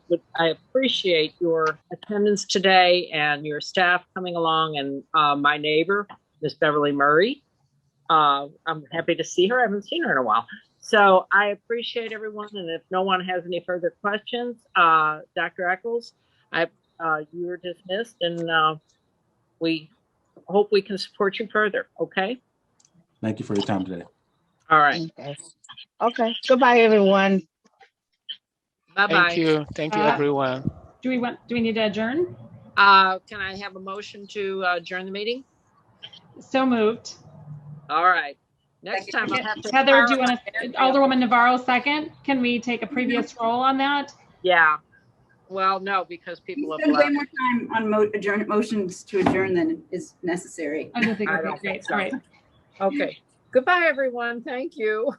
appreciate your attendance today and your staff coming along, and my neighbor, Miss Beverly Murray. I'm happy to see her. I haven't seen her in a while. So I appreciate everyone. And if no one has any further questions, Dr. Eccles, you're dismissed, and we hope we can support you further. Okay. Thank you for your time today. All right. Okay. Goodbye, everyone. Bye-bye. Thank you. Thank you, everyone. Do we need to adjourn? Can I have a motion to adjourn the meeting? So moved. All right. Next time I'll have to. Heather, do you want to, Alderwoman Navarro second? Can we take a previous roll on that? Yeah. Well, no, because people have Spend way left. more time on motions to adjourn than is necessary. I don't think it would be great. All right. Okay. Goodbye, everyone. Thank you.